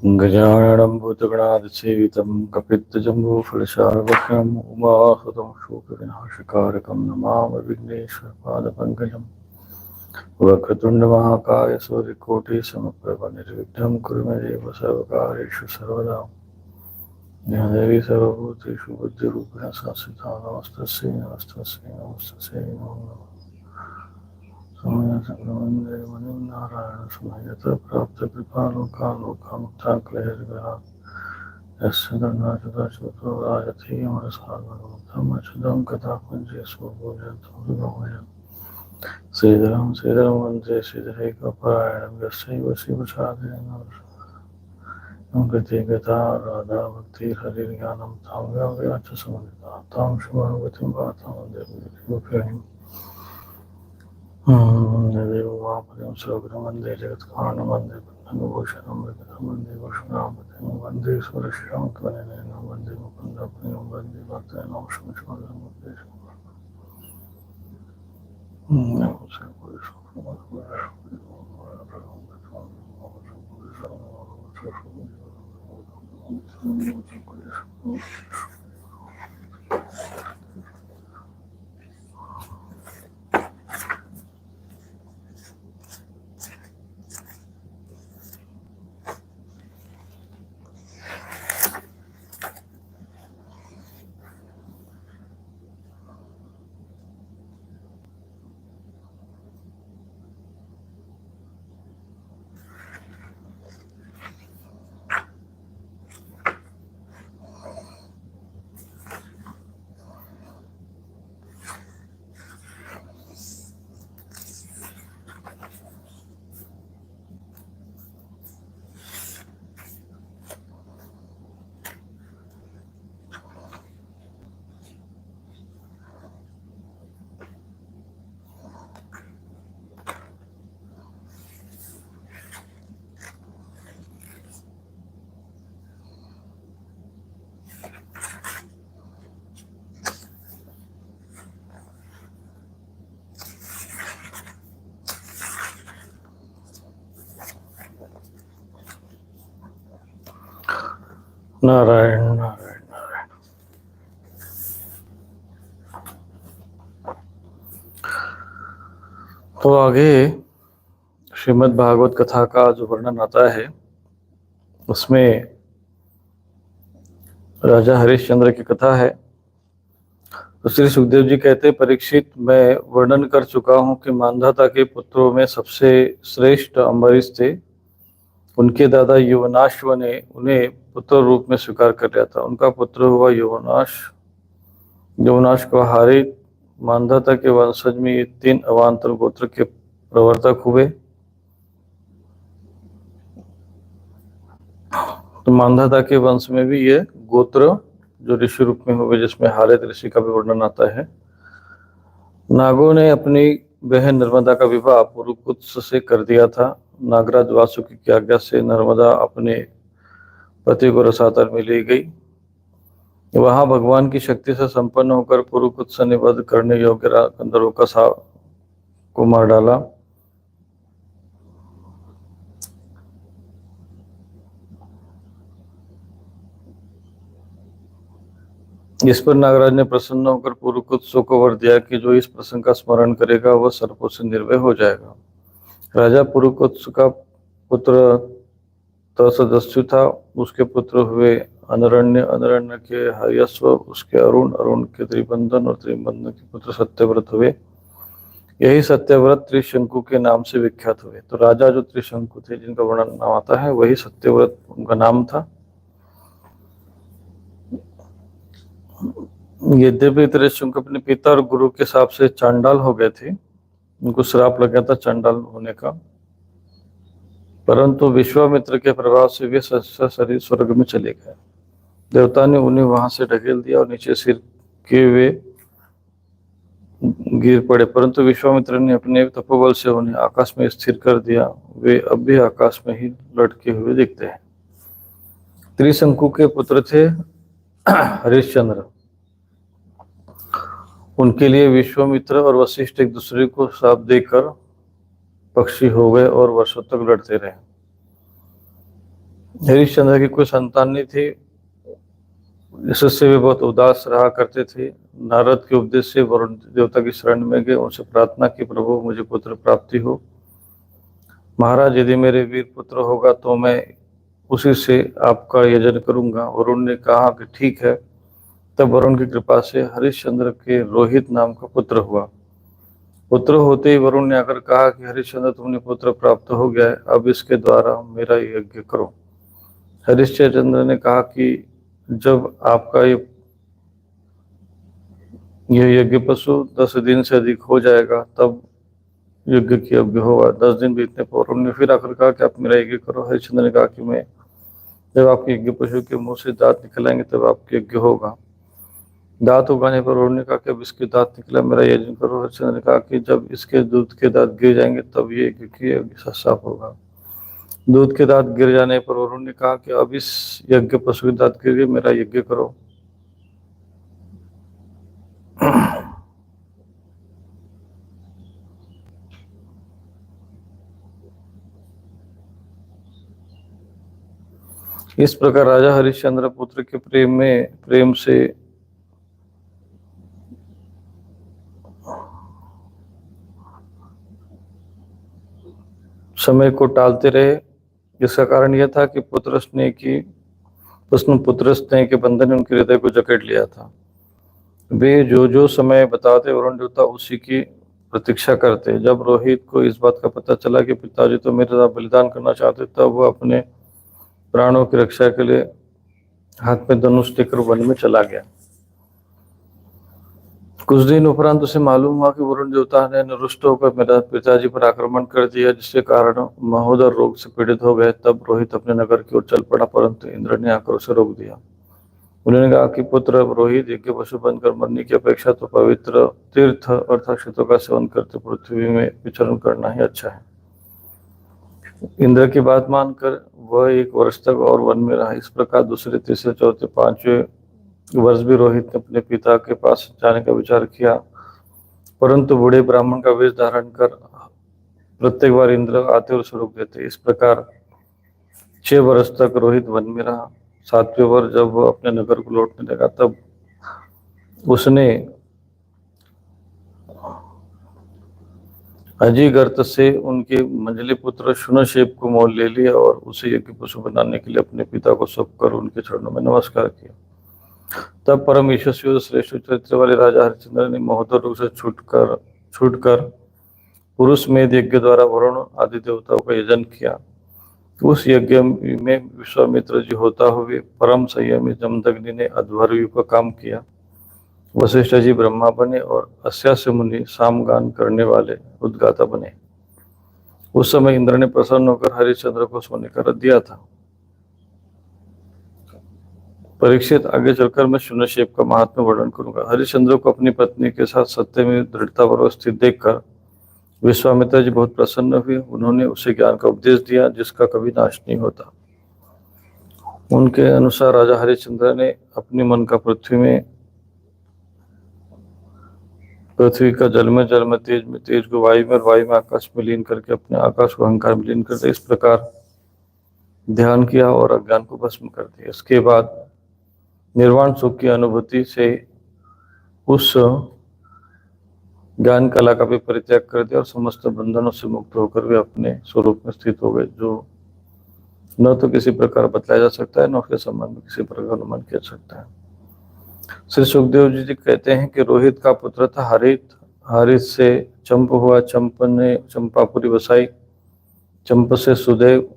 गजाननं भूतगणाधिसेवितं कपित्तजम्बूफलसारभक्षणम् उमासुतं शोकविनाशकारकं नमामि विघ्नेश्वरपादपङ्कजम्। वक्रतुण्डमहाकाय सूर्यकोटिसमप्रभ निर्विघ्नं कुरु मे देव सर्वकार्येषु सर्वदा। देवी सर्वभूतेषु बुद्धिरूपेण संस्थिता नमस्तस्यै नमस्तस्यै नमस्तस्यै नमो नमः। वन्दे मुनिं नारायण समयत प्राप्त कृपालोकालोकामुक्ताक्लेशविहार यस्य धर्माचतुतो राजति अमरसागरमुद्धमच्युतं कथापुञ्जे स्वभोजन्तं सुगमयम् श्रीधरं श्रीधरं वन्दे श्रीधरैकपरायणं यस्यैव शिवसाधनेन कृते गता राधा भक्तिर्हरिर्ज्ञानं तां व्याव्याच समन्विता तां शुभागतिं वातां वन्दे गुरुप्रेणिम् देवोमापदं सुरगुरुं वन्दे जगत्कारणं वन्दे बन्धनभूषणं मृगं वन्दे वैष्णवपतिं वन्दे सुरशिरां त्वनयनं वन्दे मुकुन्दप्रियं वन्दे भक्तानां शमशोदरं वन्दे नारायण नारायण नारायण। तो आगे श्रीमद् भागवत कथा का जो वर्णन आता है उसमें राजा हरिश्चंद्र की कथा है। तो श्री सुखदेव जी कहते, परीक्षित, मैं वर्णन कर चुका हूं कि मांधाता के पुत्रों में सबसे श्रेष्ठ अम्बरीश थे। उनके दादा यवनाश्व ने उन्हें पुत्र रूप में स्वीकार कर लिया था। उनका पुत्र हुआ यवनाश। यवनाश को हारित मांधाता के वंशज में ये 3 अवान्तर गोत्र के प्रवर्तक हुए। तो मांधाता के वंश में भी ये गोत्र जो ऋषि रूप में हुए, जिसमें हारित ऋषि का भी वर्णन आता है। नागों ने अपनी बहन नर्मदा का विवाह पुरुकुत्स से कर दिया था। नागराज वासुकी की आज्ञा से नर्मदा अपने पति को रसातल में ले गई। वहां भगवान की शक्ति से संपन्न होकर पुरुकुत्स ने वध करने योग्य गंधर्वों का को मार डाला। इस पर नागराज ने प्रसन्न होकर पुरुकुत्सों को वर दिया कि जो इस प्रसंग का स्मरण करेगा वह सर्पों से निर्भय हो जाएगा। राजा पुरुकुत्स का पुत्र तसदस्यु था। उसके पुत्र हुए अनरण्य, अनरण्य के हयस्व, उसके अरुण, अरुण के त्रिबंधन और त्रिबंधन के पुत्र सत्यव्रत हुए। यही सत्यव्रत त्रिशंकु के नाम से विख्यात हुए। तो राजा जो त्रिशंकु थे, जिनका वर्णन नाम आता है, वही सत्यव्रत उनका नाम था। यद्यपि त्रिशंकु अपने पिता और गुरु के हिसाब से चांडाल हो गए थे, उनको श्राप लगा था चांडाल होने का, परंतु विश्वामित्र के प्रभाव से वे शरीर स्वर्ग में चले गए। देवता ने उन्हें वहां से ढकेल दिया और नीचे सिर के वे गिर पड़े, परंतु विश्वामित्र ने अपने तपोबल से उन्हें आकाश में स्थिर कर दिया। वे अब भी आकाश में ही लटके हुए दिखते हैं। त्रिशंकु के पुत्र थे हरिश्चंद्र। उनके लिए विश्वामित्र और वशिष्ठ एक दूसरे को शाप देकर पक्षी हो गए और वर्षों तक लड़ते रहे। हरिश्चंद्र की कोई संतान नहीं थी, इससे वे बहुत उदास रहा करते थे। नारद के उपदेश से वरुण देवता की शरण में गए, उनसे प्रार्थना की, प्रभु मुझे पुत्र प्राप्ति हो। महाराज यदि मेरे वीर पुत्र होगा तो मैं उसी से आपका यजन करूंगा। वरुण ने कहा कि ठीक है। तब वरुण की कृपा से हरिश्चंद्र के रोहित नाम का पुत्र हुआ। पुत्र होते ही वरुण ने आकर कहा कि हरिश्चंद्र तुमने पुत्र प्राप्त हो गया है, अब इसके द्वारा मेरा यज्ञ करो। हरिश्चंद्र ने कहा कि जब आपका यह यज्ञ पशु 10 दिन से अधिक हो जाएगा तब यज्ञ की यज्ञ होगा। 10 दिन बीतने पर वरुण ने फिर आकर कहा कि आप मेरा यज्ञ करो। हरिश्चंद्र ने कहा कि मैं जब आपके यज्ञ पशु के मुंह से दांत निकल आएंगे तब आपके यज्ञ होगा। दांत उगाने पर वरुण ने कहा कि अब इसके दांत निकला, मेरा यज्ञ करो। हरिश्चंद्र ने कहा कि जब इसके दूध के दांत गिर जाएंगे तब ये यज्ञ की यज्ञ साफ होगा। दूध के दांत गिर जाने पर वरुण ने कहा कि अब इस यज्ञ पशु के दांत गिर गए, मेरा यज्ञ करो। इस प्रकार राजा हरिश्चंद्र पुत्र के प्रेम से समय को टालते रहे। इसका कारण यह था कि पुत्र स्नेह के बंधन ने उनके हृदय को जकड़ लिया था। वे जो समय बताते वरुण देवता उसी की प्रतीक्षा करते। जब रोहित को इस बात का पता चला कि पिताजी तो मेरे साथ बलिदान करना चाहते, तब वह अपने प्राणों की रक्षा के लिए हाथ में धनुष लेकर वन में चला गया। कुछ दिन उपरांत उसे मालूम हुआ कि वरुण देवता ने निरुष्ट होकर मेरे पिताजी पर आक्रमण कर दिया, जिसके कारण महोदर रोग से पीड़ित हो गए। तब रोहित अपने नगर की ओर चल पड़ा, परंतु इंद्र ने आकर उसे रोक दिया। उन्होंने कहा कि पुत्र रोहित, यज्ञ पशु बनकर मरने की अपेक्षा तो पवित्र तीर्थ अर्थात क्षेत्रों का सेवन करते पृथ्वी में विचरण करना ही अच्छा है। इंद्र की बात मानकर वह 1 वर्ष तक और वन में रहा। इस प्रकार दूसरे, तीसरे, चौथे, 5वें वर्ष भी रोहित ने अपने पिता के पास जाने का विचार किया, परंतु बूढ़े ब्राह्मण का वेश धारण कर प्रत्येक बार इंद्र आते और उसे रोक देते। इस प्रकार 6 वर्ष तक रोहित वन में रहा। 7वें वर्ष जब वह अपने नगर को लौटने लगा तब उसने अजीगर्त से उनके मंझले पुत्र शुनशेप को मोल ले लिया और उसे यज्ञ पशु बनाने के लिए अपने पिता को सौंपकर उनके चरणों में नमस्कार किया। तब परम यशस्वी और श्रेष्ठ चरित्र वाले राजा हरिश्चंद्र ने महोदर रोग से छूटकर पुरुष मेध यज्ञ द्वारा वरुण आदि देवताओं का यजन किया। उस यज्ञ में विश्वामित्र जी होता हुए परम संयमी जमदग्नि ने अध्वर्यु का काम किया। वशिष्ठ जी ब्रह्मा बने और अस्यास्य मुनि सामगान करने वाले उद्गाता बने। उस समय इंद्र ने प्रसन्न होकर हरिश्चंद्र को सोने का रथ दिया था। परीक्षित, आगे चलकर मैं शुनशेप का महात्म्य वर्णन करूंगा। हरिश्चंद्र को अपनी पत्नी के साथ सत्य में दृढ़तापूर्वक स्थित देखकर विश्वामित्र जी बहुत प्रसन्न हुए। उन्होंने उसे ज्ञान का उपदेश दिया जिसका कभी नाश नहीं होता। उनके अनुसार राजा हरिश्चंद्र ने अपने मन का पृथ्वी का जल में, जल में तेज को वायु में और वायु में आकाश में लीन करके अपने आकाश को अहंकार में लीन करते इस प्रकार ध्यान किया और अज्ञान को भस्म कर दिया। इसके बाद निर्वाण सुख की अनुभूति से उस ज्ञान कला का भी परित्याग कर दिया और समस्त बंधनों से मुक्त होकर वे अपने स्वरूप में स्थित हो गए, जो न तो किसी प्रकार बतलाया जा सकता है न उसके संबंध में किसी प्रकार अनुमान किया जा सकता है। श्री सुखदेव जी कहते हैं कि रोहित का पुत्र था हरित, हरित से चंप हुआ, चंप ने चंपापुरी बसाई, चंप से सुदेव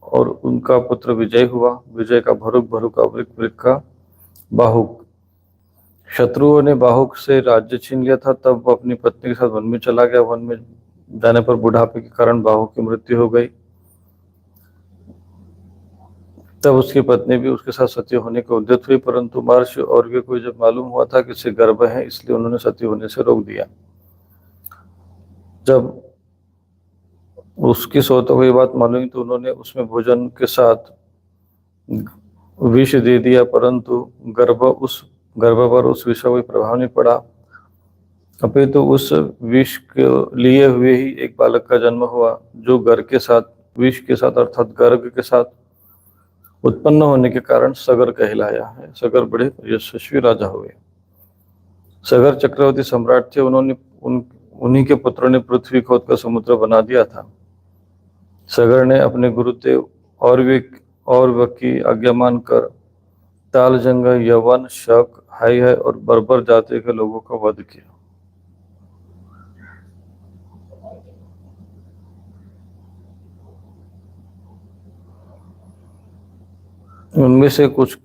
और उनका पुत्र विजय हुआ, विजय का भरुक, भरुक का वृक, वृक का बाहुक। शत्रुओं ने बाहुक से राज्य छीन लिया था। तब वो अपनी पत्नी के साथ वन में चला गया। वन में जाने पर बुढ़ापे के कारण बाहुक की मृत्यु हो गई। तब उसकी पत्नी भी उसके साथ सती होने को उद्यत हुई, परंतु महर्षि और वे को जब मालूम हुआ था कि इसे गर्भ है, इसलिए उन्होंने सती होने से रोक दिया। जब उसकी सौतों को ये बात मालूम हुई तो उन्होंने उसमें भोजन के साथ विष दे दिया, परंतु गर्भ पर उस विष का कोई प्रभाव नहीं पड़ा। अपितु तो उस विष के लिए हुए ही एक बालक का जन्म हुआ, जो विष के साथ अर्थात गर्भ के साथ उत्पन्न होने के कारण सगर कहलाया है। सगर बड़े यशस्वी राजा हुए। सगर चक्रवर्ती सम्राट थे। उन्हीं के पुत्रों ने पृथ्वी खोद कर समुद्र बना दिया था। सगर ने अपने गुरुदेव और की आज्ञा मानकर तालजंग, यवन, शक, हाई है और बर्बर जाति के लोगों का वध किया। उनमें से कुछ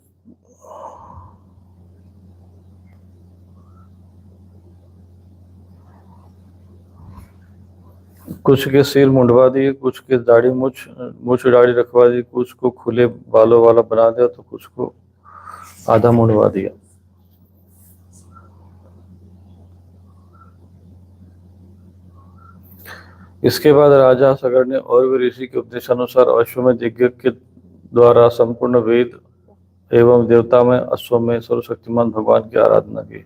के सिर मुंडवा दिए, कुछ के दाढ़ी मुछ दाढ़ी रखवा दी, कुछ को खुले बालों वाला बना दिया तो कुछ को आधा मुंडवा दिया। इसके बाद राजा सगर ने और भी ऋषि के उपदेशानुसार अश्वमेध यज्ञ के द्वारा संपूर्ण वेद एवं देवता में अश्वमेध सर्वशक्तिमान भगवान की आराधना की।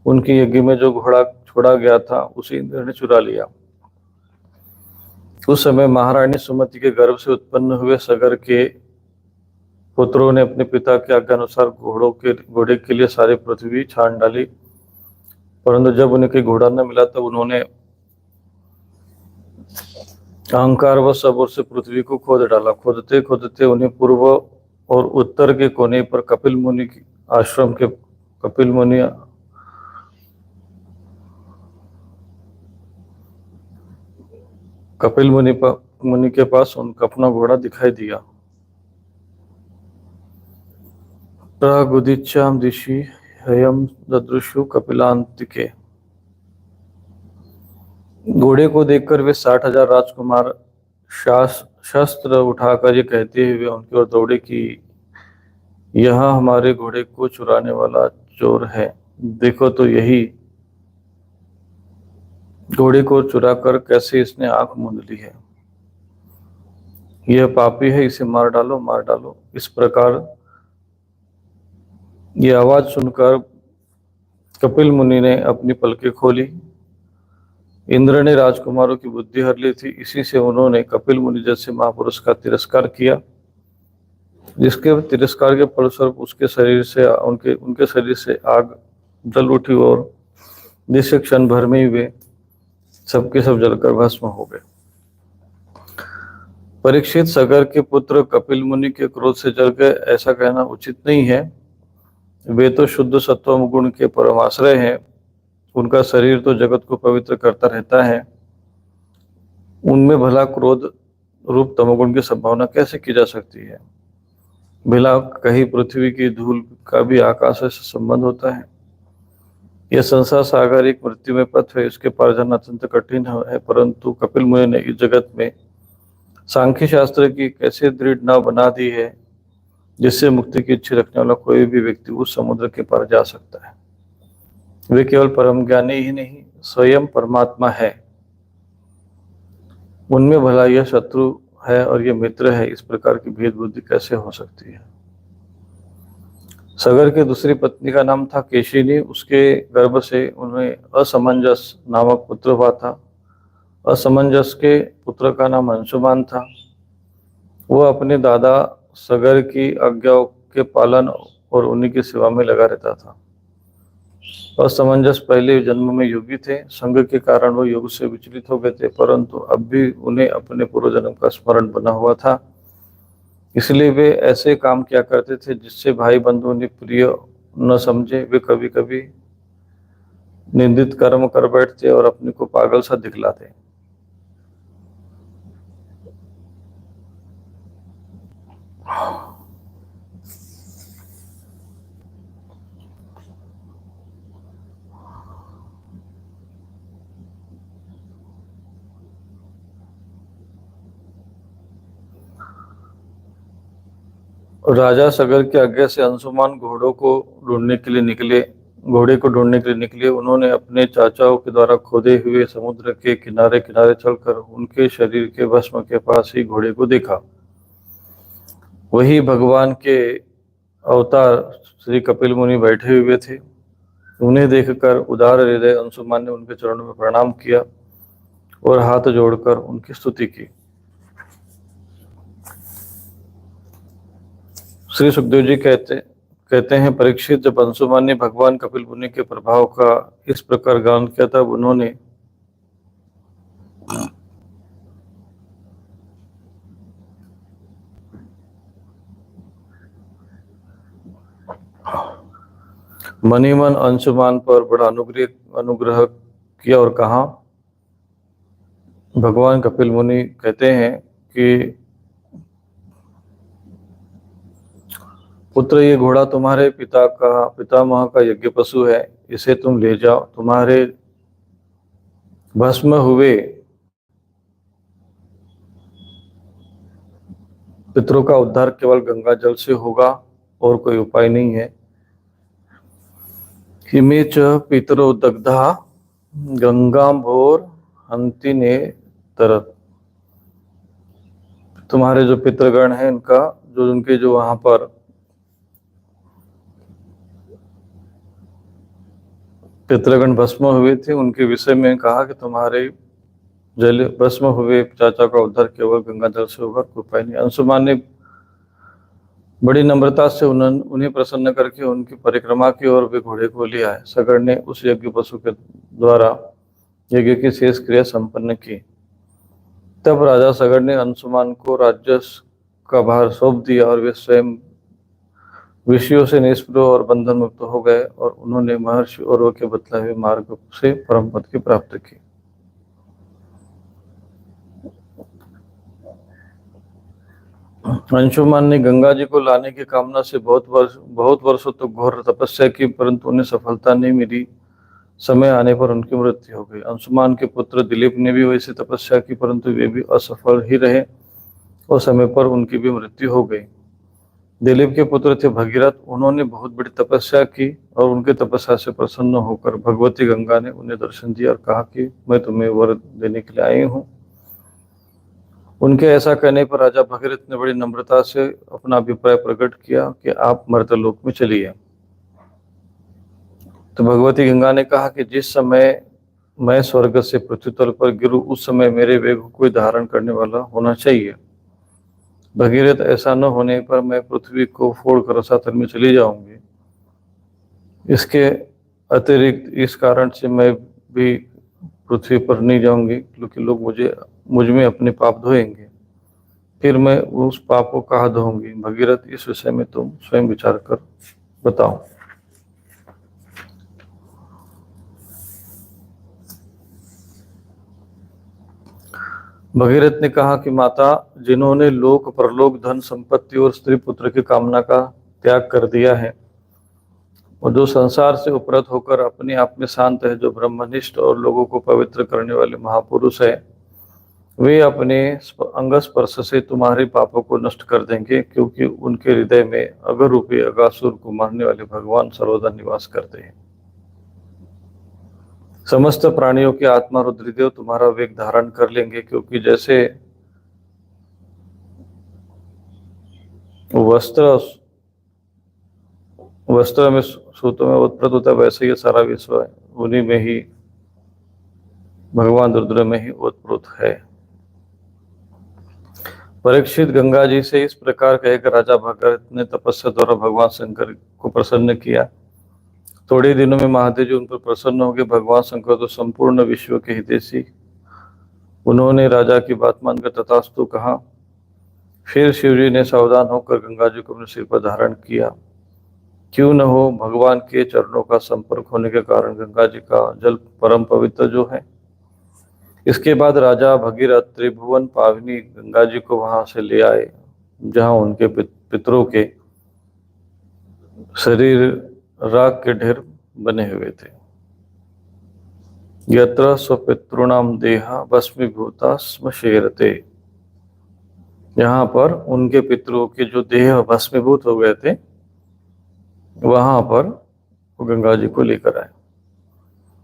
उनके यज्ञ में जो घोड़ा छोड़ा गया था उसे इंद्र ने चुरा लिया। उस समय महारानी सुमति के गर्भ से उत्पन्न हुए सगर के पुत्रों ने अपने पिता के आज्ञा अनुसार घोड़े के लिए सारी पृथ्वी छान डाली, परंतु जब उनके घोड़ा न मिला तब उन्होंने अहंकार व सबूर से पृथ्वी को खोद डाला। खोदते खोदते उन्हें पूर्व और उत्तर के कोने पर कपिल मुनि आश्रम के कपिल मुनि के पास उनका अपना घोड़ा दिखाई दिया। प्रागुदिच्छाम दिशि हयम ददृशु कपिलांतिके। घोड़े को देखकर वे 60,000 राजकुमार शस्त्र उठाकर ये कहते हुए उनकी ओर दौड़े कि यह हमारे घोड़े को चुराने वाला चोर है। देखो तो यही घोड़े को चुराकर कैसे इसने आंख मूंद ली है। यह पापी है, इसे मार डालो, मार डालो। इस प्रकार यह आवाज सुनकर कपिल मुनि ने अपनी पलकें खोली। इंद्र ने राजकुमारों की बुद्धि हर ली थी। इसी से उन्होंने कपिल मुनि जैसे महापुरुष का तिरस्कार किया, जिसके तिरस्कार के फलस्वरूप उनके शरीर से आग जल उठी और जिससे क्षण भर में ही वे सबके सब जलकर भस्म हो गए। परीक्षित, सगर के पुत्र कपिल मुनि के क्रोध से जल गए ऐसा कहना उचित नहीं है। वे तो शुद्ध सत्वम गुण के परमाश्रय हैं। उनका शरीर तो जगत को पवित्र करता रहता है। उनमें भला क्रोध रूप तमोगुण की संभावना कैसे की जा सकती है? भला कहीं पृथ्वी की धूल का भी आकाश से संबंध होता है? यह संसार सागर एक मृत्यु में पथ है, इसके पार जाना अत्यंत कठिन है। परंतु कपिल मुनि ने इस जगत में सांख्य शास्त्र की कैसे दृढ़ नाव बना दी है, जिससे मुक्ति की इच्छा रखने वाला कोई भी व्यक्ति उस समुद्र के पार जा सकता है। वे केवल परम ज्ञानी ही नहीं, स्वयं परमात्मा है। उनमें भला यह शत्रु है और यह मित्र है, इस प्रकार की भेद बुद्धि कैसे हो सकती है? सगर की दूसरी पत्नी का नाम था केशिनी। उसके गर्भ से उन्हें असमंजस नामक पुत्र हुआ था। असमंजस के पुत्र का नाम अंशुमान था। वह अपने दादा सगर की आज्ञाओं के पालन और उन्हीं की सेवा में लगा रहता था। असमंजस पहले जन्म में योगी थे। संग के कारण वो योग से विचलित हो गए थे, परंतु अब भी उन्हें अपने पूर्व जन्म का स्मरण बना हुआ था। इसलिए वे ऐसे काम किया करते थे जिससे भाई बंधु उन्हें प्रिय न समझे। वे कभी कभी निंदित कर्म कर बैठते और अपने को पागल सा दिखलाते। राजा सगर की आज्ञा से अंशुमान घोड़े को ढूंढने के लिए निकले। उन्होंने अपने चाचाओं के द्वारा खोदे हुए समुद्र के किनारे किनारे चलकर उनके शरीर के भस्म के पास ही घोड़े को देखा। वही भगवान के अवतार श्री कपिल मुनि बैठे हुए थे। उन्हें देखकर उदार हृदय अंशुमान ने उनके चरणों में प्रणाम किया और हाथ जोड़कर उनकी स्तुति की। श्री सुखदेव जी कहते हैं, परीक्षित, जब अंशुमान ने भगवान कपिल मुनि के प्रभाव का इस प्रकार गान किया तब उन्होंने मनी मन अंशुमान पर बड़ा अनुग्रह किया और कहा। भगवान कपिल मुनि कहते हैं कि पुत्र, ये घोड़ा तुम्हारे पितामह का यज्ञ पशु है, इसे तुम ले जाओ। तुम्हारे भस्म हुए पितरों का उद्धार केवल गंगा जल से होगा और कोई उपाय नहीं है। हिमे च पितरो दग्धा गंगाम्भोर हंति ने तरत। तुम्हारे जो पितृगण हैं, उनके जो वहां पर पितृगण भस्म हुए थे, उनके विषय में कहा कि तुम्हारे जल भस्म हुए चाचा का उद्धार केवल गंगा जल से होगा, कोई उपाय नहीं। अंशुमान ने बड़ी नम्रता से उन्हें प्रसन्न करके उनकी परिक्रमा की और वे घोड़े को ले आए। सगड़ ने उस यज्ञ पशु के द्वारा यज्ञ की शेष क्रिया संपन्न की। तब राजा सगड़ ने अंशुमान को राज्य का भार सौंप दिया और वे स्वयं विषयों से निष्प्रह और बंधन मुक्त हो गए और उन्होंने महर्षि औरव के बतलाए हुए मार्ग से परम पद की प्राप्ति की। अंशुमान ने गंगा जी को लाने की कामना से बहुत वर्षों तक घोर तपस्या की, परंतु उन्हें सफलता नहीं मिली। समय आने पर उनकी मृत्यु हो गई। अंशुमान के पुत्र दिलीप ने भी वैसी तपस्या की, परंतु वे भी असफल ही रहे और समय पर उनकी भी मृत्यु हो गई। दिलीप के पुत्र थे भगीरथ। उन्होंने बहुत बड़ी तपस्या की और उनके तपस्या से प्रसन्न होकर भगवती गंगा ने उन्हें दर्शन दिया और कहा कि मैं तुम्हें वर देने के लिए आई हूँ। उनके ऐसा कहने पर राजा भगीरथ ने बड़ी नम्रता से अपना अभिप्राय प्रकट किया कि आप मर्त्यलोक में चलिए। तो भगवती गंगा ने कहा कि जिस समय मैं स्वर्ग से पृथ्वी तल पर गिरूं, उस समय मेरे वेग को कोई धारण करने वाला होना चाहिए। भगीरथ, ऐसा न होने पर मैं पृथ्वी को फोड़कर रसातल में चली जाऊंगी। इसके अतिरिक्त इस कारण से मैं भी पृथ्वी पर नहीं जाऊंगी, क्योंकि लोग मुझ में अपने पाप धोएंगे, फिर मैं उस पाप को कहाँ धोऊंगी। भगीरथ, इस विषय में तुम स्वयं विचार कर बताओ। भगीरथ ने कहा कि माता, जिन्होंने लोक परलोक धन संपत्ति और स्त्री पुत्र की कामना का त्याग कर दिया है और जो संसार से उपरत होकर अपने आप में शांत है, जो ब्रह्मनिष्ठ और लोगों को पवित्र करने वाले महापुरुष है, वे अपने अंग स्पर्श से तुम्हारे पापों को नष्ट कर देंगे, क्योंकि उनके हृदय में अगर रूपी अगासुर को मारने वाले भगवान सर्वदा निवास करते हैं। समस्त प्राणियों के आत्मा रुद्रदेव तुम्हारा वेग धारण कर लेंगे, क्योंकि जैसे वस्त्र में सूतों में उत्पन्न होता है, वैसे ही सारा विश्व उन्हीं में ही, भगवान रुद्र में ही उत्पन्न है। परीक्षित, गंगा जी से इस प्रकार कहकर राजा भगीरथ ने तपस्या द्वारा भगवान शंकर को प्रसन्न किया। थोड़े दिनों में महादेव जी उन पर प्रसन्न हो गए। भगवान शंकर तो संपूर्ण विश्व के हितैषी, उन्होंने राजा की बात मानकर तथास्तु कहा। फिर शिवजी ने सावधान होकर गंगा जी को अपने सिर पर धारण किया। क्यों न हो, भगवान के चरणों का संपर्क होने के कारण गंगा जी का जल परम पवित्र जो है। इसके बाद राजा भगीरथ त्रिभुवन पावनी गंगा जी को वहां से ले आए, जहां उनके पितरों के शरीर राख के ढेर बने हुए थे। यत्र स्वपितॄणाम देहा भस्मीभूता स्मशेरते। यहाँ पर उनके पितरों के जो देह भस्मीभूत हो गए थे, वहां पर वो गंगा जी को लेकर आए।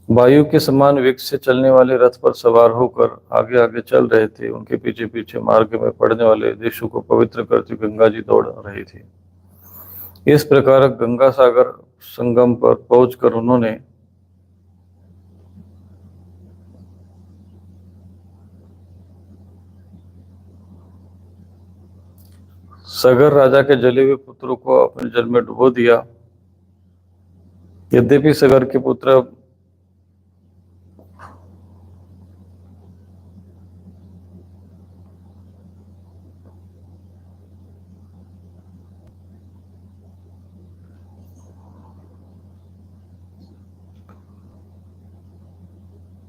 वायु के समान वेग से चलने वाले रथ पर सवार होकर आगे आगे चल रहे थे। उनके पीछे पीछे मार्ग में पड़ने वाले देशों को पवित्र करती गंगा जी दौड़ रही थी। इस प्रकार गंगा सागर संगम पर पहुंचकर उन्होंने सगर राजा के जले हुए पुत्रों को अपने जल में डुबो दिया। यद्यपि सगर के पुत्र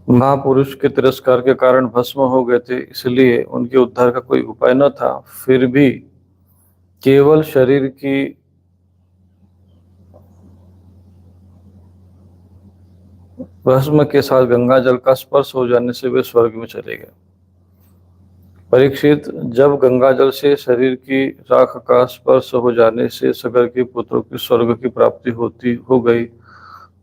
महापुरुष के तिरस्कार के कारण भस्म हो गए थे, इसलिए उनके उद्धार का कोई उपाय न था। फिर भी केवल शरीर की भस्म के साथ गंगा जल का स्पर्श हो जाने से वे स्वर्ग में चले गए। परीक्षित, जब गंगा जल से शरीर की राख का स्पर्श हो जाने से सगर के पुत्रों की स्वर्ग की प्राप्ति हो गई,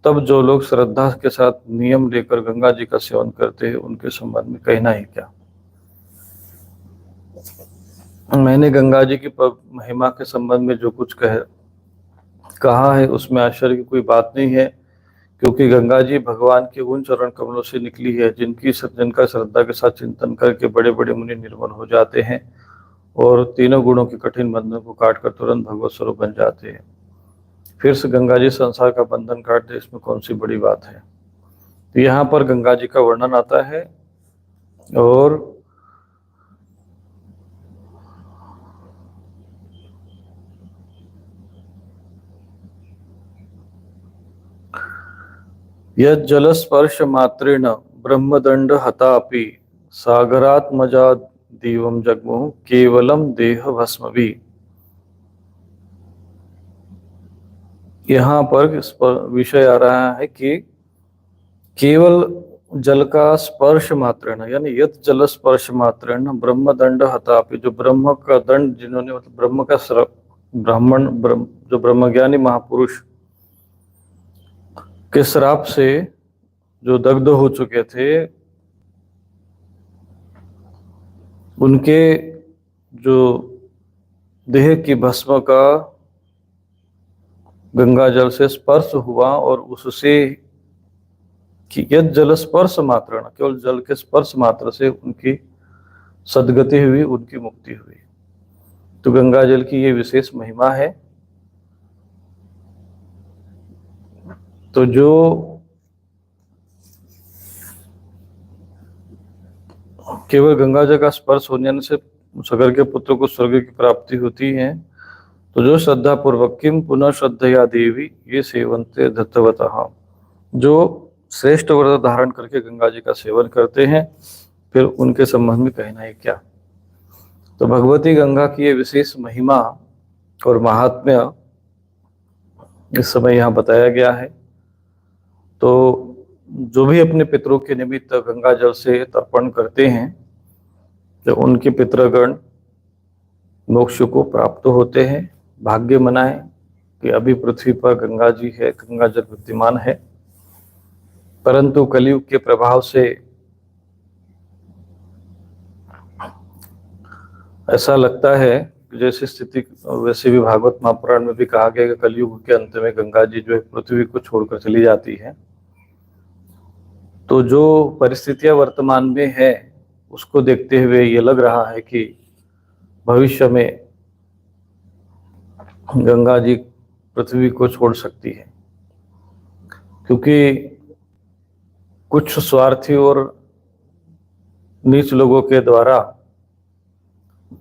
तब जो लोग श्रद्धा के साथ नियम लेकर गंगा जी का सेवन करते हैं उनके संबंध में कहना ही क्या। मैंने गंगा जी की महिमा के संबंध में जो कुछ कहा है उसमें आश्चर्य की कोई बात नहीं है, क्योंकि गंगा जी भगवान के उन चरण कमलों से निकली है जिनका श्रद्धा के साथ चिंतन करके बड़े बड़े मुनि निर्मल हो जाते हैं और तीनों गुणों के कठिन बंधन को काटकर तुरंत भगवत स्वरूप बन जाते हैं। फिर से गंगा जी संसार का बंधन काट दे, इसमें कौन सी बड़ी बात है। तो यहाँ पर गंगा जी का वर्णन आता है और यद जल स्पर्श मात्रेण ब्रह्मदंड हतापि सागरात्मजा दीवम जगमुः केवलम देह भस्म भी। यहाँ पर विषय आ रहा है कि केवल जल का स्पर्श मात्रेण, यानी यद जल स्पर्श मात्रेण ब्रह्मदंड हतापि, जो ब्रह्म का दंड जिन्होंने, मतलब ब्रह्म का जो ब्रह्मज्ञानी महापुरुष के श्राप से जो दग्ध हो चुके थे, उनके जो देह की भस्म का गंगा जल से स्पर्श हुआ और उससे कि यद जल स्पर्श मात्र, केवल जल के स्पर्श मात्र से उनकी सदगति हुई, उनकी मुक्ति हुई। तो गंगा जल की ये विशेष महिमा है। तो जो केवल गंगा जल का स्पर्श होने से सगर के पुत्र को स्वर्ग की प्राप्ति होती है, तो जो श्रद्धा पूर्वक किम पुनः श्रद्धया देवी ये सेवन्ते धत्तवतः, जो श्रेष्ठ व्रत धारण करके गंगा जी का सेवन करते हैं, फिर उनके संबंध में कहना है क्या। तो भगवती गंगा की ये विशेष महिमा और महात्म्य इस समय यहाँ बताया गया है। तो जो भी अपने पितरों के निमित्त गंगा जल से तर्पण करते हैं, तो उनके पितृगण मोक्ष को प्राप्त होते हैं। भाग्य मनाएं कि अभी पृथ्वी पर गंगा जी है, गंगा जल विद्यमान है, परंतु कलयुग के प्रभाव से ऐसा लगता है जैसी स्थिति, वैसे भी भागवत महापुराण में भी कहा गया कि कलयुग के अंत में गंगा जी जो है पृथ्वी को छोड़कर चली जाती है। तो जो परिस्थितियां वर्तमान में है उसको देखते हुए ये लग रहा है कि भविष्य में गंगा जी पृथ्वी को छोड़ सकती है, क्योंकि कुछ स्वार्थी और नीच लोगों के द्वारा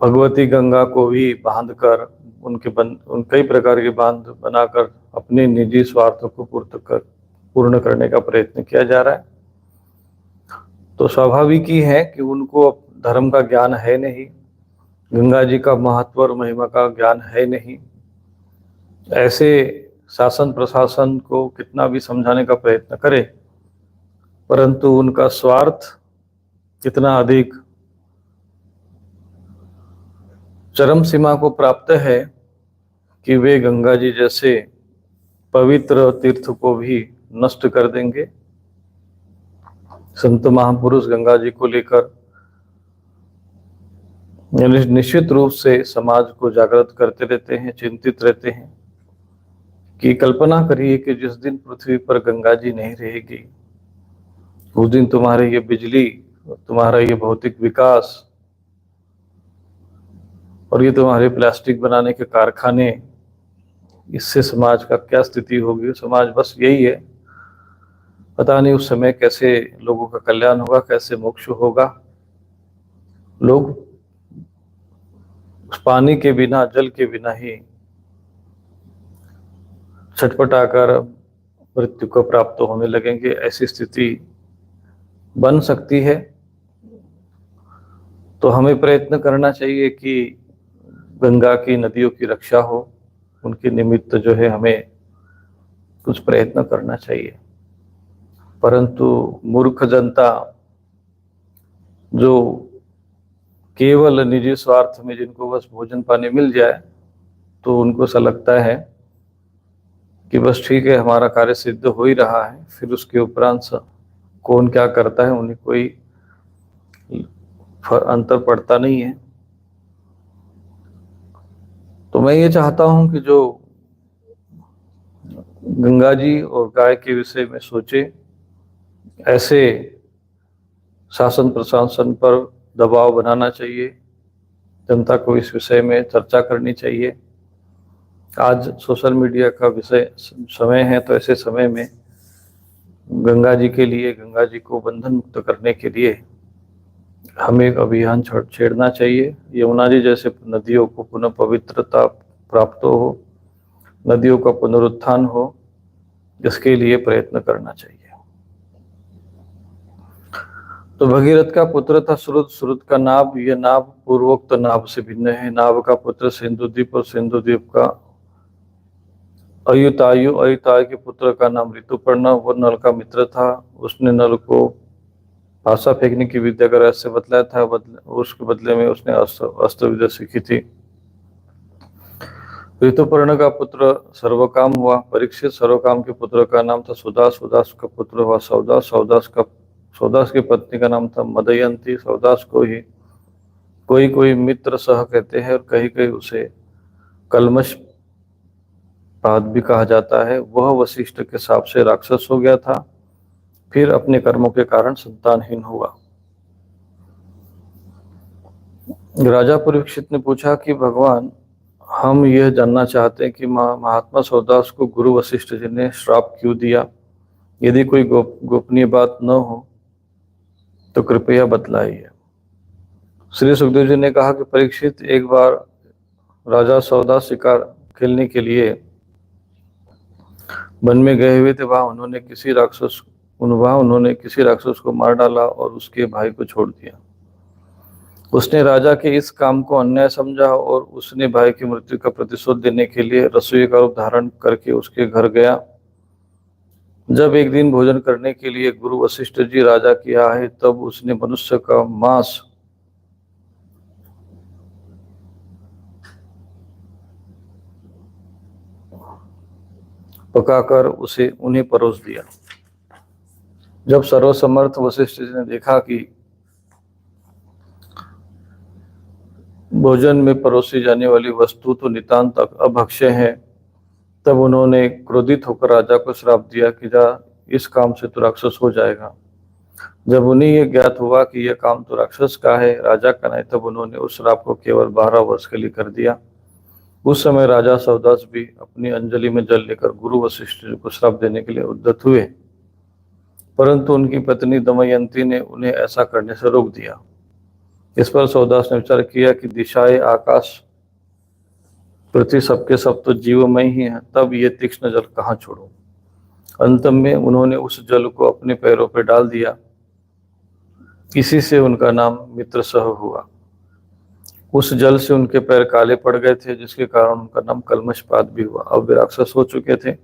भगवती गंगा को भी बांधकर उन कई प्रकार के बांध बनाकर अपने निजी स्वार्थों को पूर्ण करने का प्रयत्न किया जा रहा है। तो स्वाभाविक ही है कि उनको धर्म का ज्ञान है नहीं, गंगा जी का महत्व और महिमा का ज्ञान है नहीं। ऐसे शासन प्रशासन को कितना भी समझाने का प्रयत्न करे, परंतु उनका स्वार्थ कितना अधिक चरम सीमा को प्राप्त है कि वे गंगा जी जैसे पवित्र तीर्थ को भी नष्ट कर देंगे। संत महापुरुष गंगा जी को लेकर निश्चित रूप से समाज को जागृत करते रहते हैं, चिंतित रहते हैं कि कल्पना करिए कि जिस दिन पृथ्वी पर गंगा जी नहीं रहेगी, उस दिन तुम्हारे ये बिजली, तुम्हारा ये भौतिक विकास और ये तुम्हारे प्लास्टिक बनाने के कारखाने, इससे समाज का क्या स्थिति होगी। समाज बस यही है, पता नहीं उस समय कैसे लोगों का कल्याण होगा, कैसे मोक्ष होगा। लोग उस पानी के बिना, जल के बिना ही छटपटाकर मृत्यु को प्राप्त होने लगेंगे। ऐसी स्थिति बन सकती है। तो हमें प्रयत्न करना चाहिए कि गंगा की, नदियों की रक्षा हो। उनके निमित्त जो है हमें कुछ प्रयत्न करना चाहिए। परंतु मूर्ख जनता जो केवल निजी स्वार्थ में, जिनको बस भोजन पानी मिल जाए, तो उनको ऐसा लगता है कि बस ठीक है, हमारा कार्य सिद्ध हो ही रहा है, फिर उसके उपरांत कौन क्या करता है उन्हें कोई अंतर पड़ता नहीं है। तो मैं ये चाहता हूं कि जो गंगा जी और गाय के विषय में सोचे, ऐसे शासन प्रशासन पर दबाव बनाना चाहिए, जनता को इस विषय में चर्चा करनी चाहिए। आज सोशल मीडिया का विषय समय है, तो ऐसे समय में गंगा जी के लिए, गंगा जी को बंधन मुक्त करने के लिए हमें एक अभियान छेड़ना चाहिए। यमुना जी जैसे नदियों को पुनः पवित्रता प्राप्त हो, नदियों का पुनरुत्थान हो, इसके लिए प्रयत्न करना चाहिए। तो भगीरथ का पुत्र था श्रुत, श्रुत का नाभ। यह नाभ पूर्वोक्त नाभ से भिन्न है। नाभ का पुत्र सिंधुद्वीप, और सिंधुद्वीप का अयुतायु, अयुतायु के पुत्र का नाम ऋतुपर्ण। वो नल का मित्र था। उसने नल को भाषा फेंकने की विद्या का रहस्य बतलाया था। उसके बदले में उसने अस्त्र विद्या सीखी थी। ऋतुपर्ण का पुत्र सर्वकाम हुआ। परीक्षित सर्वकाम के पुत्र का नाम था सुदास। सुदास का पुत्र हुआ सौदास। सौदास की पत्नी का नाम था मदयंती। सौदास को ही कोई मित्र सह कहते हैं, और कहीं कहीं उसे कलमश पाद भी कहा जाता है। वह वशिष्ठ के शाप से राक्षस हो गया था, फिर अपने कर्मों के कारण संतानहीन हुआ। राजा परीक्षित ने पूछा कि भगवान, हम यह जानना चाहते हैं कि महात्मा सौदास को गुरु वशिष्ठ जी ने श्राप क्यों दिया। यदि कोई गोपनीय बात न हो तो कृपया बतलाइए। श्री सुखदेव जी ने कहा कि परीक्षित, एक बार राजा सौदास शिकार खेलने के लिए वन में गए हुए थे। वहां उन्होंने किसी राक्षस को मार डाला और उसके भाई को छोड़ दिया। उसने राजा के इस काम को अन्याय समझा और उसने भाई की मृत्यु का प्रतिशोध देने के लिए रसोई का रूप धारण करके उसके घर गया। जब एक दिन भोजन करने के लिए गुरु वशिष्ठ जी राजा के यहाँ आए, तब उसने मनुष्य का मांस पकाकर उसे उन्हें परोस दिया। जब सर्वसमर्थ वशिष्ठ जी ने देखा कि भोजन में परोसी जाने वाली वस्तु तो नितांत अभक्ष्य है, तब उन्होंने क्रोधित होकर राजा को श्राप दिया कि जा, इस काम से तो राक्षस हो जाएगा। जब उन्हें यह ज्ञात हुआ कि यह काम तो राक्षस का है, राजा का नहीं, तब उन्होंने उस श्राप को केवल 12 वर्ष के लिए कर दिया। उस समय राजा सौदास भी अपनी अंजलि में जल लेकर गुरु वशिष्ठ जी को श्राप देने के लिए उद्यत हुए, परंतु उनकी पत्नी दमयंती ने उन्हें ऐसा करने से रोक दिया। इस पर सौदास ने विचार किया कि दिशाएं, आकाश, पृथ्वी, सबके सब तो जीवमय ही है, तब ये तीक्ष्ण जल कहाँ छोड़ूं। अंत में उन्होंने उस जल को अपने पैरों पर डाल दिया। इसी से उनका नाम मित्रसह हुआ। उस जल से उनके पैर काले पड़ गए थे, जिसके कारण उनका नाम कलमशपाद भी हुआ। अब वे राक्षस हो चुके थे।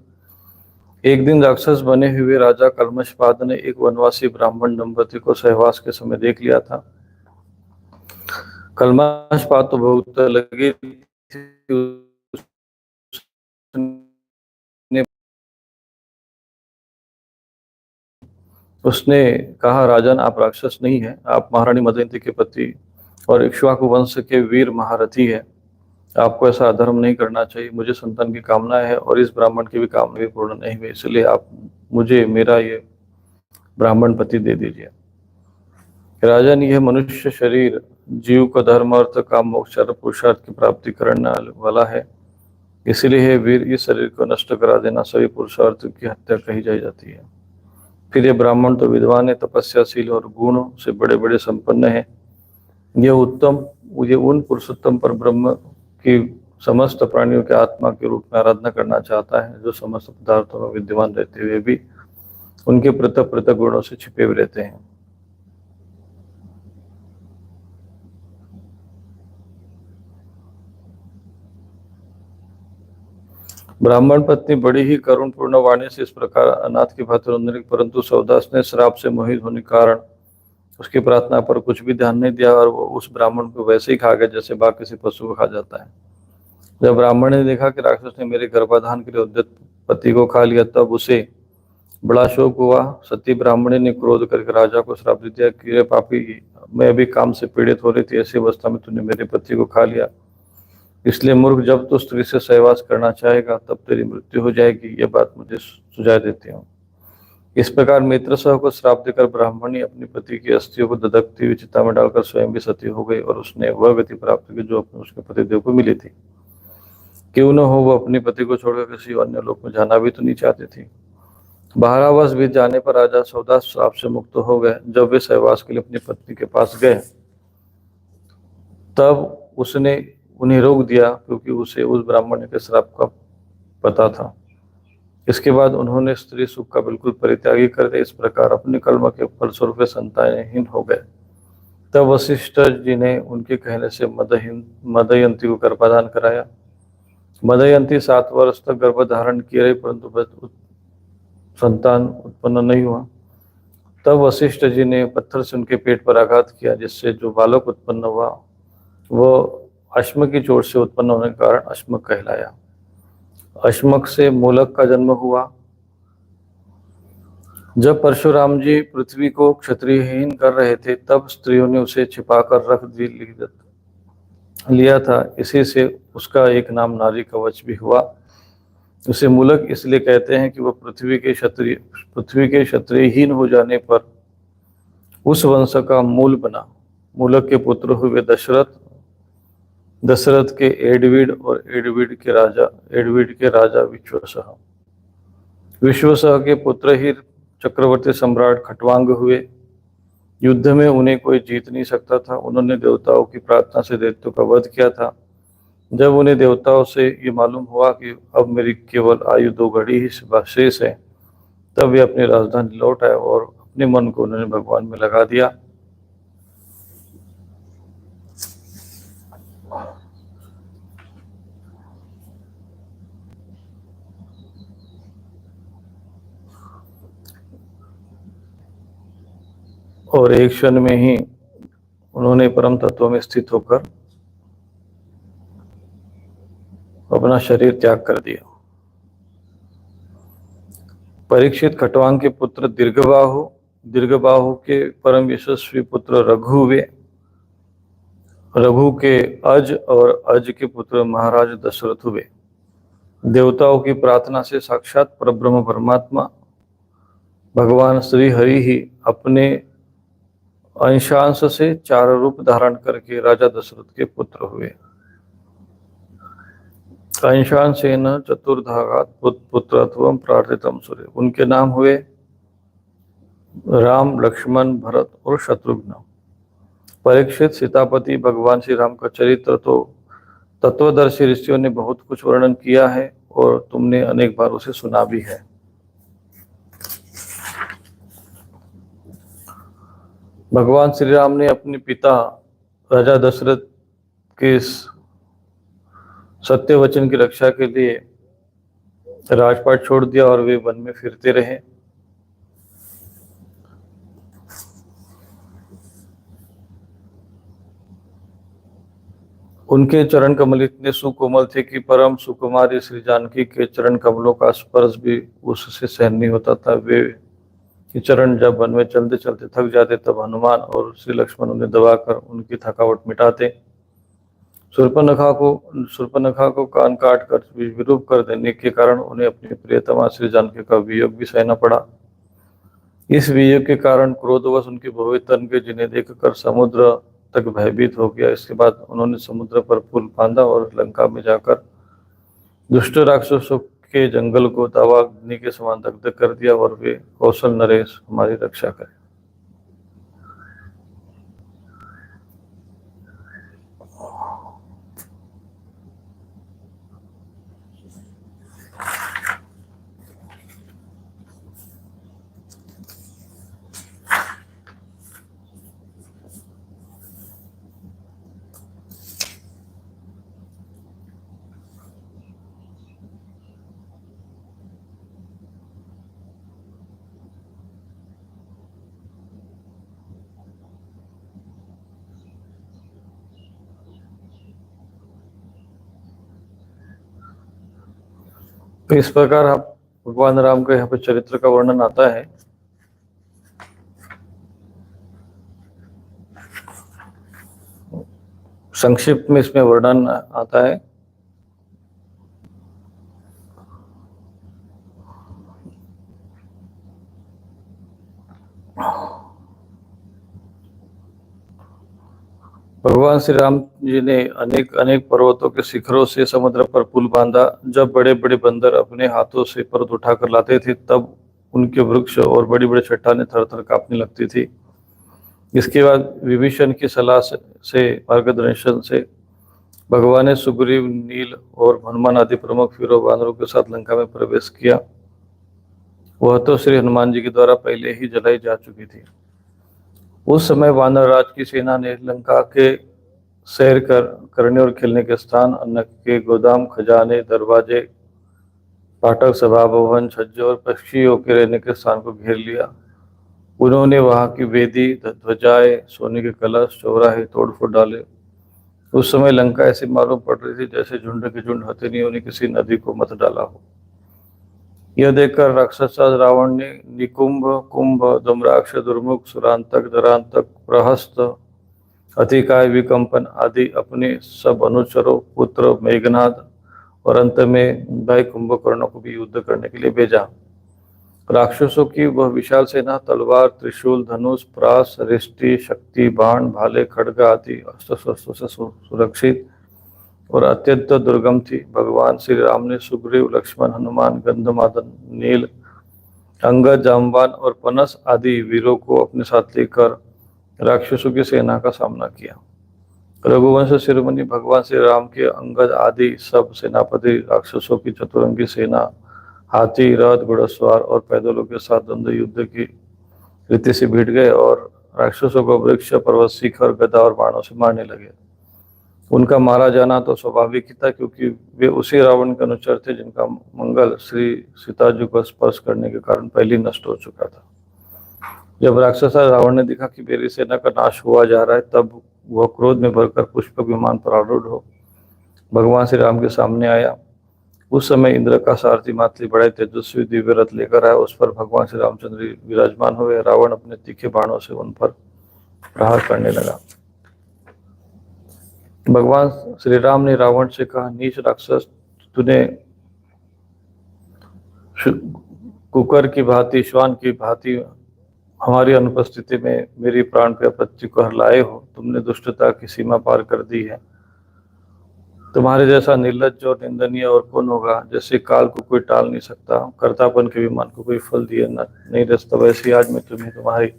एक दिन राक्षस बने हुए राजा कलमशपाद ने एक वनवासी ब्राह्मण दंपति को सहवास के समय देख लिया था। कलमशपाद तो बहुत लगी उसने कहा, राजन, आप राक्षस नहीं है, आप महारानी मदयंती के पति और इक्ष्वाकु वंश के वीर महारथी है। आपको ऐसा अधर्म नहीं करना चाहिए। मुझे संतान की कामना है और इस ब्राह्मण की भी कामना भी पूर्ण नहीं हुई, इसलिए आप मुझे मेरा ये ब्राह्मण पति दे दीजिए। राजन, यह मनुष्य शरीर जीव को धर्म अर्थ काम मोक्ष और पुरुषार्थ की प्राप्ति करने वाला है। इसलिए हे वीर, इस शरीर को नष्ट करा देना सभी पुरुषार्थ की हत्या कही जाती है। फिर ये ब्राह्मण तो विद्वान है, तपस्याशील और गुणों से बड़े बड़े संपन्न है। ये उन पुरुषोत्तम पर ब्रह्म की समस्त प्राणियों के आत्मा के रूप में आराधना करना चाहता है, जो समस्त पदार्थों में विद्यमान रहते हुए भी उनके पृथक पृथक गुणों से छिपे हुए रहते हैं। ब्राह्मण पत्नी बड़ी ही करुण पूर्ण वाणी से इस प्रकार अनाथ की भांति रोने लगी, परंतु सौदास ने श्राप से मोहित होने के कारण उसकी प्रार्थना पर कुछ भी ध्यान नहीं दिया और वो उस ब्राह्मण को वैसे ही खा गया जैसे बाघ किसी पशु को खा जाता है। जब ब्राह्मण ने देखा कि राक्षस ने मेरे गर्भाधान के लिए उद्यत पति को खा लिया, तब उसे बड़ा शोक हुआ। सती ब्राह्मणी ने क्रोध करके राजा को श्राप दे दिया कि रे पापी, मैं अभी काम से पीड़ित हो रही थी, ऐसी अवस्था में तूने मेरे पति को खा लिया। इसलिए मूर्ख, जब तू स्त्री से सहवास करना चाहेगा तब तेरी मृत्यु हो जाएगी। यह बात मुझे सुझाव देती हूँ। इस प्रकार मित्रसह को श्राप देकर ब्राह्मणी अपने पति की अस्थियों को दधकती हुई चिता में डालकर स्वयं भी सती हो गई और उसने वह गति प्राप्त की जो अपने उसके पतिदेव को मिली थी। क्यों न हो, वो अपने पति को छोड़कर किसी अन्य लोक में जाना भी तो नहीं चाहती थी। 12 वर्ष बीत जाने पर राजा सौदास श्राप से मुक्त हो गए। जब वे सहवास के लिए अपनी पत्नी के पास गए तब उसने उन्हें रोक दिया, क्योंकि उसे उस ब्राह्मण के श्राप का पता था। इसके बाद उन्होंने स्त्री सुख का बिल्कुल परित्यागी कर दिया। इस प्रकार अपने कर्म के फलस्वरूप संतानहीन हो गए। तब वशिष्ठ जी ने उनके कहने से मदयंती को गर्भाधान कराया। मदयंती 7 वर्ष तक गर्भधारण किए रही, परंतु संतान उत्पन्न नहीं हुआ। तब वशिष्ठ जी ने पत्थर से उनके पेट पर आघात किया, जिससे जो बालक उत्पन्न हुआ वो अश्म की चोट से उत्पन्न होने के कारण अश्मक कहलाया। अश्मक से मूलक का जन्म हुआ। जब परशुराम जी पृथ्वी को क्षत्रियहीन कर रहे थे, तब स्त्रियों ने उसे छिपाकर रख लिया था। इसी से उसका एक नाम नारी कवच भी हुआ। उसे मूलक इसलिए कहते हैं कि वह पृथ्वी के क्षत्रियहीन हो जाने पर उस वंश का मूल बना। मूलक के पुत्र हुए दशरथ के एडविड और एडविड के राजा विश्वसह के पुत्र ही चक्रवर्ती सम्राट खटवांग हुए। युद्ध में उन्हें कोई जीत नहीं सकता था। उन्होंने देवताओं की प्रार्थना से दैत्यों का वध किया था। जब उन्हें देवताओं से ये मालूम हुआ कि अब मेरी केवल आयु 2 घड़ी ही शेष है, तब वे अपनी राजधानी लौट आए और अपने मन को उन्होंने भगवान में लगा दिया। और एक क्षण में ही उन्होंने परम तत्व में स्थित होकर अपना शरीर त्याग कर दिया। परीक्षित खटवांग के पुत्र दीर्घबाहु के परम यशस्वी पुत्र रघु हुए। रघु के अज और अज के पुत्र महाराज दशरथ हुए। देवताओं की प्रार्थना से साक्षात परब्रह्म परमात्मा भगवान श्री हरि ही अपने अंशांश से 4 रूप धारण करके राजा दशरथ के पुत्र हुए। अंशांशेन चतुर्धागात् पुत्रत्वं प्रार्थितम् सूर्य। उनके नाम हुए राम, लक्ष्मण, भरत और शत्रुघ्न। परीक्षित, सीतापति भगवान श्री राम का चरित्र तो तत्वदर्शी ऋषियों ने बहुत कुछ वर्णन किया है और तुमने अनेक बार उसे सुना भी है। भगवान श्री राम ने अपने पिता राजा दशरथ के सत्य वचन की रक्षा के लिए राजपाट छोड़ दिया और वे वन में फिरते रहे। उनके चरण कमल इतने सुकोमल थे कि परम सुकुमारी श्री जानकी के चरण कमलों का स्पर्श भी उससे सहन नहीं होता था। वे चरण जब वन में चलते चलते थक जाते, तब हनुमान और श्री लक्ष्मण उन्हें दबाकर उनकी थकावट मिटाते। शूर्पणखा को कान काट कर विरूप कर देने के कारण उन्हें अपनी प्रियतमा श्री जानकी का वियोग भी सहना पड़ा। इस विजय के कारण क्रोधवश उनके भव्य तन के जिन्हें देखकर समुद्र तक भयभीत हो गया। इसके बाद उन्होंने समुद्र पर पुल बांधा और लंका में जाकर दुष्ट राक्षसों के जंगल को दावा अग्नि के समान दग्ध कर दिया और वे कौशल नरेश हमारी रक्षा करें। तो इस प्रकार आप भगवान राम का यहाँ पे चरित्र का वर्णन आता है। संक्षिप्त में इसमें वर्णन आता है। भगवान श्री राम जी ने अनेक अनेक पर्वतों के शिखरों से समुद्र पर पुल बांधा। जब बड़े बड़े बंदर अपने हाथों से पर्वत उठाकर लाते थे तब उनके वृक्ष और बड़ी बड़ी चट्टानें थर थर कांपने लगती थी। इसके बाद विभीषण की सलाह से मार्गदर्शन से भगवान ने सुग्रीव, नील और हनुमान आदि प्रमुख वीरों वानरों के साथ लंका में प्रवेश किया। वह तो श्री हनुमान जी के द्वारा पहले ही जलाई जा चुकी थी। उस समय वानर राज की सेना ने लंका के सैर करने और खेलने के स्थान, अन्न के गोदाम, खजाने, दरवाजे, फाटक, सभा भवन, छज्जे और पक्षियों के रहने के स्थान को घेर लिया। उन्होंने वहां की वेदी, ध्वजाएं, सोने के कलश, चौराहे तोड़ फोड़ डाले। उस समय लंका ऐसी मालूम पड़ रही थी जैसे झुंड के झुंड हथिनियों ने किसी नदी को मत डाला हो। यह देखकर राक्षस रावण ने निकुंभ, कुंभ, धूम्राक्ष, दुर्मुख, सुरांतक, दरांतक, प्रहस्त, अतिकाय, विकंपन आदि अपने सब अनुचरों, पुत्र मेघनाद और अंत में भाई कुंभकर्ण को भी युद्ध करने के लिए भेजा। राक्षसों की वह विशाल सेना तलवार, त्रिशूल, धनुष, प्रास, रिष्टि, शक्ति, बाण, भाले, खड्ग आदि अस्त्र शस्त्रों से सुरक्षित और अत्यंत दुर्गम थी। भगवान श्री राम ने सुग्रीव, लक्ष्मण, हनुमान, गंधमादन, नील, अंगद, जाम्बान और पनस आदि वीरों को अपने साथ लेकर राक्षसों की सेना का सामना किया। रघुवंश शिरोमणि भगवान श्री राम के अंगद आदि सब सेनापति राक्षसों की चतुरंगी सेना, हाथी, रथ, घुड़सवार और पैदलों के साथ द्वंद्व युद्ध की रीति से भिड़ गए और राक्षसों को वृक्ष, पर्वत, शिखर, गदा और बाणों से मारने लगे। उनका मारा जाना तो स्वाभाविक ही था, क्योंकि वे उसी रावण के अनुचर थे जिनका मंगल श्री सीता जी को स्पर्श करने के कारण पहले नष्ट हो चुका था। जब राक्षस रावण ने देखा कि मेरी सेना का नाश हुआ जा रहा है, तब वह क्रोध में भरकर पुष्पक विमान पर आरूढ़ हो भगवान श्री राम के सामने आया। उस समय इंद्र का सारथी मातली बड़े तेजस्वी दिव्य रथ लेकर आया। उस पर भगवान श्री रामचंद्र विराजमान हुए। रावण अपने तीखे बाणों से उन पर प्रहार करने लगा। भगवान श्री राम ने रावण से कहा, नीच राक्षस, तूने कुकर की भांति, श्वान की भांति हमारी अनुपस्थिति में मेरी प्राण पे आपत्ति को हरलाए हो। तुमने दुष्टता की सीमा पार कर दी है। तुम्हारे जैसा निर्लज्ज और निंदनीय और कौन होगा। जैसे काल को कोई टाल नहीं सकता, कर्तापन के विमान को कोई फल दिए नहीं रचता, वैसे आज मैं तुम्हें तुम्हारी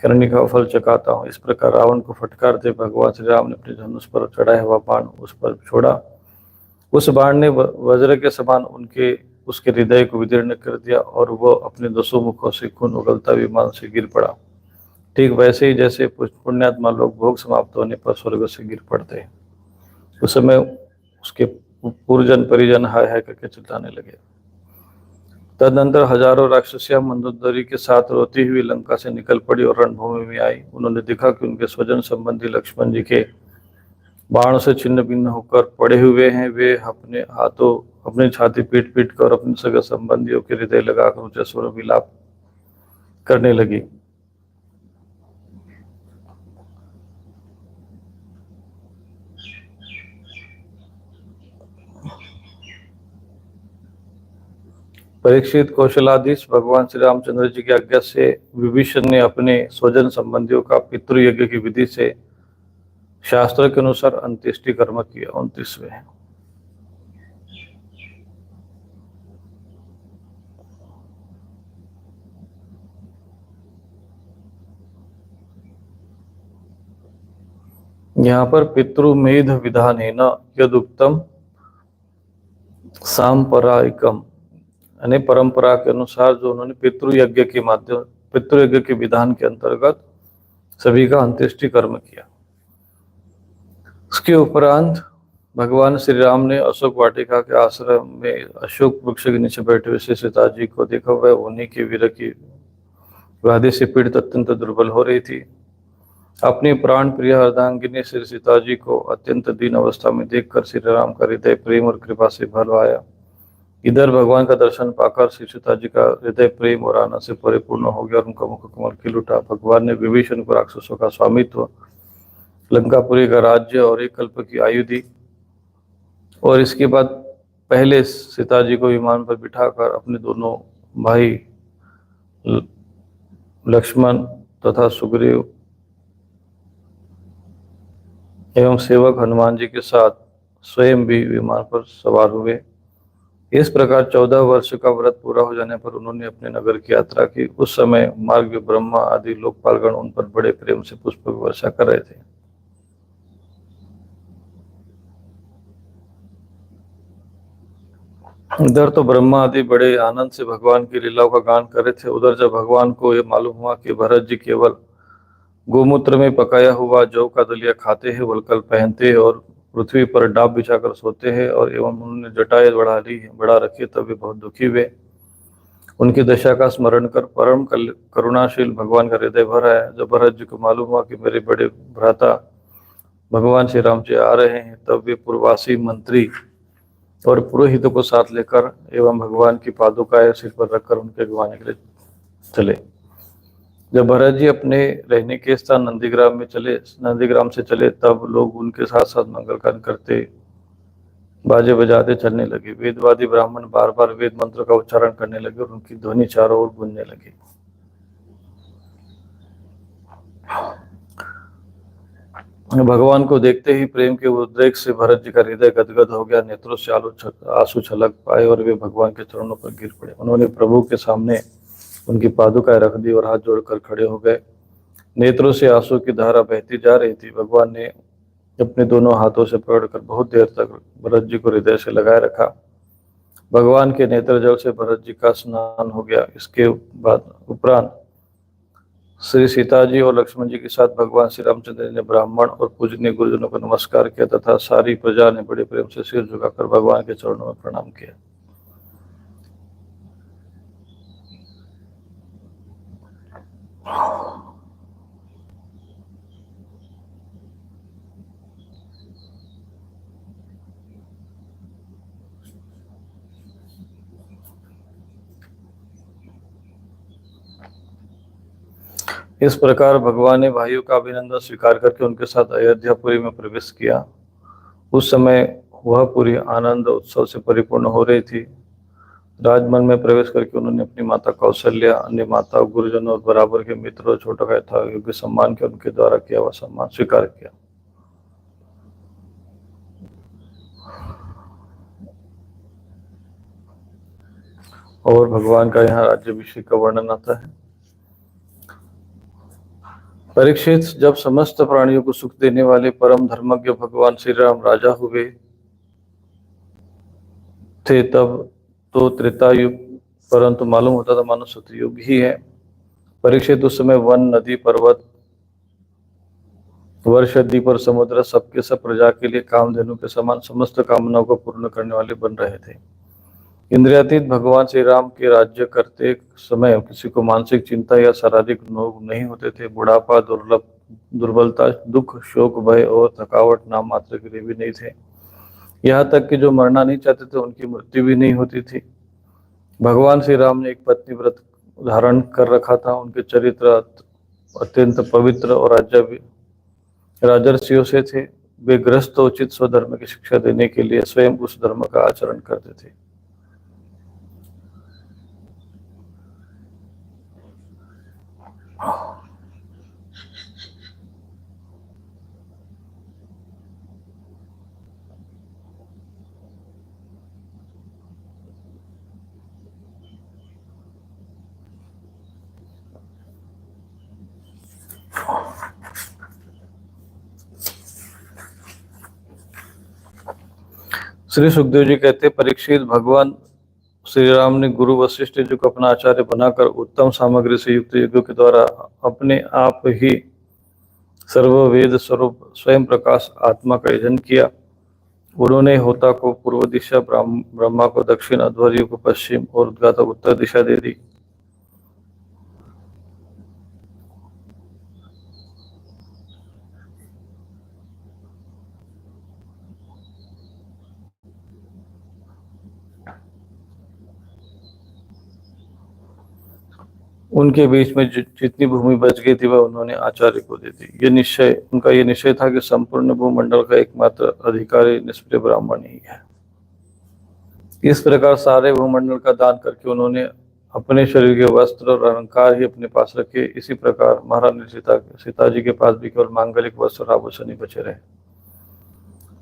करनी का फल चकाता हूँ। इस प्रकार रावण को फटकारते भगवान श्री राम ने अपने धनुष पर चढ़ाया हुआ बाण उस पर छोड़ा। उस बाण ने वज्र के समान उसके हृदय को विदीर्ण कर दिया और वह अपने दसों मुखों से खून उगलता विमान से गिर पड़ा। ठीक वैसे ही जैसे पुण्यात्मा लोग भोग समाप्त होने पर स्वर्ग से गिर पड़ते हैं। उस समय उसके पूर्वजन परिजन हाय हाय करके चिल्लाने लगे। तदनंतर हजारों राक्षसियां मंदोदरी के साथ रोती हुई लंका से निकल पड़ी और रणभूमि में आई। उन्होंने देखा कि उनके स्वजन संबंधी लक्ष्मण जी के बाण से छिन्न भिन्न होकर पड़े हुए हैं। वे अपने हाथों अपनी छाती पीट पीट कर अपने सगे संबंधियों के हृदय लगाकर ऊंचे स्वर में विलाप करने लगी। परीक्षित कौशलाधीश भगवान श्री रामचंद्र जी की आज्ञा से विभीषण ने अपने स्वजन संबंधियों का पितृयज्ञ की विधि से शास्त्र के अनुसार अंत्येष्टि कर्म किया। 29वें। यहाँ पर पितृमेध विधानेन यदुक्तम सांपरायिकम, यानी परंपरा के अनुसार जो उन्होंने पितृयज्ञ के विधान के अंतर्गत सभी का अंत्येष्टि कर्म किया। उसके उपरांत भगवान श्री राम ने अशोक वाटिका के आश्रम में अशोक वृक्ष के नीचे बैठे हुए श्री सीता जी को देखा। वह उन्हीं के वीर की व्याधि से पीड़ित अत्यंत दुर्बल हो रही थी। अपनी प्राण प्रिय अर्धांगिनी श्री सीता जी को अत्यंत दीन अवस्था में देखकर श्री राम का हृदय प्रेम और कृपा से भर आया। इधर भगवान का दर्शन पाकर श्री सीता जी का हृदय प्रेम और आनंद से परिपूर्ण हो गया और उनका मुख कमल खिल उठा। भगवान ने विभीषण को राक्षसों का स्वामित्व, लंकापुरी का राज्य और 1 कल्प की आयु दी। और इसके बाद पहले सीता जी को विमान पर बिठाकर अपने दोनों भाई लक्ष्मण तथा सुग्रीव एवं सेवक हनुमान जी के साथ स्वयं भी विमान पर सवार हुए। इस प्रकार 14 वर्ष का व्रत पूरा हो जाने पर उन्होंने अपने नगर की यात्रा की। उस समय मार्ग में ब्रह्मा आदि लोकपालगण उन पर बड़े प्रेम से पुष्प वर्षा कर रहे थे। इधर तो ब्रह्मा आदि बड़े आनंद से भगवान की लीलाओं का गान कर रहे थे। उधर जब भगवान को यह मालूम हुआ कि भरत जी केवल गोमूत्र में पकाया हुआ जौ का दलिया खाते हैं, वलकल पहनते हैं और पृथ्वी पर डाब बिछाकर सोते हैं और एवं उन्होंने जटाएं बढ़ा रखी, तब वे बहुत दुखी हुए। उनकी दशा का स्मरण कर परम करुणाशील भगवान का हृदय भर आया। जब भरत जी को मालूम हुआ कि मेरे बड़े भ्राता भगवान श्री राम जी आ रहे हैं, तब वे पूर्ववासी मंत्री और पुरोहितों को साथ लेकर एवं भगवान की पादुकाएं सिर पर रखकर उनके अगवाने के लिए चले। जब भरत जी अपने रहने के स्थान नंदीग्राम से चले, तब लोग उनके साथ साथ मंगलगान करते बाजे बजाते चलने लगे। वेदवादी ब्राह्मण बार बार वेद मंत्र का उच्चारण करने लगे और उनकी ध्वनि चारों ओर गूंजने लगी। भगवान को देखते ही प्रेम के उद्रेक से भरत जी का हृदय गदगद हो गया। नेत्रों से आंसू छलक पाए और वे भगवान के चरणों पर गिर पड़े। उन्होंने प्रभु के सामने उनकी पादुकाएं रख दी और हाथ जोड़कर खड़े हो गए। नेत्रों से आंसू की धारा बहती जा रही थी। भगवान ने अपने दोनों हाथों से पकड़कर बहुत देर तक भरत जी को हृदय से लगाए रखा। भगवान के नेत्र जल से भरत जी का स्नान हो गया। इसके बाद उपरांत श्री सीता जी और लक्ष्मण जी के साथ भगवान श्री रामचंद्र ने ब्राह्मण और पूजनीय गुरुजनों को नमस्कार किया तथा सारी प्रजा ने बड़े प्रेम से सिर झुकाकर भगवान के चरणों में प्रणाम किया। इस प्रकार भगवान ने भाइयों का अभिनंदन स्वीकार करके उनके साथ अयोध्यापुरी में प्रवेश किया। उस समय वह पुरी आनंद उत्सव से परिपूर्ण हो रही थी। राजमहल में प्रवेश करके उन्होंने अपनी माता कौशल्या, अन्य माता, गुरुजनों और बराबर के मित्रों, छोटा का यथा योग्य सम्मान किया। उनके द्वारा किया हुआ सम्मान स्वीकार किया। और भगवान का यहाँ राज्याभिषेक का वर्णन आता है। परीक्षित, जब समस्त प्राणियों को सुख देने वाले परम धर्मज्ञ भगवान श्री राम राजा हुए थे, तब तो त्रेता युग, परंतु मालूम होता था मानो सतयुग ही है। परीक्षित, उस समय वन, नदी, पर्वत, वर्ष, द्वीप और समुद्र सबके सब प्रजा के लिए कामधेनु के समान समस्त कामनाओं को पूर्ण करने वाले बन रहे थे। इंद्रियातीत भगवान श्री राम के राज्य करते समय किसी को मानसिक चिंता या शारीरिक रोग नहीं होते थे। बुढ़ापा, दुर्बलता, दुख, शोक, भय और थकावट नाम मात्र के लिए भी नहीं थे। यहाँ तक कि जो मरना नहीं चाहते थे उनकी मृत्यु भी नहीं होती थी। भगवान श्री राम ने एक पत्नी व्रत धारण कर रखा था। उनके चरित्र अत्यंत पवित्र और राजर्षियों से थे। वे गृहस्थ उचित स्वधर्म की शिक्षा देने के लिए स्वयं उस धर्म का आचरण करते थे। श्री सुखदेव जी कहते, परीक्षित, भगवान श्री राम ने गुरु वशिष्ठ जी को अपना आचार्य बनाकर उत्तम सामग्री से युक्त यज्ञों के द्वारा अपने आप ही सर्ववेद स्वरूप स्वयं प्रकाश आत्मा का यजन किया। उन्होंने होता को पूर्व दिशा, ब्रह्मा को दक्षिण, अध्वर्यु को पश्चिम और उद्गाता को उत्तर दिशा दे दी। उनके बीच में जितनी भूमि बच गई थी वह उन्होंने आचार्य को दे दी। उनका ये निश्चय था कि संपूर्ण भूमंडल का एकमात्र अधिकारी निष्प्रिय ब्राह्मण ही है। इस प्रकार सारे भूमंडल का दान करके उन्होंने अपने शरीर के वस्त्र और अलंकार ही अपने पास रखे। इसी प्रकार महारानी सीता जी के पास भी केवल मांगलिक वस्त्र और आभूषण ही बचे रहे।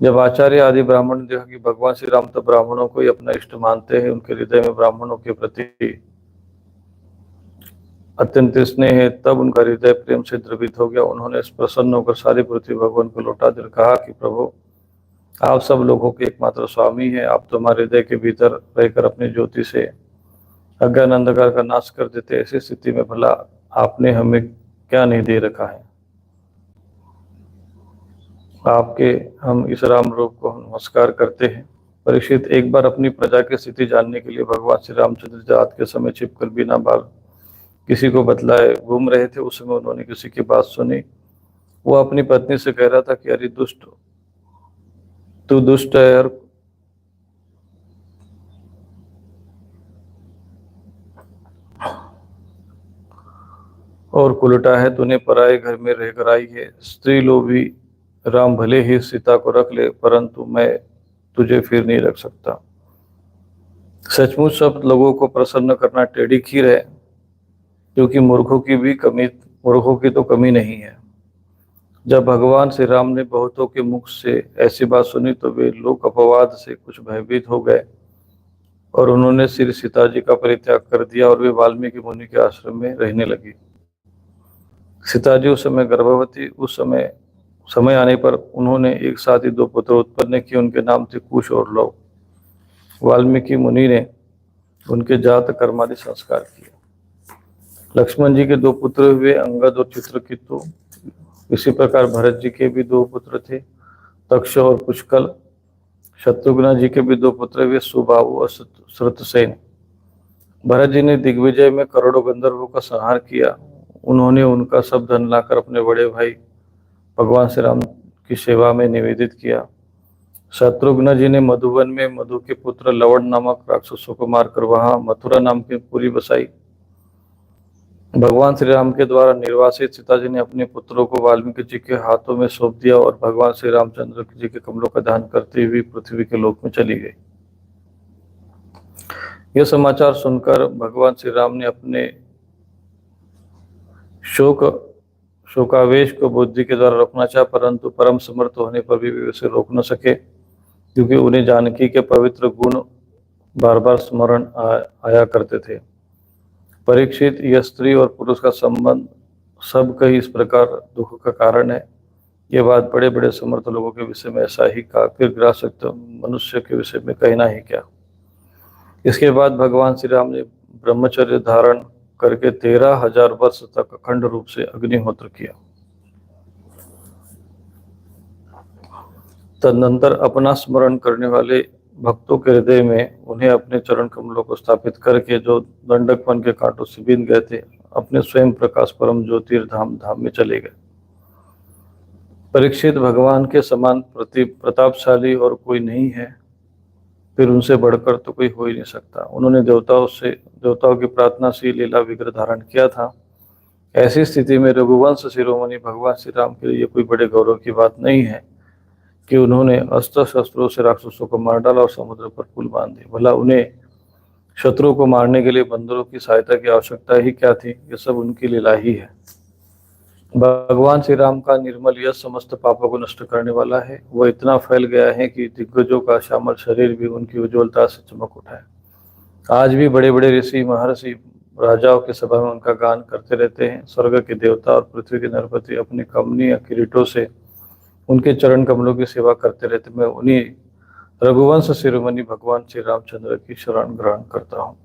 जब आचार्य आदि ब्राह्मण ने देखा कि भगवान श्री राम तो ब्राह्मणों को ही अपना इष्ट मानते हैं, उनके हृदय में ब्राह्मणों के प्रति अत्यंत स्नेह है, तब उनका हृदय प्रेम से द्रवित हो गया। उन्होंने प्रसन्न होकर सारी पृथ्वी भगवान को लौटा कर कहा कि प्रभु, आप सब लोगों के एकमात्र स्वामी हैं। आप तो हमारे हृदय के भीतर रहकर अपनी ज्योति से अज्ञान अंधकार का नाश कर देते। ऐसी स्थिति में भला आपने हमें क्या नहीं दे रखा है। आपके हम इस राम रूप को नमस्कार करते हैं। परीक्षित, एक बार अपनी प्रजा की स्थिति जानने के लिए भगवान श्री रामचंद्र रात के समय छिपकर बिना बाल किसी को बतलाए घूम रहे थे। उस समय उन्होंने किसी की बात सुनी। वो अपनी पत्नी से कह रहा था कि अरे दुष्ट, तू दुष्ट है और कुलटा है। तूने पराये घर में रहकर आई है। स्त्री लोभी राम भले ही सीता को रख ले, परंतु मैं तुझे फिर नहीं रख सकता। सचमुच सब लोगों को प्रसन्न करना टेढ़ी खीर है, क्योंकि मूर्खों की तो कमी नहीं है। जब भगवान श्री राम ने बहुतों के मुख से ऐसी बात सुनी तो वे लोग अपवाद से कुछ भयभीत हो गए और उन्होंने श्री सीता जी का परित्याग कर दिया और वे वाल्मीकि मुनि के आश्रम में रहने लगी। सीता जी उस समय गर्भवती। उस समय आने पर उन्होंने एक साथ ही 2 पुत्र उत्पन्न किए। उनके नाम थे कुश और लव। वाल्मीकि मुनि ने उनके जात कर्मादि संस्कार किए। लक्ष्मण जी के 2 पुत्र हुए, अंगद और चित्रकेतु। इसी प्रकार भरत जी के भी 2 पुत्र थे, तक्ष और पुष्कल। शत्रुघ्न जी के भी 2 पुत्र हुए, सुबाहु और श्रुतसेन। भरत जी ने दिग्विजय में करोड़ों गंधर्वों का संहार किया। उन्होंने उनका सब धन लाकर अपने बड़े भाई भगवान श्री राम की सेवा में निवेदित किया। शत्रुघ्न जी ने मधुवन में मधु के पुत्र लवण नामक राक्षसों को मारकर वहां मथुरा नाम की पुरी बसाई। भगवान श्री राम के द्वारा निर्वासित सीता जी ने अपने पुत्रों को वाल्मीकि जी के हाथों में सौंप दिया और भगवान श्री रामचंद्र जी के कमलों का दान करते हुए पृथ्वी के लोक में चली गई। यह समाचार सुनकर भगवान श्री राम ने अपने शोकावेश को बुद्धि के द्वारा रोकना चाहा, परंतु परम समर्थ होने पर भी वे उसे रोक न सके, क्योंकि उन्हें जानकी के पवित्र गुण बार बार स्मरण आया करते थे। परीक्षित, यह स्त्री और पुरुष का संबंध सब कहीं इस प्रकार दुख का कारण है। यह बात बड़े बड़े समर्थ लोगों के विषय में ऐसा ही कहा, फिर ग्रासक्त मनुष्य के विषय में कहना ही क्या। इसके बाद भगवान श्री राम ने ब्रह्मचर्य धारण करके 13,000 वर्ष तक अखंड रूप से अग्निहोत्र किया। तदनंतर अपना स्मरण करने वाले भक्तों के हृदय में उन्हें अपने चरण कमलों को स्थापित करके जो दंडकवन के कांटों से बीन गए थे, अपने स्वयं प्रकाश परम ज्योतिर्धाम धाम में चले गए। परीक्षित, भगवान के समान प्रतापशाली और कोई नहीं है, फिर उनसे बढ़कर तो कोई हो ही नहीं सकता। उन्होंने देवताओं की प्रार्थना से लीला विग्रह धारण किया था। ऐसी स्थिति में रघुवंश शिरोमणि भगवान श्री राम के लिए कोई बड़े गौरव की बात नहीं है कि उन्होंने अस्त्र शस्त्रों से राक्षसों को मार डाला और समुद्र पर पुल बांध दिए। भला उन्हें शत्रुओं को मारने के लिए बंदरों की सहायता की आवश्यकता ही क्या थी। ये सब उनकी लीला ही है। भगवान श्री राम का निर्मल यश समस्त पापों को नष्ट करने वाला है। वह इतना फैल गया है कि दिग्गजों का श्यामल शरीर भी उनकी उज्ज्वलता से चमक उठा है। आज भी बड़े बड़े ऋषि महर्षि राजाओं की सभा में उनका गान करते रहते हैं। स्वर्ग के देवता और पृथ्वी के नरपति अपने कमनीय किरीटों से उनके चरण कमलों की सेवा करते रहते। मैं उन्हीं रघुवंश शिरोमणि भगवान श्री रामचंद्र की शरण ग्रहण करता हूँ।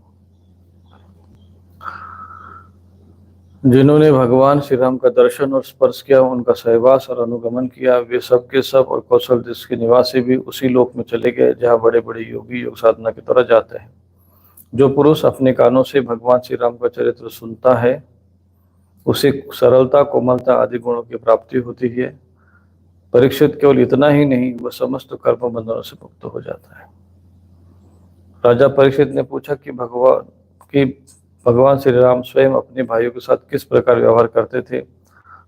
जिन्होंने भगवान श्री राम का दर्शन और स्पर्श किया, उनका सहवास और अनुगमन किया, वे सब के सब और कौशल देश के निवासी भी उसी लोक में चले गए जहाँ बड़े बड़े योगी योग साधना की तरह जाते हैं। जो पुरुष अपने कानों से भगवान श्री राम का चरित्र सुनता है, उसे सरलता, कोमलता आदि गुणों की प्राप्ति होती है। परीक्षित केवल इतना ही नहीं, वह समस्त कर्म बंधनों से मुक्त हो जाता है। राजा परीक्षित ने पूछा कि भगवान श्री राम स्वयं अपने भाइयों के साथ किस प्रकार व्यवहार करते थे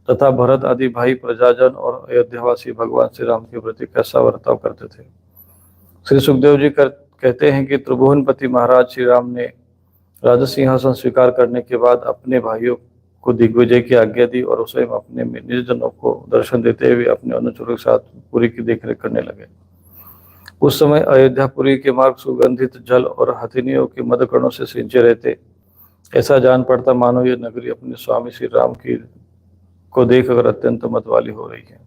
तथा भरत आदि भाई, प्रजाजन और अयोध्यावासी भगवान श्री राम के प्रति कैसा बर्ताव करते थे। श्री सुखदेव जी कहते हैं कि त्रिभुवनपति महाराज श्री राम ने राज सिंहासन स्वीकार करने के बाद अपने भाइयों को दिग्विजय की आज्ञा दी और स्वयं अपने निज जनों को दर्शन देते हुए अपने अनुचरों के साथ पुरी की देखरेख करने लगे। उस समय अयोध्यापुरी के मार्ग सुगंधित जल और हथिनियों के मदकणों से सिंचे रहते। ऐसा जान पड़ता मानो ये नगरी अपने स्वामी श्री राम की को देखकर अत्यंत मतवाली हो रही है।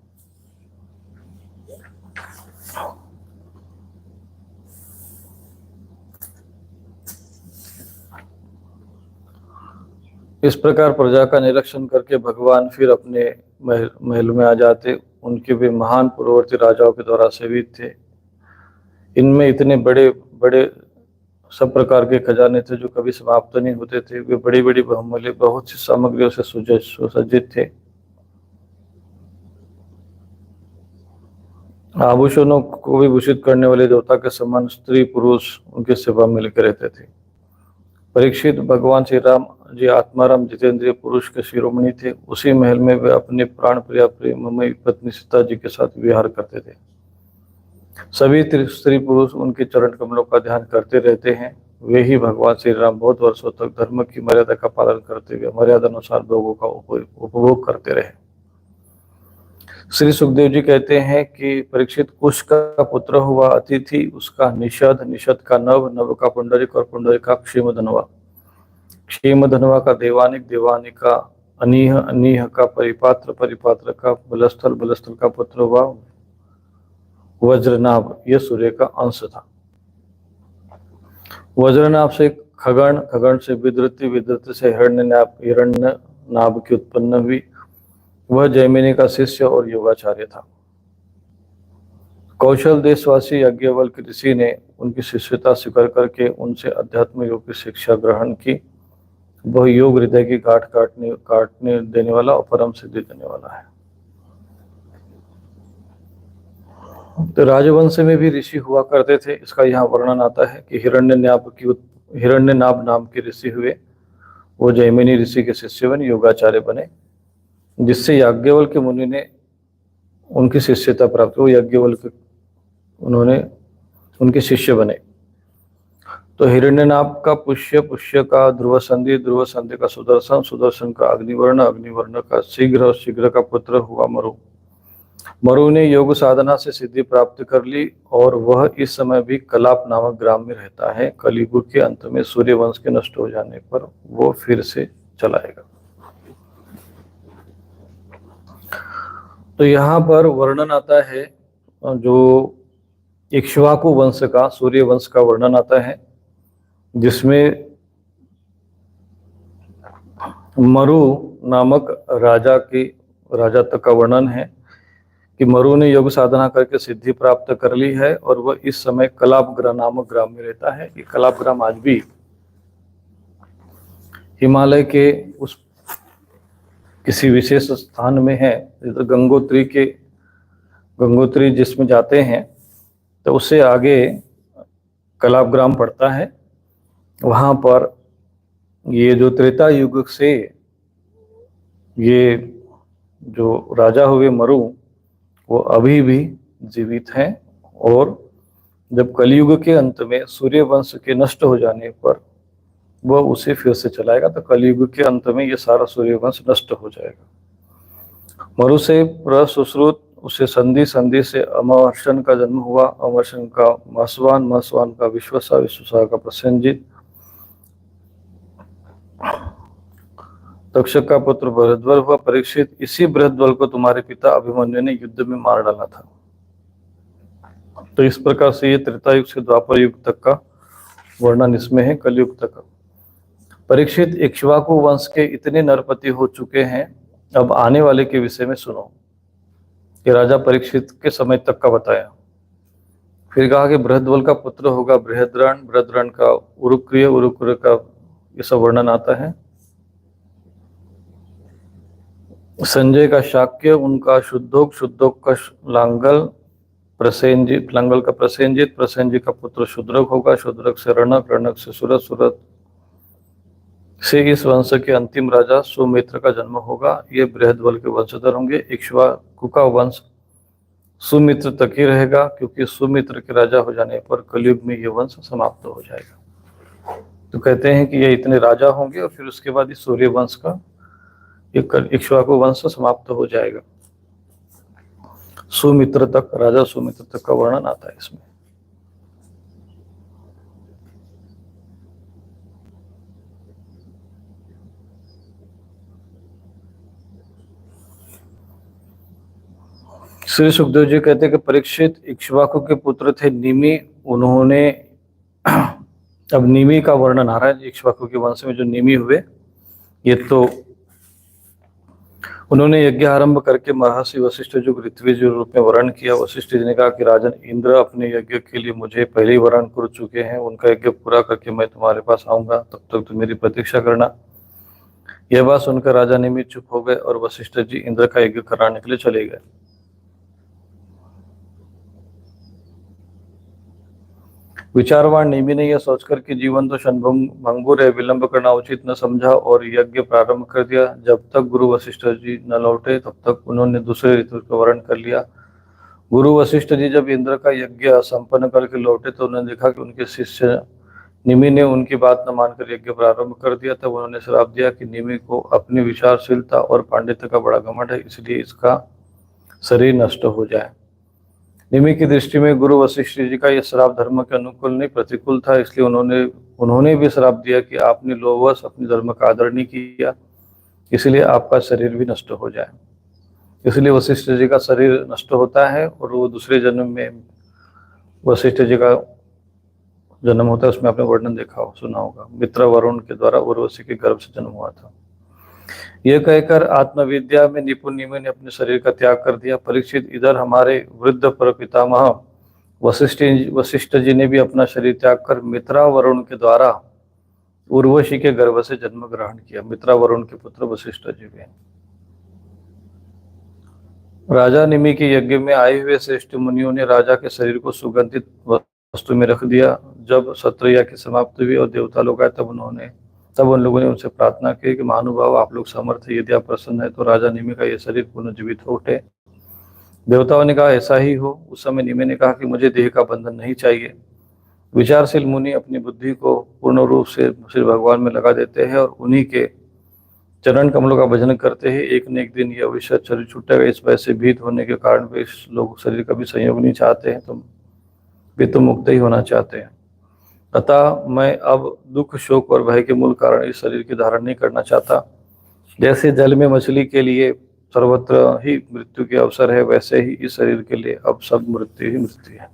इस प्रकार प्रजा का निरीक्षण करके भगवान फिर अपने महल में आ जाते। उनके वे महान पूर्ववर्ती राजाओं के द्वारा सेवित थे। इनमें इतने बड़े बड़े सब प्रकार के खजाने थे जो कभी समाप्त नहीं होते थे। वे बड़ी बड़ी बहुमूल्य बहुत सी सामग्रियों से सुसज्जित थे। आभूषणों को भी भूषित करने वाले देवता के समान स्त्री पुरुष उनकी सेवा में लेकर रहते थे। परीक्षित, भगवान श्री राम जी आत्माराम जितेंद्रिय पुरुष के शिरोमणि थे। उसी महल में वे अपने प्राण प्रिया प्रेममयी पत्नी सीता जी के साथ विहार करते थे। सभी स्त्री पुरुष उनके चरण कमलों का ध्यान करते रहते हैं। वे ही भगवान श्री राम बहुत वर्षों तक धर्म की मर्यादा का पालन करते हुए मर्यादा अनुसार भोगों का उपभोग करते रहे। श्री सुखदेव जी कहते हैं कि परीक्षित कुश का पुत्र हुआ अतिथि, उसका निषद, निषद का नव, नव का पुंडरिक और पुंडरिक का क्षेम धनवा, क्षेम धनवा का देवानिक, देवानिक का अनीह, अनीह का परिपात्र, परिपात्र का बलस्थल, बलस्थल का पुत्र हुआ वज्रनाभ। यह सूर्य का अंश था। वज्रनाभ से खगन, खगन से विद्रुति, विद्रुति से हिरण्यनाभ, हिरण्यनाभ की उत्पन्न हुई। वह जैमिनी का शिष्य और योगाचार्य था। कौशल देशवासी याज्ञवल्क ऋषि ने उनकी शिष्यता स्वीकार करके उनसे अध्यात्म योग की शिक्षा ग्रहण की। वह योग हृदय की गांठ काटने देने वाला और परम सिद्धि देने वाला है। तो राजवंश में भी ऋषि हुआ करते थे। इसका यहाँ वर्णन आता है कि हिरण्यनाभ नाम के ऋषि हुए। वो जैमिनी ऋषि के शिष्य बने, योगाचार्य बने, जिससे याज्ञवल्क्य मुनि ने उनकी शिष्यता प्राप्त हुई। याज्ञवल्क्य उन्होंने उनके शिष्य बने। तो हिरण्यनाभ का पुष्य, पुष्य का ध्रुव संधि, ध्रुव संधि का सुदर्शन, सुदर्शन का अग्निवर्ण, अग्निवर्ण का शीघ्र, शीघ्र का पुत्र हुआ मरु। मरु ने योग साधना से सिद्धि प्राप्त कर ली और वह इस समय भी कलाप नामक ग्राम में रहता है। कलियुग के अंत में सूर्य वंश के नष्ट हो जाने पर वो फिर से चलाएगा। तो यहाँ पर वर्णन आता है जो इक्ष्वाकु वंश का, सूर्य वंश का वर्णन आता है, जिसमें मरु नामक राजा तक का वर्णन है कि मरु ने योग साधना करके सिद्धि प्राप्त कर ली है और वह इस समय कलापग्रह नामक ग्राम में रहता है। ये कलापग्राम आज भी हिमालय के उस किसी विशेष स्थान में है। तो गंगोत्री जिसमें जाते हैं तो उससे आगे कलापग्राम पड़ता है। वहाँ पर ये जो त्रेता युग से ये जो राजा हुए मरु, वो अभी भी जीवित हैं और जब कलयुग के अंत में सूर्य वंश के नष्ट हो जाने पर वह उसे फिर से चलाएगा। तो कलयुग के अंत में ये सारा सूर्य वंश नष्ट हो जाएगा। मरु से प्रसुश्रुत, उसे संधि, संधि से अमर्शन का जन्म हुआ, अमर्शन का मसवान, मसवान का विश्वसा, विश्वसा का प्रसेनजित, तक्षक का पुत्र बृहद्वल हुआ। परीक्षित, इसी बृहद्वल को तुम्हारे पिता अभिमन्यु ने युद्ध में मार डाला था। तो इस प्रकार से ये त्रेता युग से द्वापर युग तक का वर्णन इसमें है, कलयुग तक का। परीक्षित, इक्ष्वाकु वंश के इतने नरपति हो चुके हैं, अब आने वाले के विषय में सुनो। ये राजा परीक्षित के समय तक का बताया। फिर कहा कि बृहद्वल का पुत्र होगा बृहद्रण, बृहद्रण का उरुक्रिय, उरुक्रिय का ये सब वर्णन आता है। संजय का शाक्य, उनका शुद्धोक, शुद्धोक का लांगल, प्रसेनजित, लांगल का प्रसेनजित, प्रसेनजित का पुत्र शूद्रक होगा, शूद्रक से रणक, रणक से सूरत, सूरत से इस वंश के अंतिम राजा सुमित्र का जन्म होगा। ये बृहद्वल के वंशधर होंगे। इक्ष्वाकु का वंश सुमित्र तक ही रहेगा, क्योंकि सुमित्र के राजा हो जाने पर कलयुग में ये वंश समाप्त हो जाएगा। तो कहते हैं कि ये इतने राजा होंगे और फिर उसके बाद इस सूर्य वंश का इक्ष्वाकु वंश समाप्त हो जाएगा। सुमित्र तक, राजा सुमित्र तक का वर्णन आता है इसमें। श्री सुखदेव जी कहते हैं कि परीक्षित इक्ष्वाकु के पुत्र थे निमि, उन्होंने अब निमि का वर्णन आ रहा है। इक्ष्वाकु के वंश में जो निमि हुए, ये तो उन्होंने यज्ञ आरंभ करके महर्षि वशिष्ठ जो ऋत्विज रूप में वर्ण किया। वशिष्ठ जी ने कहा कि राजन इंद्र अपने यज्ञ के लिए मुझे पहले ही वर्ण कर चुके हैं, उनका यज्ञ पूरा करके मैं तुम्हारे पास आऊंगा, तब तक तुम मेरी प्रतीक्षा करना। यह बात सुनकर राजा निमि चुप हो गए और वशिष्ठ जी इंद्र का यज्ञ कराने के लिए चले गए। विचारवान निमि ने यह सोचकर कि जीवन तो क्षणभंगुर है, विलंब करना उचित न समझा और यज्ञ प्रारंभ कर दिया। जब तक गुरु वशिष्ठ जी न लौटे तब तक उन्होंने दूसरे ऋतु का वर्ण कर लिया। गुरु वशिष्ठ जी जब इंद्र का यज्ञ संपन्न करके लौटे तो उन्होंने देखा कि उनके शिष्य निमि ने उनकी बात न मानकर यज्ञ प्रारंभ कर दिया। तब उन्होंने श्राप दिया कि निमि को अपनी विचारशीलता और पांडित्य का बड़ा घमंड है, इसलिए इसका शरीर नष्ट हो जाए। निमि की दृष्टि में गुरु वशिष्ठ जी का यह श्राप धर्म के अनुकूल नहीं प्रतिकूल था, इसलिए उन्होंने भी श्राप दिया कि आपने लोभवश अपने धर्म का आदर नहीं किया, इसलिए आपका शरीर भी नष्ट हो जाए। इसलिए वशिष्ठ जी का शरीर नष्ट होता है और वो दूसरे जन्म में वशिष्ठ जी का जन्म होता है। उसमें आपने वर्णन देखा हो, सुना होगा। मित्र वरुण के द्वारा उर्वशी के गर्भ से जन्म हुआ था। यह कहकर आत्मविद्या में निपुण निमि ने अपने शरीर का त्याग कर दिया। परीक्षित, इधर हमारे वृद्ध परपितामह वशिष्ठ जी ने भी अपना शरीर त्याग कर मित्रा वरुण के द्वारा उर्वशी के गर्भ से जन्म ग्रहण किया। मित्रा वरुण के पुत्र वशिष्ठ जी भी। राजा निमि के यज्ञ में आए हुए श्रेष्ठ मुनियों ने राजा के शरीर को सुगंधित वस्तु में रख दिया। जब सत्रया की समाप्ति हुई और देवता लोग आए तब उन लोगों ने उनसे प्रार्थना की कि महानुभाव, आप लोग समर्थ है, यदि आप प्रसन्न है तो राजा निमि का यह शरीर पुनर्जीवित हो उठे। देवताओं ने कहा ऐसा ही हो। उस समय निमि ने कहा कि मुझे देह का बंधन नहीं चाहिए। विचारशील मुनि अपनी बुद्धि को पूर्ण रूप से श्री भगवान में लगा देते हैं और उन्हीं के चरण कमलों का भजन करते हैं। एक न एक दिन यह अवश्य शरीर छूटेगा। इस वजह से भीत होने के कारण वे लोग शरीर का भी संयोग नहीं चाहते हैं, तो वे तो मुक्त ही होना चाहते हैं। अतः मैं अब दुख, शोक और भय के मूल कारण इस शरीर की धारण नहीं करना चाहता। जैसे जल में मछली के लिए सर्वत्र ही मृत्यु के अवसर है, वैसे ही इस शरीर के लिए अब सब मृत्यु ही मृत्यु है।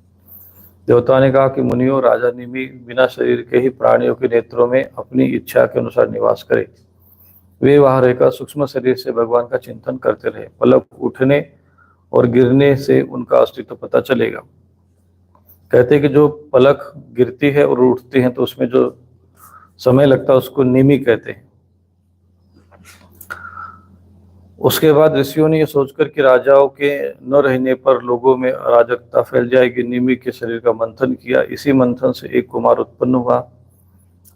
देवता ने कहा कि मुनियों, राजा निमि बिना शरीर के ही प्राणियों के नेत्रों में अपनी इच्छा के अनुसार निवास करे। वे वहां रहकर सूक्ष्म शरीर से भगवान का चिंतन करते रहे। पलक उठने और गिरने से उनका अस्तित्व पता चलेगा। कहते हैं कि जो पलक गिरती है और उठती है तो उसमें जो समय लगता है उसको निमि कहते हैं। उसके बाद ऋषियों ने यह सोचकर कि राजाओं के न रहने पर लोगों में अराजकता फैल जाएगी, निमि के शरीर का मंथन किया। इसी मंथन से एक कुमार उत्पन्न हुआ।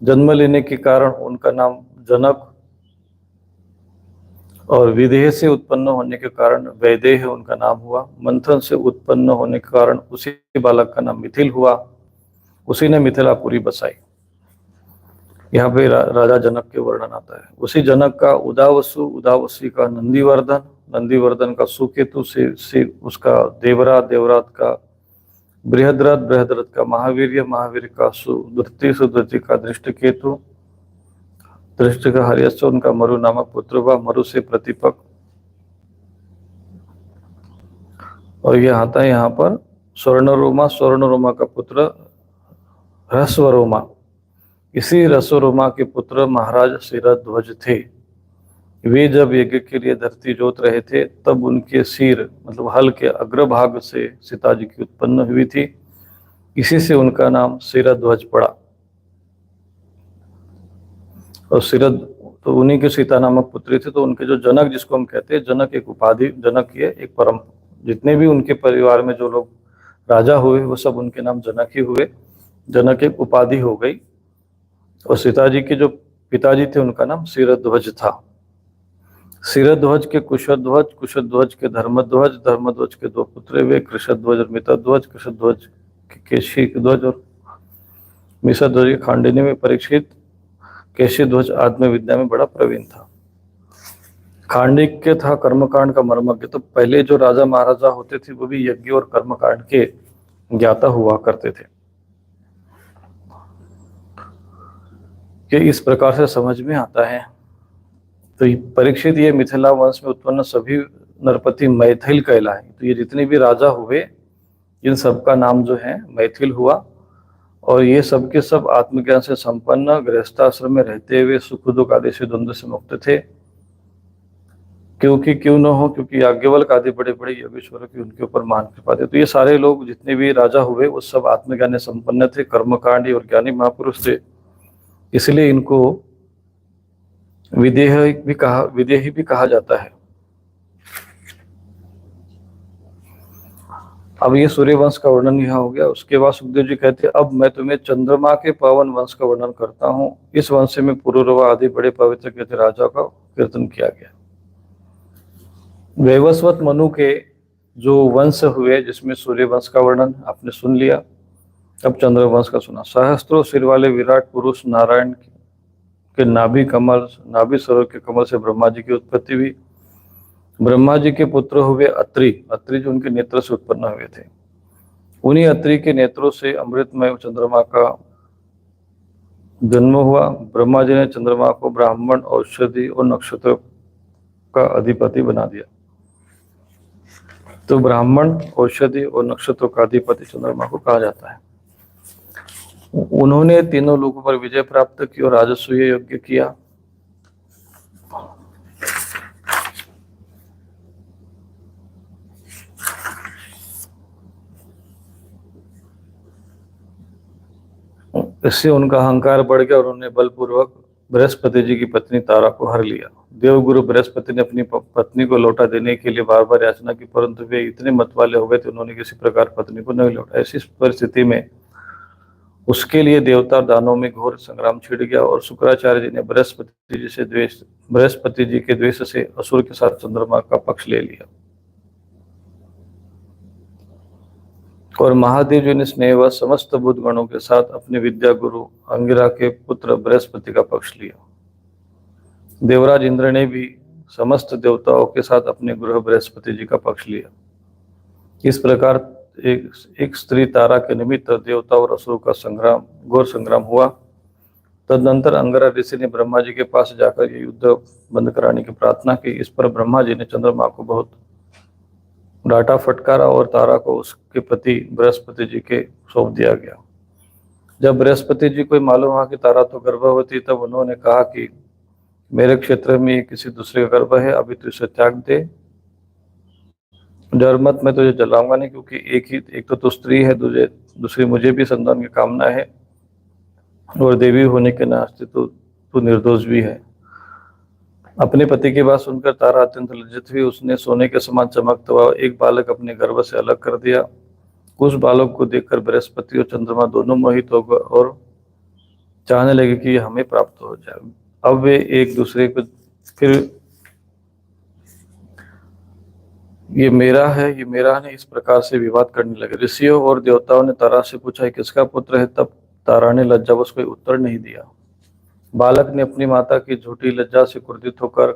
जन्म लेने के कारण उनका नाम जनक और विदेह से उत्पन्न होने के कारण वैदेह उनका नाम हुआ। मंथन से उत्पन्न होने के कारण उसी बालक का नाम मिथिल हुआ। उसी ने मिथिलापुरी बसाई। यहाँ पे राजा जनक के वर्णन आता है। उसी जनक का उदावसु, उदावसी का नंदीवर्धन, नंदीवर्धन का सुकेतु से उसका देवरात, देवरात का बृहद्रथ, बृहद्रथ का महावीर्य, महावीर का सुधृति, सुधृति का दृष्टकेतु, दृष्टि का हरियश्व, उनका मरु नामक पुत्र हुआ। मरु से प्रतिपक। और यह आता है यहाँ पर स्वर्णरोमा, स्वर्णरोमा का पुत्र ह्रस्वरोमा। इसी ह्रस्वरोमा के पुत्र महाराज शिरध्वज थे। वे जब यज्ञ के लिए धरती जोत रहे थे तब उनके सिर मतलब हल के अग्रभाग से सीता जी की उत्पन्न हुई थी। इसी से उनका नाम शिरध्वज पड़ा। और शिरद तो उन्हीं के सीता नामक पुत्री थे। तो उनके जो जनक, जिसको हम कहते हैं जनक, एक उपाधि, जनक ये एक परम, जितने भी उनके परिवार में जो लोग राजा हुए वो सब उनके नाम जनक ही हुए। जनक एक उपाधि हो गई। और सीता जी के जो पिताजी थे उनका नाम शिरध्वज था। शिरध्वज के कुशध्वज, कुशध्वज के धर्मध्वज, धर्मध्वज के दो पुत्र हुए, कृशध्वज और मितध्वज। कृशध्वज के केशी ध्वज और मिषध्वज के खांडिनी में परीक्षित। केशी ध्वज आत्मविद्या में बड़ा प्रवीण था। खांडिक था कर्मकांड का मर्मज्ञ। तो पहले जो राजा महाराजा होते थे वो भी यज्ञ और कर्मकांड के ज्ञाता हुआ करते थे। कि इस प्रकार से समझ में आता है। तो परीक्षित ये मिथिला वंश में उत्पन्न सभी नरपति मैथिल कहलाए। तो ये जितने भी राजा हुए इन सबका नाम जो है मैथिल हुआ। और ये सबके सब आत्मज्ञान से संपन्न, गृहस्थाश्रम में रहते हुए सुख दुख आदि से द्वंद्व से मुक्त थे। क्योंकि क्यों न हो, क्योंकि याज्ञवल्क्य आदि बड़े बड़े योगेश्वरों की उनके ऊपर महान कृपा थे। तो ये सारे लोग जितने भी राजा हुए वो सब आत्मज्ञान से संपन्न थे, कर्मकांडी और ज्ञानी महापुरुष थे। इसलिए इनको विदेही भी कहा जाता है। अब ये सूर्य वंश का वर्णन यहाँ हो गया। उसके बाद सुखदेव जी कहते हैं अब मैं तुम्हें चंद्रमा के पावन वंश का वर्णन करता हूँ। इस वंश में पुरुरवा आदि बड़े पवित्र कीर्ति राजा का कीर्तन किया गया। वैवस्वत मनु के जो वंश हुए जिसमें सूर्य वंश का वर्णन आपने सुन लिया। अब चंद्र वंश का सुना। सहस्त्रों सिर वाले विराट पुरुष नारायण के नाभि सरोवर के कमल से ब्रह्मा जी की उत्पत्ति हुई। ब्रह्मा जी के पुत्र हुए अत्रि। अत्रि जो उनके नेत्र से उत्पन्न हुए थे। उन्हीं अत्रि के नेत्रों से अमृतमय चंद्रमा का जन्म हुआ। ब्रह्मा जी ने चंद्रमा को ब्राह्मण, औषधि और नक्षत्र का अधिपति बना दिया। तो ब्राह्मण, औषधि और नक्षत्रों का अधिपति चंद्रमा को कहा जाता है। उन्होंने तीनों लोगों पर विजय प्राप्त की और राजसूय यज्ञ किया। इससे उनका अहंकार बढ़ गया और उन्होंने बलपूर्वक बृहस्पति जी की पत्नी तारा को हर लिया। देवगुरु बृहस्पति ने अपनी पत्नी को लौटा देने के लिए बार बार याचना की, परंतु वे इतने मतवाले हो गए थे उन्होंने किसी प्रकार पत्नी को नहीं लौटा। ऐसी परिस्थिति में उसके लिए देवता और दानवों में घोर संग्राम छिड़ गया और शुक्राचार्य जी ने बृहस्पति जी के द्वेष से असुर के साथ चंद्रमा का पक्ष ले लिया। और महादेव जी ने स्नेहवश समस्त बुद्ध गणों के साथ अपने विद्या गुरु अंगिरा के पुत्र बृहस्पति का पक्ष लिया। देवराज इंद्र ने भी समस्त देवताओं के साथ अपने गुरु बृहस्पति जी का पक्ष लिया। इस प्रकार एक स्त्री तारा के निमित्त देवता और असुरों का घोर संग्राम हुआ। तदनंतर अंगिरा ऋषि ने ब्रह्मा जी के पास जाकर ये युद्ध बंद कराने की प्रार्थना की। इस पर ब्रह्मा जी ने चंद्रमा को बहुत डांटा, फटकारा और तारा को उसके पति बृहस्पति जी के सौंप दिया गया। जब बृहस्पति जी को मालूम हुआ कि तारा तो गर्भवती, तब उन्होंने कहा कि मेरे क्षेत्र में किसी दूसरे का गर्भ है, अभी तो इसे त्याग दे, डर मत, मैं तुझे जलाऊंगा नहीं, क्योंकि एक तो तू स्त्री है, दूसरी मुझे भी संतान की कामना है और देवी होने के नाते तू निर्दोष भी है। अपने पति की बात सुनकर तारा अत्यंत लज्जित हुई। उसने सोने के समान चमकता हुआ एक बालक अपने गर्भ से अलग कर दिया। उस बालक को देखकर बृहस्पति और चंद्रमा दोनों मोहित हो गए और चाहने लगे कि हमें प्राप्त हो जाए। अब वे एक दूसरे को फिर ये मेरा है इस प्रकार से विवाद करने लगे। ऋषियों और देवताओं ने तारा से पूछा किसका पुत्र है, तब तारा ने लज्जावश कोई उत्तर नहीं दिया। बालक ने अपनी माता की झूठी लज्जा से क्रोधित होकर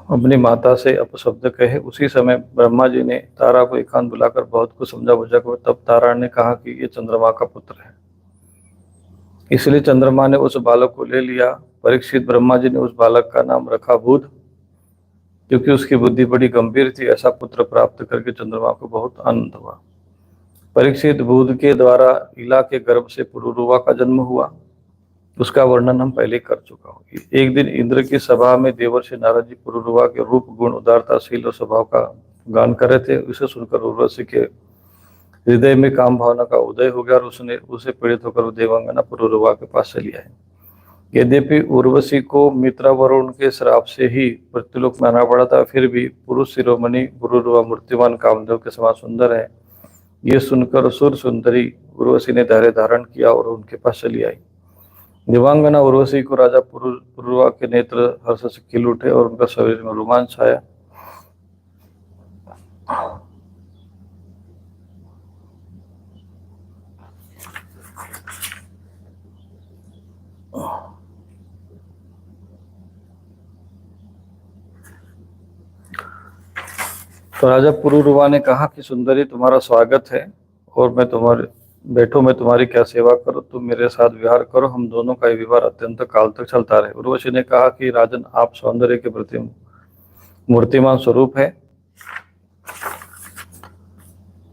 अपनी माता से अपशब्द कहे। उसी समय ब्रह्मा जी ने तारा को एकांत बुलाकर बहुत कुछ समझा बुझा कर तब तारा ने कहा कि ये चंद्रमा का पुत्र है। इसलिए चंद्रमा ने उस बालक को ले लिया, परीक्षित, ब्रह्मा जी ने उस बालक का नाम रखा बुध, क्योंकि उसकी बुद्धि बड़ी गंभीर थी। ऐसा पुत्र प्राप्त करके चंद्रमा को बहुत आनंद हुआ। परीक्षित, बुध के द्वारा इला के गर्भ से पुरुरुवा का जन्म हुआ। उसका वर्णन हम पहले कर चुका हूँ। एक दिन इंद्र की सभा में देवर्षि नारद जी पुरुरुवा के रूप, गुण, उदारता, शील और स्वभाव का गान कर रहे थे। उसे सुनकर उर्वशी के हृदय में काम भावना का उदय हो गया और उसने उसे पीड़ित होकर देवांगना पुरुरुवा के पास चली आई। यद्यपि उर्वशी को मित्रा वरुण के श्राप से ही पृथ्वीलोक में आना पड़ा था, फिर भी पुरुष शिरोमणि पुरुरुवा मूर्तिमान कामदेव के समान सुंदर है, ये सुनकर सुर सुंदरी उर्वशी ने धैर्य धारण किया और उनके पास चली आई। दिवांगना उर्वशी को राजा पुरुरुवा के नेत्र हर्ष से खिल उठे और उनका शरीर में रोमांच छाया। तो राजा पुरुरुवा ने कहा कि सुंदरी, तुम्हारा स्वागत है और मैं तुम्हारी क्या सेवा करूं। तुम मेरे साथ विहार करो, हम दोनों का विवाह अत्यंत काल तक चलता रहे। उर्वशी ने कहा कि राजन, आप सौंदर्य के प्रति मूर्तिमान स्वरूप है,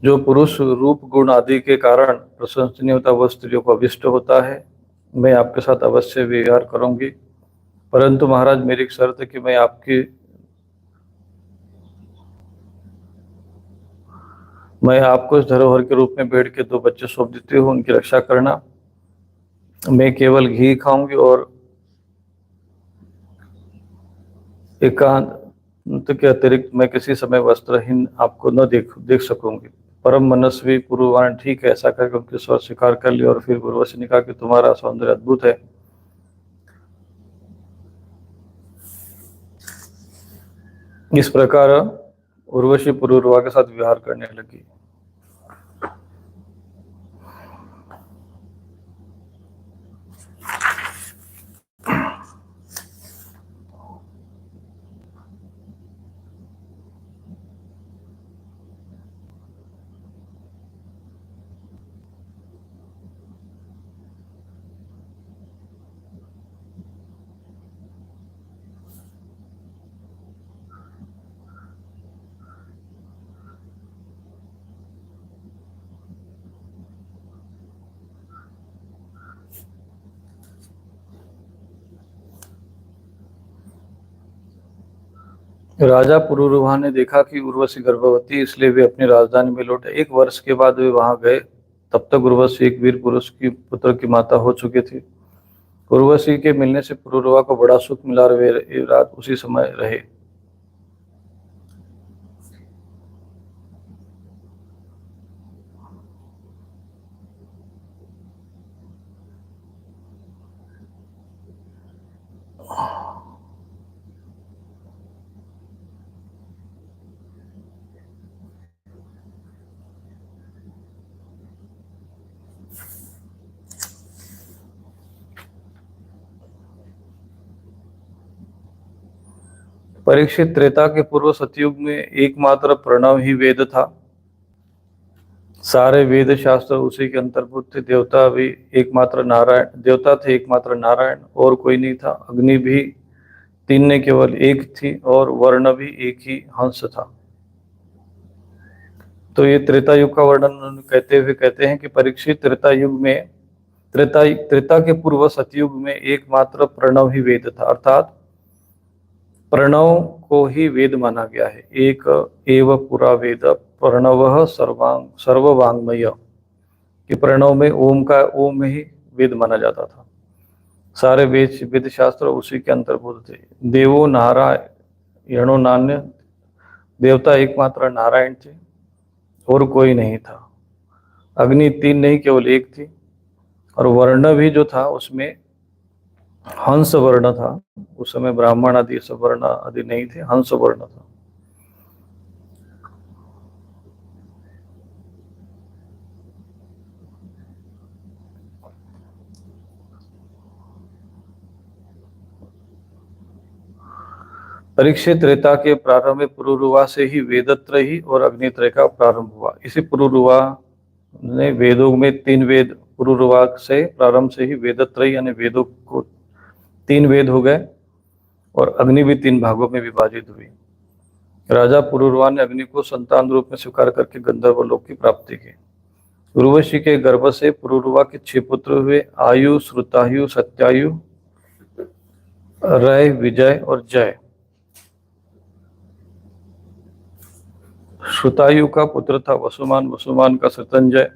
जो पुरुष रूप, गुण आदि के कारण प्रशंसनीय होता वह स्त्रियों को अभिष्ट होता है। मैं आपके साथ अवश्य विहार करूंगी, परंतु महाराज, मेरी एक शर्त है कि मैं आपको इस धरोहर के रूप में भेड़ के 2 बच्चे सौंप देती हूँ, उनकी रक्षा करना। मैं केवल घी खाऊंगी और एकांत के अतिरिक्त मैं किसी समय वस्त्रहीन आपको न देख सकूंगी। परम मनस्वी पुरुरुवा ने ठीक है ऐसा करके उनके स्वर स्वीकार कर लिया और फिर उर्वशी ने कहा कि तुम्हारा सौंदर्य अद्भुत है। इस प्रकार उर्वशी पुरुरुवा के साथ विहार करने लगी। राजा पुरुरुवा ने देखा कि उर्वशी गर्भवती, इसलिए वे अपनी राजधानी में लौटे। 1 वर्ष के बाद वे वहां गए। तब तक उर्वशी एक वीर पुरुष की पुत्र की माता हो चुकी थी। उर्वशी के मिलने से पुरुरुवा को बड़ा सुख मिला और वे रात उसी समय रहे। परीक्षित, त्रेता के पूर्व सतयुग में एकमात्र प्रणव ही वेद था। सारे वेद शास्त्र उसी के अंतर्भूत थे। देवता थे एकमात्र नारायण, और कोई नहीं था। अग्नि भी 3 ने केवल एक थी, और वर्ण भी एक ही हंस था। तो ये त्रेता युग का वर्णन कहते हैं कि परीक्षित, त्रेता के पूर्व सतयुग में एकमात्र प्रणव ही वेद था, अर्थात प्रणव को ही वेद माना गया है। एक एव पुरा वेद प्रणव सर्ववांग्मय, कि प्रणव में ओम में ही वेद माना जाता था। सारे वेद शास्त्र उसी के अंतर्भूत थे। देवो नारायणो नान्य, देवता एकमात्र नारायण थे और कोई नहीं था। अग्नि 3 नहीं केवल एक थी, और वर्ण भी जो था उसमें हंस वर्ण था। उस समय ब्राह्मण आदि सवर्ण आदि नहीं थे, हंस वर्ण था। परीक्षित, त्रेता के प्रारंभ में पुरुरुवा से ही वेदत्रयी और अग्नित्रय का प्रारंभ हुआ। इसी पुरुरुवा ने वेदों में 3 वेद पुरुरुवा से प्रारंभ से ही वेदत्रयी यानी वेदों को 3 वेद हो गए और अग्नि भी 3 भागों में विभाजित हुई। राजा पुरुरवा ने अग्नि को संतान रूप में स्वीकार करके गंधर्व लोक की प्राप्ति की। उर्वशी के गर्भ से पुरुरवा के 6 पुत्र हुए, आयु, श्रुतायु, सत्यायु, रय, विजय और जय। श्रुतायु का पुत्र था वसुमान, वसुमान का शतंजय,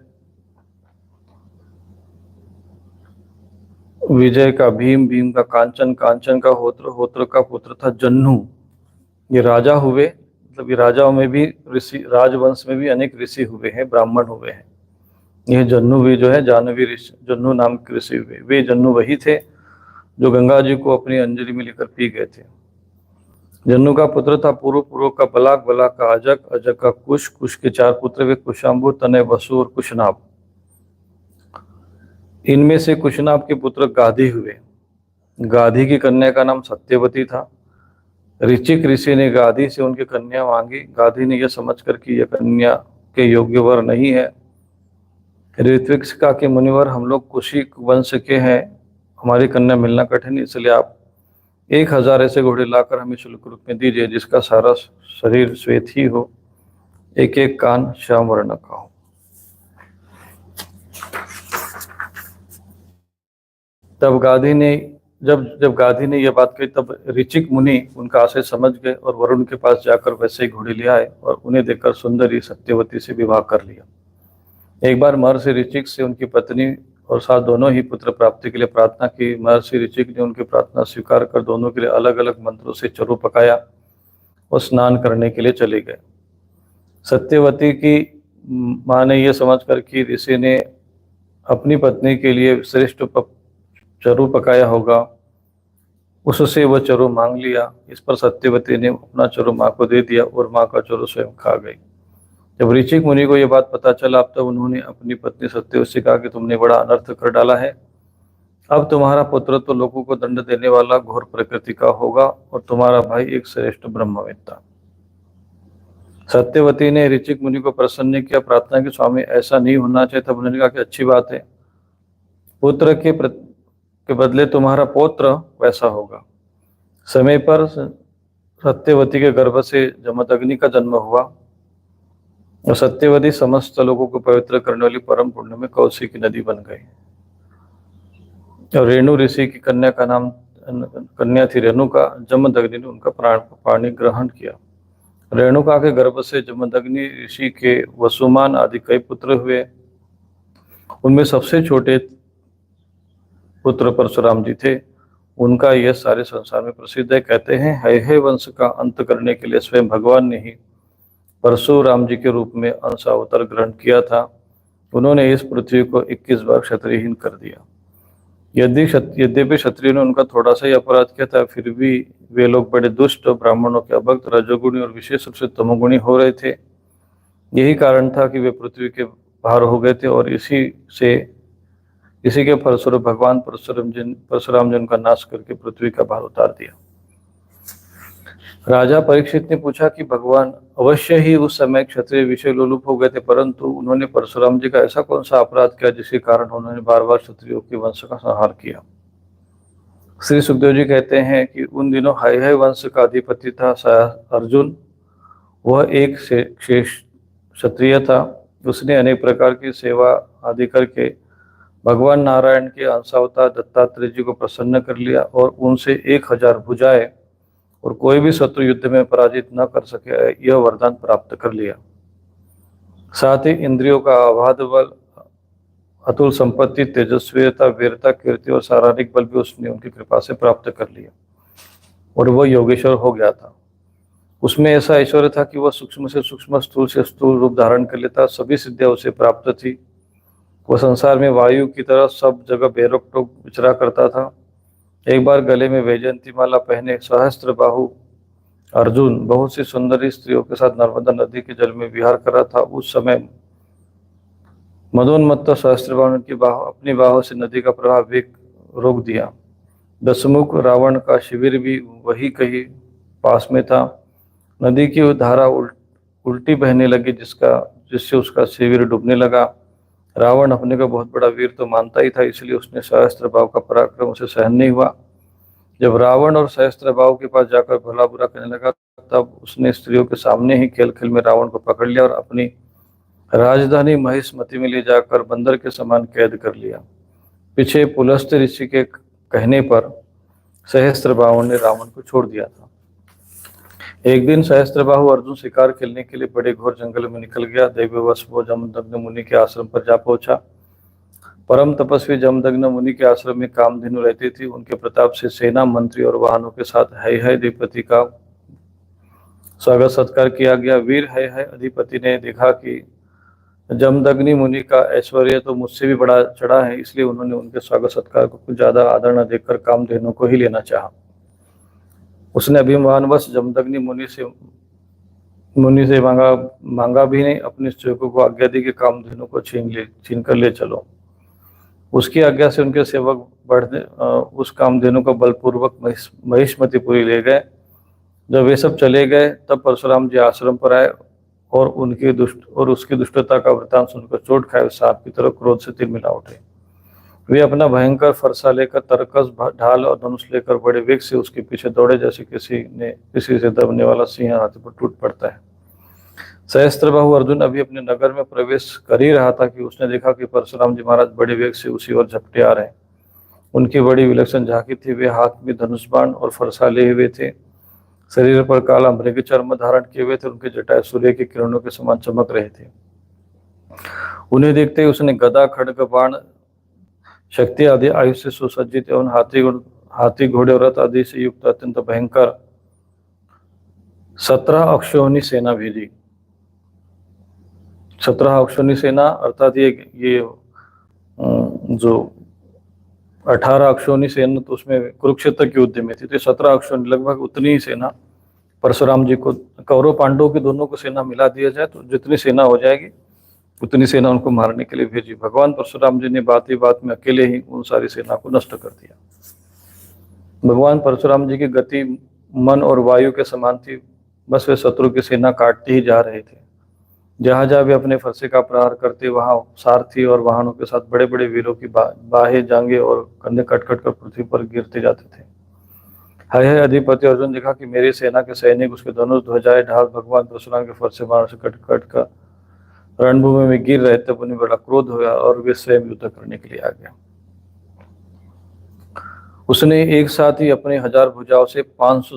विजय का भीम, भीम का कांचन, कांचन का होत्र, होत्र का पुत्र था जन्नू। ये राजा हुए, मतलब ये राजाओं में भी ऋषि, राजवंश में भी अनेक ऋषि हुए हैं, ब्राह्मण हुए हैं। यह जन्नू भी जो है जानवी ऋषि, जन्नू नाम के ऋषि हुए। वे जन्नू वही थे जो गंगा जी को अपनी अंजलि में लेकर पी गए थे। जन्नू का पुत्र था पूर्व, पूर्व का बलाक, बलाक का अजक, अजक का कुश, कुश के 4 पुत्र वे कुशाम्बु, तनय, वसु और कुशनाभ। इनमें से कुशनाभ के पुत्र गाधी हुए। गाधी की कन्या का नाम सत्यवती था। ऋचिक ऋषि ने गाधी से उनकी कन्या मांगी। गाधी ने यह समझकर कि यह कन्या के योग्य वर नहीं है। ऋत्विक से कहा कि मुनिवर, हम लोग कुशी वंश के हैं, हमारी कन्या मिलना कठिन, इसलिए आप 1000 ऐसे घोड़े लाकर हमें शुल्क रूप में दीजिए, जिसका सारा शरीर श्वेत ही हो, एक एक कान श्याम वर्ण का हो। तब गाधी ने जब गाधी ने यह बात कही, तब ऋचिक मुनि उनका आशय समझ गए और वरुण के पास जाकर वैसे ही घोड़े ले आए और उन्हें देखकर सुंदरी सत्यवती से विवाह कर लिया। एक बार महर्षि ऋचिक से उनकी पत्नी और साथ दोनों ही पुत्र प्राप्ति के लिए प्रार्थना की। महर्षि ऋचिक ने उनकी प्रार्थना स्वीकार कर दोनों के लिए अलग अलग मंत्रों से चरु पकाया और स्नान करने के लिए चले गए। सत्यवती की माँ ने यह समझकर कि ऋषि ने अपनी पत्नी के लिए श्रेष्ठ चरु पकाया होगा, उससे वह चरु मांग लिया। इस पर सत्यवती ने अपना चरु माँ को दे दिया और माँ का चरु स्वयं खा गई। जब ऋचिक मुनि को यह बात पता चला, तब उन्होंने अपनी पत्नी सत्यवती से कहा कि तुमने बड़ा अनर्थ कर डाला है। अब तुम्हारा पुत्र तो लोगों को दंड देने वाला घोर प्रकृति का होगा और तुम्हारा भाई एक श्रेष्ठ ब्रह्मवेत्ता। सत्यवती ने ऋचिक मुनि को प्रसन्न किया, प्रार्थना की, स्वामी ऐसा नहीं होना चाहिए। तब उन्होंने कहा कि अच्छी बात है, पुत्र के बदले तुम्हारा पौत्र वैसा होगा। समय पर सत्यवती के गर्भ से जमदग्नि का जन्म हुआ और सत्यवती समस्त लोगों को पवित्र करने वाली परम पुण्य में कौशी की नदी बन गई। और रेणु ऋषि की कन्या का नाम कन्या थी रेणुका। जमदग्नि ने उनका पाणी ग्रहण किया। रेणुका के गर्भ से जमदग्नि ऋषि के वसुमान आदि कई पुत्र हुए। उनमें सबसे छोटे पुत्र परशुराम जी थे। उनका यह सारे संसार में प्रसिद्ध है। कहते हैं हैहय वंश का अंत करने के लिए स्वयं भगवान ने ही परशुराम जी के रूप में अंश अवतार ग्रहण किया था। उन्होंने इस पृथ्वी को 21 बार क्षत्रियहीन कर दिया। यद्यपि क्षत्रियों ने उनका थोड़ा सा ही अपराध किया था, फिर भी वे लोग बड़े दुष्ट, ब्राह्मणों के अभक्त, रजोगुणी और विशेष रूप से तमोगुणी हो रहे थे। यही कारण था कि वे पृथ्वी के भार हो गए थे और इसी के फलस्वरूप भगवान परशुराम जी उनका नाश करके पृथ्वी का भार उतार दिया। राजा परीक्षित ने पूछा कि भगवान अवश्य ही उस समय क्षत्रिय विषय लोलुप हो गए थे, परंतु उन्होंने परशुराम जी का ऐसा कौन सा अपराध किया जिसके कारण उन्होंने बार बार क्षत्रियों के वंश का संहार किया। श्री सुखदेव जी कहते हैं कि उन दिनों हैहय वंश का अधिपति था अर्जुन। वह एक क्षत्रिय था। उसने अनेक प्रकार की सेवा आदि करके भगवान नारायण के अंशावतार दत्तात्रेय जी को प्रसन्न कर लिया और उनसे 1000 भुजाएं और कोई भी शत्रु युद्ध में पराजित न कर सके, यह वरदान प्राप्त कर लिया। साथ ही इंद्रियों का अबाध बल, अतुल संपत्ति, तेजस्वीता, वीरता, कीर्ति और शारीरिक बल भी उसने उनकी कृपा से प्राप्त कर लिया और वह योगेश्वर हो गया था। उसमें ऐसा ऐश्वर्य था कि वह सूक्ष्म से सूक्ष्म, स्थूल से स्थूल रूप धारण कर लेता। सभी सिद्धियां उसे प्राप्त थी। वह संसार में वायु की तरह सब जगह बेरोक टोक विचरा करता था। एक बार गले में वैजयंती माला पहने सहस्त्र बाहु अर्जुन बहुत सी सुंदरी स्त्रियों के साथ नर्मदा नदी के जल में विहार कर रहा था। उस समय मदोन्मत्त सहस्त्रबाहु की अपनी बाहों से नदी का प्रवाह वेग रोक दिया। दशमुख रावण का शिविर भी वही कहीं पास में था। नदी की धारा उल्टी बहने लगी, जिससे उसका शिविर डूबने लगा। रावण अपने को बहुत बड़ा वीर तो मानता ही था, इसलिए उसने सहस्त्र भाव का पराक्रम उसे सहन नहीं हुआ। जब रावण और सहस्त्रबाहु के पास जाकर भला बुरा कहने लगा, तब उसने स्त्रियों के सामने ही खेल खेल में रावण को पकड़ लिया और अपनी राजधानी महिष्मति में ले जाकर बंदर के समान कैद कर लिया। पीछे पुलस्त्य ऋषि के कहने पर सहस्त्रबाहु ने रावण को छोड़ दिया था। एक दिन सहस्त्रबाहु अर्जुन शिकार खेलने के लिए बड़े घोर जंगल में निकल गया। दैववश वो जमदग्नि मुनि के आश्रम पर जा पहुंचा। परम तपस्वी जमदग्नि मुनि के आश्रम में कामधेनु रहती थी। उनके प्रताप से सेना, मंत्री और वाहनों के साथ है अधिपति का स्वागत सत्कार किया गया। वीर है अधिपति ने देखा कि जमदग्नि मुनि का ऐश्वर्य तो मुझसे भी बड़ा चढ़ा है, इसलिए उन्होंने उनके स्वागत सत्कार को कुछ ज्यादा आदर न देकर कामधेनु को ही लेना चाहा। उसने अभिमानवश जमदग्नि मुनि से मांगा भी नहीं, अपने सेवकों को आज्ञा दी कि कामधेनु को छीन कर ले चलो। उसकी आज्ञा से उनके सेवक उस कामधेनु को बलपूर्वक महिष्मतिपुरी ले गए। जब वे सब चले गए, तब परशुराम जी आश्रम पर आए और उसकी दुष्टता का वृतांत सुनकर चोट खाए सांप की तरह क्रोध से तिलमिला उठे। वे अपना भयंकर फरसा लेकर, तरकस, ढाल और धनुष लेकर बड़े वेग से उसके पीछे दौड़े, जैसे किसी से दबने वाला सिंह हाथी पर टूट पड़ता है। सहस्त्रबाहु अर्जुन अभी अपने नगर में प्रवेश कर ही रहा था कि उसने देखा कि परशुराम जी महाराज बड़े वेग से उसी ओर झपटे आ रहे हैं। उनकी बड़ी विलक्षण झांकी थी। वे हाथ में धनुष बाण और फरसा लिए हुए थे। शरीर पर काला मृग चर्म धारण किए हुए थे। उनके जटाएं सूर्य की किरणों के समान चमक रहे थे। उन्हें देखते ही उसने गदा, खड्ग, बाण, शक्ति आदि आयुष से सुसज्जित एवं हाथी, घोड़े और रथ आदि से युक्त अत्यंत भयंकर 17 अक्षौहिणी सेना भेजी। 17 अक्षौहिणी सेना अर्थात ये जो 18 अक्षौहिणी सेना तो उसमें कुरुक्षेत्र के युद्ध में थी, तो 17 अक्षौहिणी लगभग उतनी ही सेना परशुराम जी को, कौरव पांडवों की दोनों को सेना मिला दिया जाए तो जितनी सेना हो जाएगी उतनी सेना उनको मारने के लिए भेजी। भगवान परशुराम जी ने बात ही बात में अकेले ही उन सारी सेना को नष्ट कर दिया। भगवान परशुराम जी की गति मन और वायु के समान थी। बस वे शत्रु की सेना काटते ही जा रहे थे। जहां जहां वे अपने फरसे का प्रहार करते, वहां सारथी और वाहनों के साथ बड़े बड़े वीरों की बाहें, जांघें और कंधे कट कट कर पृथ्वी पर गिरते जाते थे। है अधिपति अर्जुन देखा कि मेरी सेना के सैनिक, उसके धनुष, ध्वजाएं, ढाल भगवान परशुराम के फरसे बाण से कट कट कर रणभूमि में गिर रहे थे। उन्हें बड़ा क्रोध हुआ और वे स्वयं युद्ध करने के लिए आ गया। उसने एक साथ ही अपने 1000 भुजाओं से 500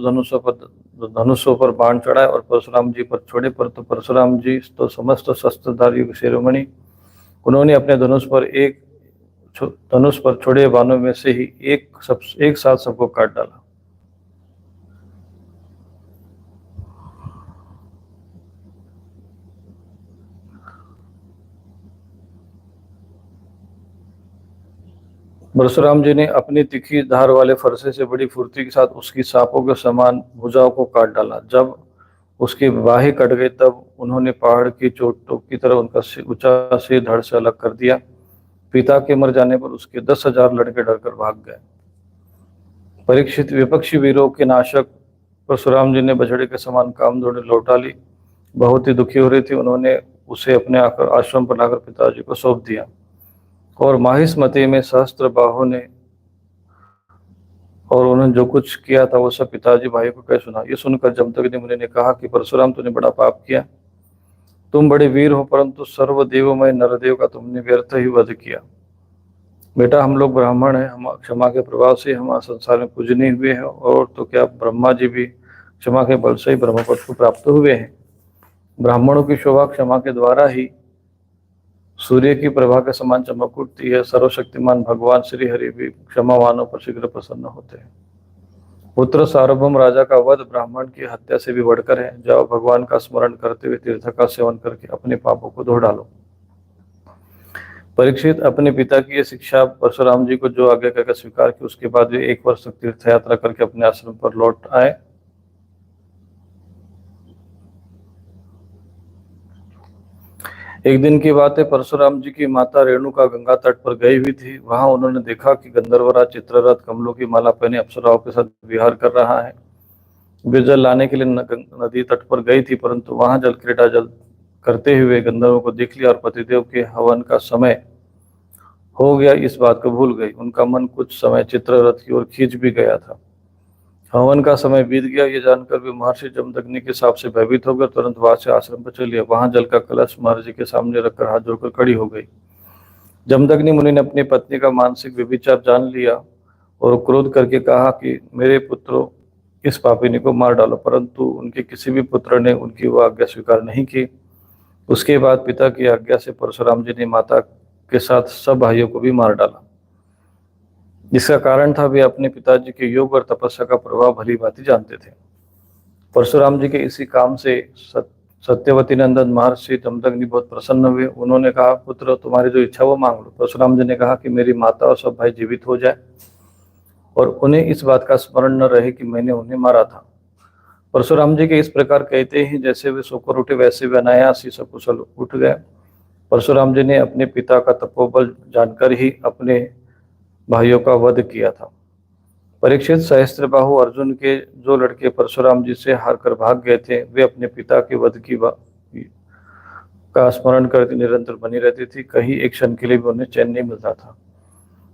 धनुषों पर बाण चढ़ाए और परशुराम जी पर छोड़े, पर तो परशुराम जी तो समस्त शस्त्रधारियों के शिरोमणि, उन्होंने अपने धनुष पर छोड़े बाणों में से ही एक साथ सबको काट डाला। परशुराम जी ने अपनी तीखी धार वाले फरसे से बड़ी फुर्ती के साथ उसकी सांपों के समान भुजाओं को काट डाला। जब उसकी बाहें कट गई, तब उन्होंने पहाड़ की चोटों की तरह उनका ऊंचा सिर धड़ से अलग कर दिया। पिता के मर जाने पर उसके 10,000 लड़के डरकर भाग गए। परीक्षित विपक्षी वीरों के नाशक परशुराम जी ने बछड़े के समान कामधेनु लौटा ली। बहुत ही दुखी हो रही थी। उन्होंने उसे अपने आश्रम पर लाकर पिताजी को सौंप दिया और महिष्मति में सहस्त्रबाहु ने और उन्होंने जो कुछ किया था वो सब पिताजी भाई को कह सुना। ये सुनकर जमदग्नि मुनि ने कहा कि परशुराम, तूने बड़ा पाप किया। तुम बड़े वीर हो, परंतु सर्वदेवमय नरदेव का तुमने व्यर्थ ही वध किया। बेटा, हम लोग ब्राह्मण हैं, हम क्षमा के प्रभाव से हम संसार में पूजनीय हुए हैं, और तो क्या ब्रह्मा जी भी क्षमा के बल से ही ब्रह्मपद को प्राप्त हुए हैं। ब्राह्मणों की शोभा क्षमा के द्वारा ही सूर्य की प्रभा के समान चमक उठती है। सर्वशक्तिमान भगवान श्री हरि भी क्षमावानों पर शीघ्र प्रसन्न होते हैं। पुत्र सार्वभौम राजा का वध ब्राह्मण की हत्या से भी बढ़कर है। जाओ, भगवान का स्मरण करते हुए तीर्थ का सेवन करके अपने पापों को धो डालो। परीक्षित अपने पिता की यह शिक्षा परशुराम जी को जो आज्ञा कहकर स्वीकार की, उसके बाद वे 1 वर्ष तक तीर्थ यात्रा करके अपने आश्रम पर लौट आए। एक दिन की बात है, परशुराम जी की माता रेणुका गंगा तट पर गई हुई थी। वहां उन्होंने देखा कि गंधर्वराज चित्ररथ कमलों की माला पहने अप्सराओं के साथ विहार कर रहा है। वे जल लाने के लिए नदी तट पर गई थी, परंतु वहां जल क्रीड़ा करते हुए गंधर्वों को देख लिया और पतिदेव के हवन का समय हो गया, इस बात को भूल गई। उनका मन कुछ समय चित्ररथ की ओर खींच भी गया था। हवन का समय बीत गया, ये जानकर भी महर्षि जमदग्नि के साप से भयभीत हो गए। तुरंत वहां से आश्रम पर चलिए। वहां जल का कलश महर्षि के सामने रखकर हाथ जोड़कर खड़ी हो गई। जमदग्नि मुनि ने अपनी पत्नी का मानसिक व्यभिचार जान लिया और क्रोध करके कहा कि मेरे पुत्रों, इस पापिनी को मार डालो। परंतु उनके किसी भी पुत्र ने उनकी वह आज्ञा स्वीकार नहीं की। उसके बाद पिता की आज्ञा से परशुराम जी ने माता के साथ सब भाइयों को भी मार डाला। जिसका कारण था, वे अपने पिताजी के योग और तपस्या का प्रभाव भली भांति जानते थे। परशुराम जी के इसी काम से सत्यवती नंदन महर्षि जमदग्नि बहुत प्रसन्न हुए। उन्होंने कहा, पुत्र, तुम्हारी जो इच्छा वो मांग लो। परशुराम जी ने कहा कि मेरी माता और सब भाई जीवित हो जाए और उन्हें इस बात का स्मरण न रहे कि मैंने उन्हें मारा था। परशुराम जी के इस प्रकार कहते ही जैसे वे सोकर उठे, वैसे वे अनायास ही सकुशल उठ गए। परशुराम जी ने अपने पिता का तपोबल जानकर ही अपने भाइयों का वध किया था। परीक्षित, सहस्त्रबाहु अर्जुन के जो लड़के परशुराम जी से हार कर भाग गए थे, वे अपने पिता के वध का स्मरण करके निरंतर बनी रहती थी। कहीं एक क्षण के लिए भी उन्हें चैन नहीं मिलता था।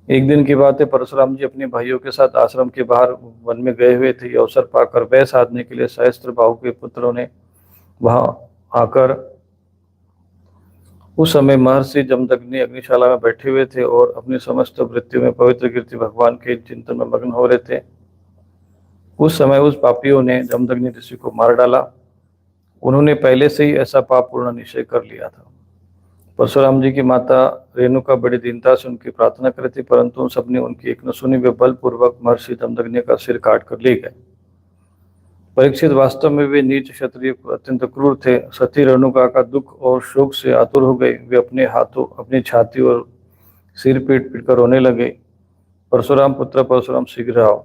एक दिन की बात है, परशुराम जी अपने भाइयों के साथ आश्रम के बाहर वन में गए हुए थे। ये अवसर पाकर वह साधने के लिए सहस्त्रबाहु के पुत्रों ने वहां आकर, उस समय महर्षि जमदग्नि अग्निशाला में बैठे हुए थे और अपनी समस्त वृत्तियों में पवित्र कीर्ति भगवान के चिंतन में मग्न हो रहे थे। उस समय उस पापियों ने जमदग्नि ऋषि को मार डाला। उन्होंने पहले से ही ऐसा पाप पूर्ण निश्चय कर लिया था। परशुराम जी की माता रेणुका बड़ी दीनता से उनकी प्रार्थना करी थी, परंतु उन सबने उनकी एक न सुनी। वे बलपूर्वक महर्षि जमदग्नि का सिर काट कर ले गए। परीक्षित, वास्तव में वे नीच क्षत्रिय अत्यंत क्रूर थे। सती रेणुका का दुख और शोक से आतुर हो गई। वे अपने हाथों अपनी छाती और सिर पीट पीट कर रोने लगे। परशुराम पुत्र, परशुराम शीघ्र आओ।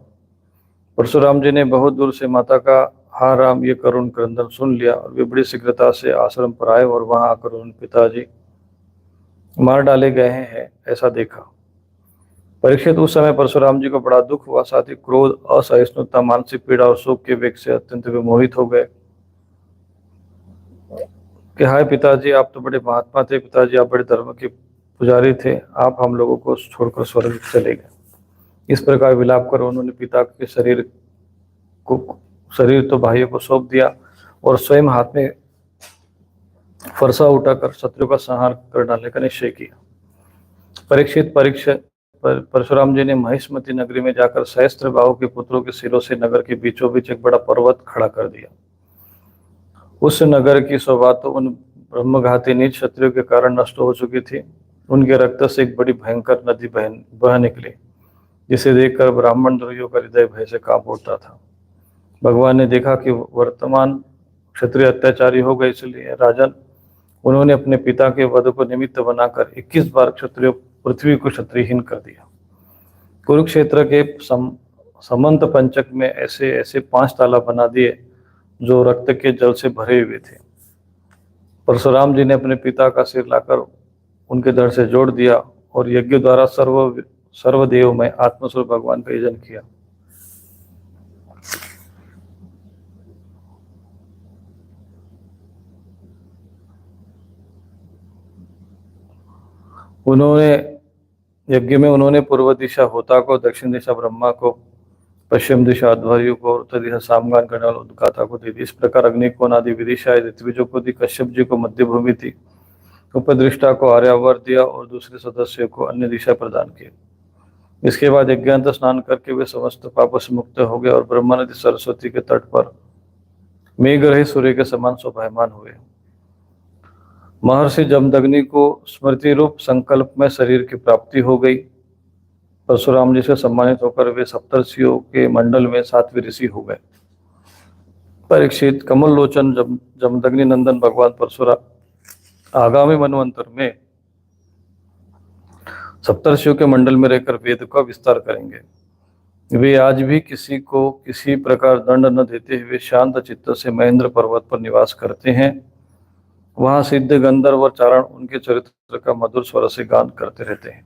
परशुराम जी ने बहुत दूर से माता का हा राम ये करुण क्रंदन सुन लिया और वे बड़ी शीघ्रता से आश्रम पर आए और वहां आकर उन पिताजी मार डाले गए हैं ऐसा देखा। परीक्षित, उस समय परशुराम जी को बड़ा दुख हुआ, साथ ही क्रोध, असहिष्णुता, मानसिक पीड़ा और शोक के वेग से अत्यंत विमोहित हो गए कि हाय पिताजी, आप तो बड़े महात्मा थे। पिताजी, आप बड़े धर्म के पुजारी थे। आप हम लोगों को छोड़कर स्वर्ग चले गए। इस प्रकार विलाप कर उन्होंने पिता के शरीर तो भाइयों को सौंप दिया और स्वयं हाथ में फरसा उठाकर शत्रु का संहार कर डालने का निश्चय किया। परशुराम जी ने महिष्मती नगरी में जाकर सहस्त्रबाहु के पुत्रों के सिरों से नगर के बीचों बीच एक बड़ा पर्वत खड़ा कर दिया। उस नगर की शोभा तो उन ब्रह्मघाती नीच क्षत्रियों के कारण नष्ट हो चुकी थी। उनके रक्त से एक बड़ी भयंकर नदी बह निकली, जिसे देखकर ब्राह्मण द्रोहियों का हृदय भय से कांप उठता था। भगवान ने देखा कि वर्तमान क्षत्रिय अत्याचारी हो गए, इसलिए राजन उन्होंने अपने पिता के वध को निमित्त बनाकर 21 बार क्षत्रिय पृथ्वी को क्षत्रियहीन कर दिया। कुरुक्षेत्र के समंत पंचक में ऐसे ऐसे 5 तालाब बना दिए जो रक्त के जल से भरे हुए थे। परशुराम जी ने अपने पिता का सिर लाकर उनके धड़ से जोड़ दिया और यज्ञ द्वारा सर्वदेव में आत्मस्वरूप भगवान का यजन किया। यज्ञ में उन्होंने पूर्व दिशा होता को, दक्षिण दिशा ब्रह्मा को, पश्चिम दिशा अध्वर्यु को, उत्तर दिशा सामगान करने वाले उद्गाता को दी। इस प्रकार अग्नि को नादि विदिशाएं ऋत्विजों को दी, कश्यप जी को मध्य भूमि दी, उपदृष्टा को आर्यावर दिया और दूसरे सदस्यों को अन्य दिशा प्रदान किए। इसके बाद यज्ञांत स्नान करके वे समस्त पापों से मुक्त हो गए और ब्रह्मा नदी सरस्वती के तट पर मेघ रहित सूर्य के समान शोभायमान हुए। महर्षि जमदग्नि को स्मृति रूप संकल्प में शरीर की प्राप्ति हो गई। परशुराम जी से सम्मानित होकर वे सप्तर्षियों के मंडल में 7वें ऋषि हो गए। परीक्षित, कमल लोचन जमदग्नि नंदन भगवान परशुराम आगामी मनवंतर में सप्तर्षियों के मंडल में रहकर वेद का विस्तार करेंगे। वे आज भी किसी को किसी प्रकार दंड न देते हुए शांत चित्त से महेंद्र पर्वत पर निवास करते हैं। वहां सिद्ध गंधर्व और चारण उनके चरित्र का मधुर स्वर से गान करते रहते हैं।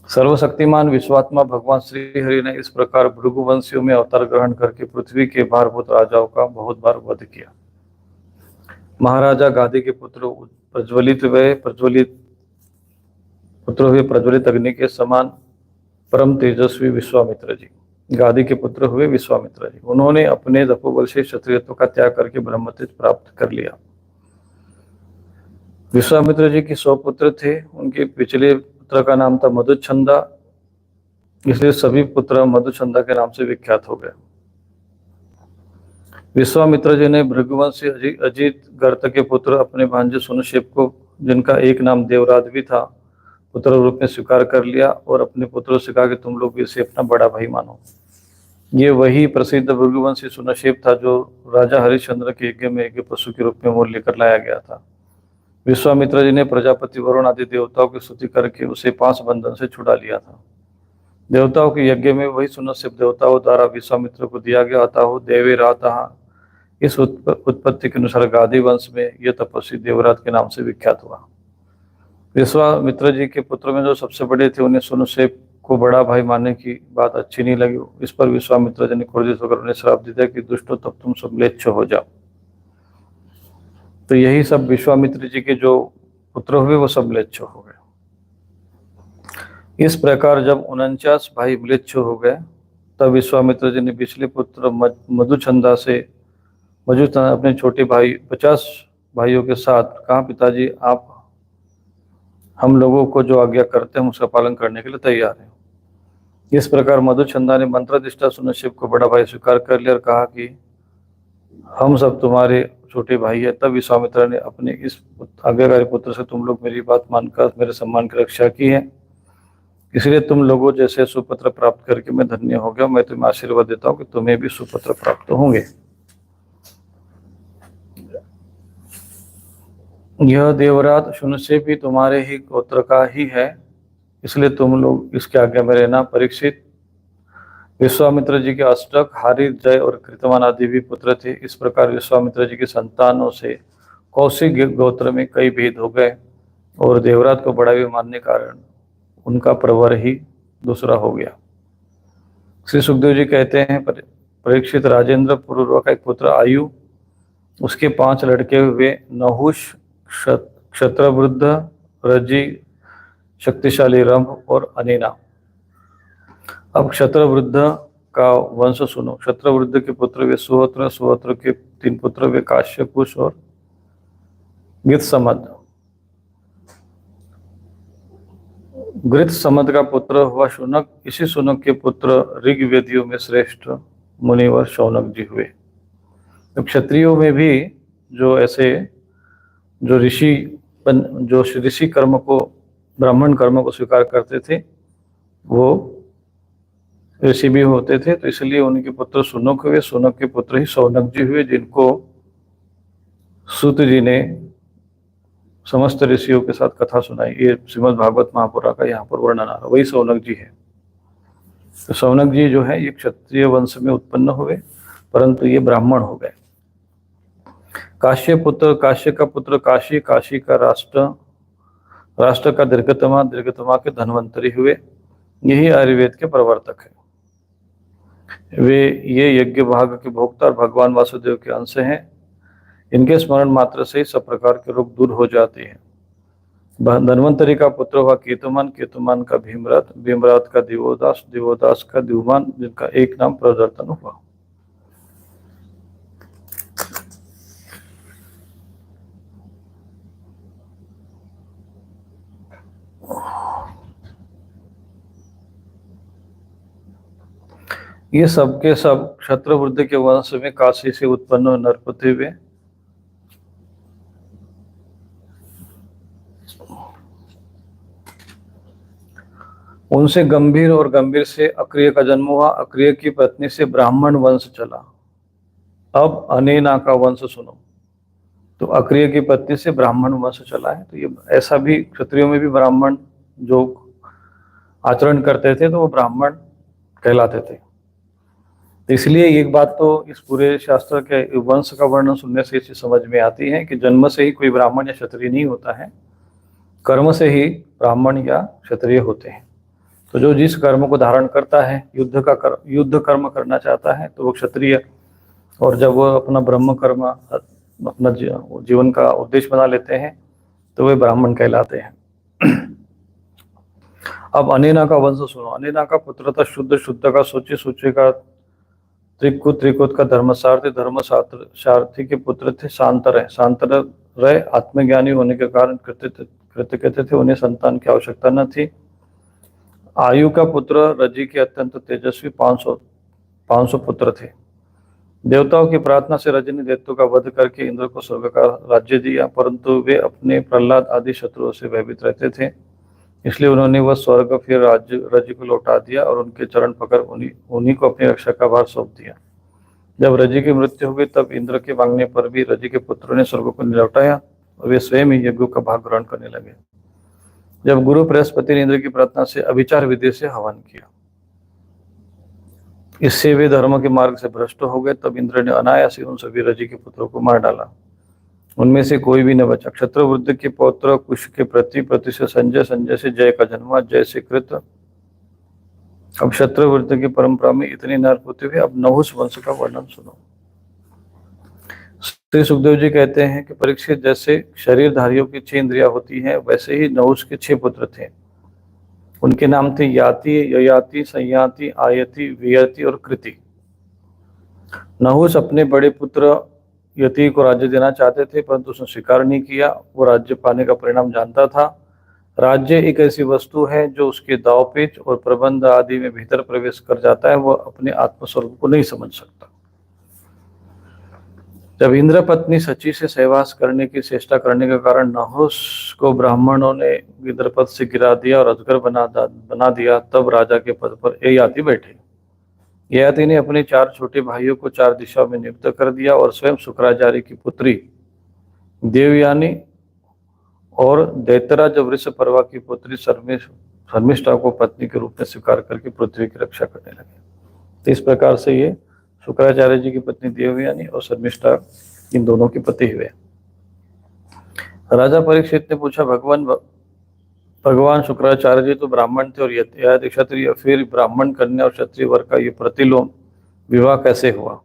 सर्वशक्तिमान विश्वात्मा भगवान श्री हरि ने इस प्रकार भृगुवंशियों में अवतार ग्रहण करके पृथ्वी के भारभूत राजाओं का बहुत बार वध किया। महाराजा गादी के पुत्र प्रज्वलित अग्नि के समान परम तेजस्वी विश्वामित्र जी, गादी के पुत्र हुए विश्वामित्र जी। उन्होंने अपने तपोबल से क्षत्रियत्व का त्याग करके ब्रह्मतेज प्राप्त कर लिया। विश्वामित्र जी के 100 पुत्र थे। उनके पिछले पुत्र का नाम था मधुच्छंदा, इसलिए सभी पुत्र मधुच्छंदा के नाम से विख्यात हो गए। विश्वामित्र जी ने भृगुवंश से अजित गर्त के पुत्र अपने भांजे सुनशेप को, जिनका एक नाम देवराज भी था, पुत्र रूप में स्वीकार कर लिया और अपने पुत्रों से कहा कि तुम लोग इसे अपना बड़ा भाई मानो। ये वही प्रसिद्ध भृगुवंशी सुनशेप था जो राजा हरिश्चंद्र के यज्ञ में यज्ञ पशु के रूप में मोल लेकर लाया गया था। विश्वामित्र जी ने प्रजापति वरुण आदि देवताओं की स्तुति करके उसे 5 बंधन से छुड़ा लिया था। देवताओं के यज्ञ में वही सुनशेप देवताओं द्वारा विश्वामित्र को दिया गया अतः देवे राता। इस उत्पत्ति के अनुसार गादी वंश में यह तपस्वी देवराज के नाम से विख्यात हुआ। विश्वामित्र जी के पुत्र में जो सबसे बड़े थे उन्हें सुनशेप को बड़ा भाई मानने की बात अच्छी नहीं लगी। इस पर विश्वामित्र जी ने क्रोधित होकर उन्हें श्राप दिया कि दुष्टो तब तुम सब म्लेच्छ हो जाओ। तो यही सब विश्वामित्र जी के जो पुत्र हुए वो सब म्लेच्छ हो गए। इस प्रकार जब 49 भाई म्लेच्छ हो गए तब विश्वामित्र जी ने पिछले पुत्र मधुच्छंदा से अपने छोटे भाई 50 भाइयों के साथ कहा, पिताजी आप हम लोगों को जो आज्ञा करते हैं उसका पालन करने के लिए तैयार हैं। इस प्रकार मधुच्छंदा ने मंत्रदिष्टा सुनशेप को बड़ा भाई स्वीकार कर लिया और कहा कि हम सब तुम्हारे छोटे भाई है। तब विश्वामित्र ने अपने इस आज्ञाकारी पुत्र से तुम लोग मेरी बात मानकर मेरे सम्मान की रक्षा की है, इसलिए तुम लोगों जैसे सुपुत्र प्राप्त करके मैं धन्य हो गया। मैं तुम्हें आशीर्वाद देता हूँ कि तुम्हें भी सुपुत्र प्राप्त होंगे। यह देवराज सुनशेप भी तुम्हारे ही गोत्र का ही है, इसलिए तुम लोग इसके आज्ञा में रहना। परीक्षित, विश्वामित्र जी के अष्टक, हारित, जय और कृतमान आदि भी पुत्र थे। इस प्रकार विश्वामित्र जी की संतानों से कौशिक गोत्र में कई भेद हो गए और देवराज को बड़ा भी मानने कारण उनका प्रवर ही दूसरा हो गया। श्री सुखदेव जी कहते हैं, परीक्षित राजेंद्र पूर्व का एक पुत्र आयु, उसके 5 लड़के हुए, नहुष, क्षत्रवृद्ध, रजी, शक्तिशाली रंभ और अनेना। अब क्षत्रवृद्ध का वंश सुनो। क्षत्रवृद्ध के पुत्र वे सुहोत्र, सुहोत्र के 3 पुत्र वे काश्य, कुश और गृत्समद। गृत्समद का पुत्र हुआ शुनक। इसी शुनक के पुत्र ऋग्वेदियों में श्रेष्ठ मुनिवर शौनक जी हुए। तो क्षत्रियों में भी जो ऐसे जो ऋषि कर्म को, ब्राह्मण कर्म को स्वीकार करते थे वो ऋषि भी होते थे। तो इसलिए उनके पुत्र सुनक हुए। सुनक के पुत्र ही शौनक जी हुए, जिनको सूत जी ने समस्त ऋषियों के साथ कथा सुनाई। ये श्रीमद् भागवत महापुराण का यहाँ पर वर्णन आ रहा, वही शौनक जी है। तो शौनक जी जो है ये क्षत्रिय वंश में उत्पन्न हुए, परंतु ये ब्राह्मण हो गए। काश्य का पुत्र काशी, काशी का राष्ट्र का दीर्घतमा, दीर्घतमा के धन्वंतरी हुए। यही आयुर्वेद के प्रवर्तक है। ये यज्ञ भाग के भोक्ता और भगवान वासुदेव के अंश हैं। इनके स्मरण मात्र से ही सब प्रकार के रोग दूर हो जाते हैं। धन्वंतरी का पुत्र हुआ केतुमान, केतुमान का भीमरथ, भीमरथ का दिवोदास, दिवोदास का द्युमान, जिनका एक नाम प्रवर्तन हुआ। ये सब के सब क्षत्रवृद्ध के वंश में काशी से उत्पन्न नरपति हुए। उनसे गंभीर और गंभीर से अक्रिय का जन्म हुआ। अक्रिय की पत्नी से ब्राह्मण वंश चला। अब अनेना का वंश सुनो। तो अक्रिय की पत्नी से ब्राह्मण वंश चला है। तो ये ऐसा भी क्षत्रियों में भी ब्राह्मण जो आचरण करते थे तो वो ब्राह्मण कहलाते थे। तो इसलिए एक बात तो इस पूरे शास्त्र के वंश का वर्णन सुनने से इसे समझ में आती है कि जन्म से ही कोई ब्राह्मण या क्षत्रिय नहीं होता है, कर्म से ही ब्राह्मण या क्षत्रिय होते हैं। तो जो जिस कर्म को धारण करता है, युद्ध कर्म करना चाहता है तो वो क्षत्रिय, और जब वो अपना ब्रह्म कर्म अपना जीवन का उद्देश्य बना लेते हैं तो वे ब्राह्मण कहलाते हैं। अब अनिना का वंश सुनो। अनिना का पुत्र था शुद्ध, शुद्ध का सूचि, सूचि का त्रिकुत, त्रिकुत का धर्मसारथी, धर्मसारथी के पुत्र थे शांतरय। शांतरय आत्मज्ञानी होने के कारण कृतकृत्य थे, उन्हें संतान की आवश्यकता न थी। आयु का पुत्र रजि के अत्यंत तेजस्वी 500 पुत्र थे। देवताओं की प्रार्थना से रजि ने दैत्यों का वध करके इंद्र को स्वर्ग का राज्य दिया, परंतु वे अपने प्रहलाद आदि शत्रुओं से भयभीत रहते थे, इसलिए उन्होंने वह स्वर्ग फिर राज्य रजि को लौटा दिया और उनके चरण पकड़ उन्हीं को अपनी रक्षा का भार सौंप दिया। जब रजि की मृत्यु हो गई तब इंद्र के मांगने पर भी रजि के पुत्रों ने स्वर्ग को लौटाया और वे स्वयं ही यज्ञों का भाग ग्रहण करने लगे। जब गुरु बृहस्पति ने इंद्र की प्रार्थना से अभिचार विधि से हवन किया, इससे वे धर्म के मार्ग से भ्रष्ट हो गए, तब इंद्र ने अनायास ही उन सभी रजि के पुत्रों को मार डाला। उनमें से कोई भी न बचा। क्षत्रवृद्ध के पौत्र कुश के प्रति से संजय, संजय से जय का जन्मा, जय से कृत। अब क्षत्रवृद्ध की परंपरा में इतने नरपुत्र हुए। अब नहुष वंश का वर्णन सुनो। श्री सुखदेव जी कहते हैं कि परीक्षित, जैसे शरीरधारियों की 6 इंद्रियां होती हैं, वैसे ही नहुष के 6 पुत्र थे। उनके नाम थे याति, ययाति, संयाति, आयति, वियति और कृति। नहुष अपने बड़े पुत्र यति को राज्य देना चाहते थे, परंतु उसने स्वीकार नहीं किया। वो राज्य पाने का परिणाम जानता था। राज्य एक ऐसी वस्तु है जो उसके दावपेच और प्रबंध आदि में भीतर प्रवेश कर जाता है, वह अपने आत्मस्वरूप को नहीं समझ सकता। जब इंद्र पत्नी सची से सहवास करने की चेष्टा करने के कारण नहुष को ब्राह्मणों ने इंद्रपद से गिरा दिया और अजगर बना दिया, तब राजा के पद पर ययाति बैठे। ययाति ने अपने 4 छोटे भाइयों को 4 दिशाओं में नियुक्त कर दिया और स्वयं शुक्राचार्य की पुत्री देवयानी और दैत्यराज वृषपर्वा की पुत्री शर्मिष्ठा को पत्नी के रूप में स्वीकार करके पृथ्वी की रक्षा करने लगे। तो इस प्रकार से ये शुक्राचार्य जी की पत्नी देवयानी और शर्मिष्ठा इन दोनों के पति हुए। राजा परीक्षित ने पूछा, भगवान शुक्राचार्य जी तो ब्राह्मण थे और ययाति क्षत्रिय, फिर ब्राह्मण कन्या और क्षत्रिय वर्ग का ये प्रतिलोम विवाह कैसे हुआ?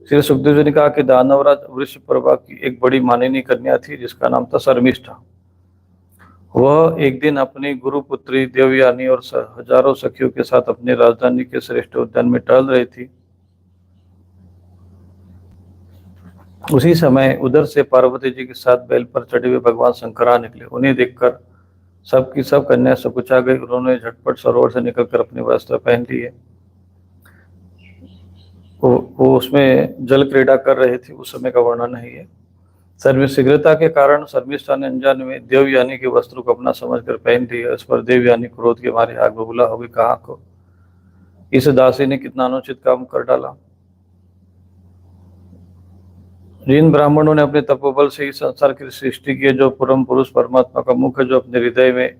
श्री सुखदेव जी ने कहा कि दानवराज वृषपर्वा की एक बड़ी माननीय कन्या थी जिसका नाम था शर्मिष्ठा। वह एक दिन अपनी गुरुपुत्री देवयानी और हजारों सखियों के साथ अपनी राजधानी के श्रेष्ठ उद्यान में टहल रही थी। उसी समय उधर से पार्वती जी के साथ बैल पर चढ़े हुए भगवान शंकर निकले। उन्हें देखकर सबकी सब कन्या सकुचा गई। उन्होंने झटपट सरोवर से निकलकर अपने वस्त्र पहन लिए। वो उसमें जल क्रीड़ा कर रहे थे, उस समय का वर्णन है ये। शीघ्रता के कारण शर्मिष्ठा ने अनजान में देवयानी के वस्त्र को अपना समझकर पहन लिया। इस पर देवयानी क्रोध के मारे आग बबूला हो गई। कहा को इस दासी ने कितना अनुचित काम कर डाला। जिन ब्राह्मणों ने अपने तपोबल से इस संसार की सृष्टि की, जो परम पुरुष परमात्मा का मुख है, जो अपने हृदय में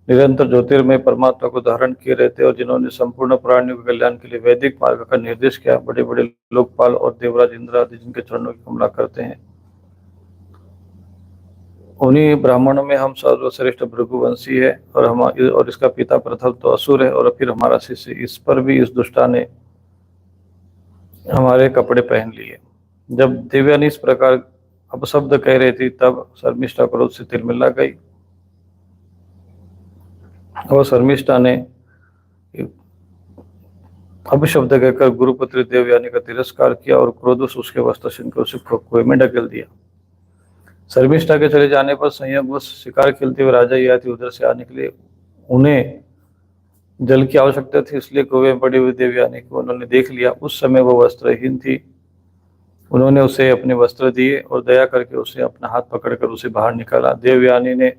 निरंतर ज्योतिर्मय परमात्मा को धारण किए रहते और जिन्होंने संपूर्ण प्राणियों के कल्याण के लिए वैदिक मार्ग का निर्देश किया, बड़े बड़े लोकपाल और देवराज इंद्र आदि जिनके चरणों की कमला करते हैं, उन्हीं ब्राह्मणों में हम सर्वश्रेष्ठ भृगुवंशी है और इसका पिता प्रथम तो असुर है और फिर हमारा शिष्य। इस पर भी इस दुष्टा ने हमारे कपड़े पहन लिए। जब देवयानी इस प्रकार अपशब्द कह रही थी, तब शर्मिष्ठा क्रोध से तिलमिला गई और शर्मिष्ठा ने अपशब्द कहकर गुरुपुत्री देवयानी का तिरस्कार किया और क्रोधवश उसके वस्त्र छीनकर उसे कुएं में ढकेल दिया। शर्मिष्ठा के चले जाने पर संयोगवश शिकार खेलते हुए राजा ययाति उधर से आ निकले। उन्हें जल की आवश्यकता थी, इसलिए कुएं में पड़ी हुई देवयानी को उन्होंने देख लिया। उस समय वो वस्त्रहीन थी। उन्होंने उसे अपने वस्त्र दिए और दया करके उसे अपना हाथ पकड़कर उसे बाहर निकाला। देवयानी ने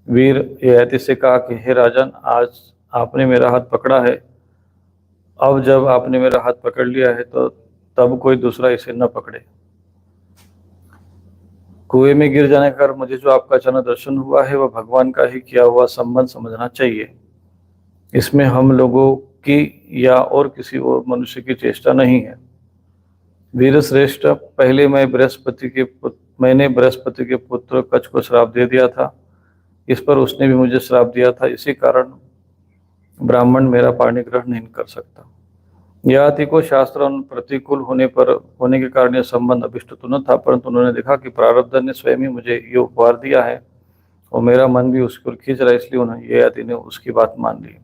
वीर ययाति से कहा कि हे राजन, आज आपने मेरा हाथ पकड़ा है। अब जब आपने मेरा हाथ पकड़ लिया है तो तब कोई दूसरा इसे न पकड़े। कुएं में गिर जाने का मुझे जो आपका अचानक दर्शन हुआ है, वह भगवान का ही किया हुआ संबंध समझना चाहिए। इसमें हम लोगों की या और किसी और मनुष्य की चेष्टा नहीं है। वीर श्रेष्ठ, पहले मैंने बृहस्पति के पुत्र कच्छ को श्राप दे दिया था। इस पर उसने भी मुझे श्राप दिया था। इसी कारण ब्राह्मण मेरा पाणी ग्रहण नहीं कर सकता। ययाति को शास्त्र प्रतिकूल होने के कारण यह संबंध अभिष्ट तो न था, परंतु उन्होंने देखा कि प्रारब्ध ने स्वयं ही मुझे ये उपहार दिया है और मेरा मन भी उसकी ओर खींच रहा है, इसलिए उन्होंने ययाति ने उसकी बात मान ली।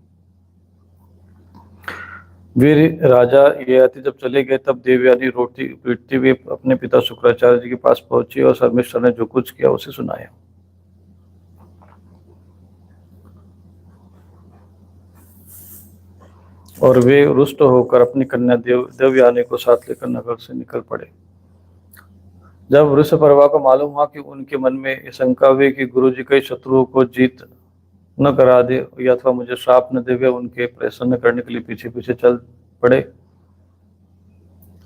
वीर राजा ययाति जब चले गए तब देवयानी रोती पीटती हुई अपने पिता शुक्राचार्य जी के पास पहुंची और शर्मिष्ठा ने जो कुछ किया उसे सुनाया। और वे रुष्ट होकर अपनी कन्या देवयानी को साथ लेकर नगर से निकल पड़े। जब वृषपर्वा को मालूम हुआ कि उनके मन में ये शंका हुई कि गुरु जी कई शत्रुओं को जीत न करा दे या अथवा मुझे श्राप न देवे, उनके प्रसन्न करने के लिए पीछे पीछे चल पड़े।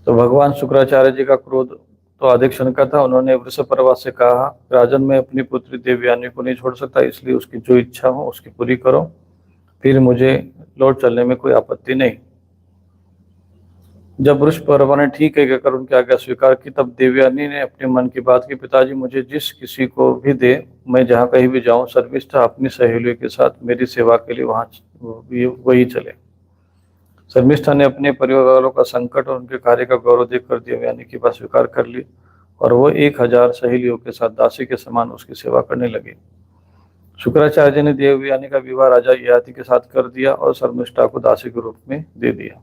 तो भगवान शुक्राचार्य जी का क्रोध तो अधिक क्षण का था। उन्होंने वृषपर्वा से कहा, राजन, मैं अपनी पुत्री देवयानी को नहीं छोड़ सकता, इसलिए उसकी जो इच्छा हो उसकी पूरी करो, फिर मुझे लौट चलने में कोई आपत्ति नहीं। जब वृषपर्वा ने ठीक है कहकर उनकी आज्ञा स्वीकार की, तब देवयानी ने अपने मन की बात की, पिताजी, मुझे जिस किसी को भी दे, मैं जहाँ कहीं भी जाऊं, शर्मिष्ठा अपनी सहेलियों के साथ मेरी सेवा के लिए वही चले। शर्मिष्ठा ने अपने परिवार वालों का संकट और उनके कार्य का गौरव देखकर देवयानी की बात स्वीकार कर ली और वो 1000 सहेलियों के साथ दासी के समान उसकी सेवा करने लगे। शुक्राचार्य जी ने देवयानी का विवाह राजा ययाति के साथ कर दिया और शर्मिष्ठा को दासी के रूप में दे दिया।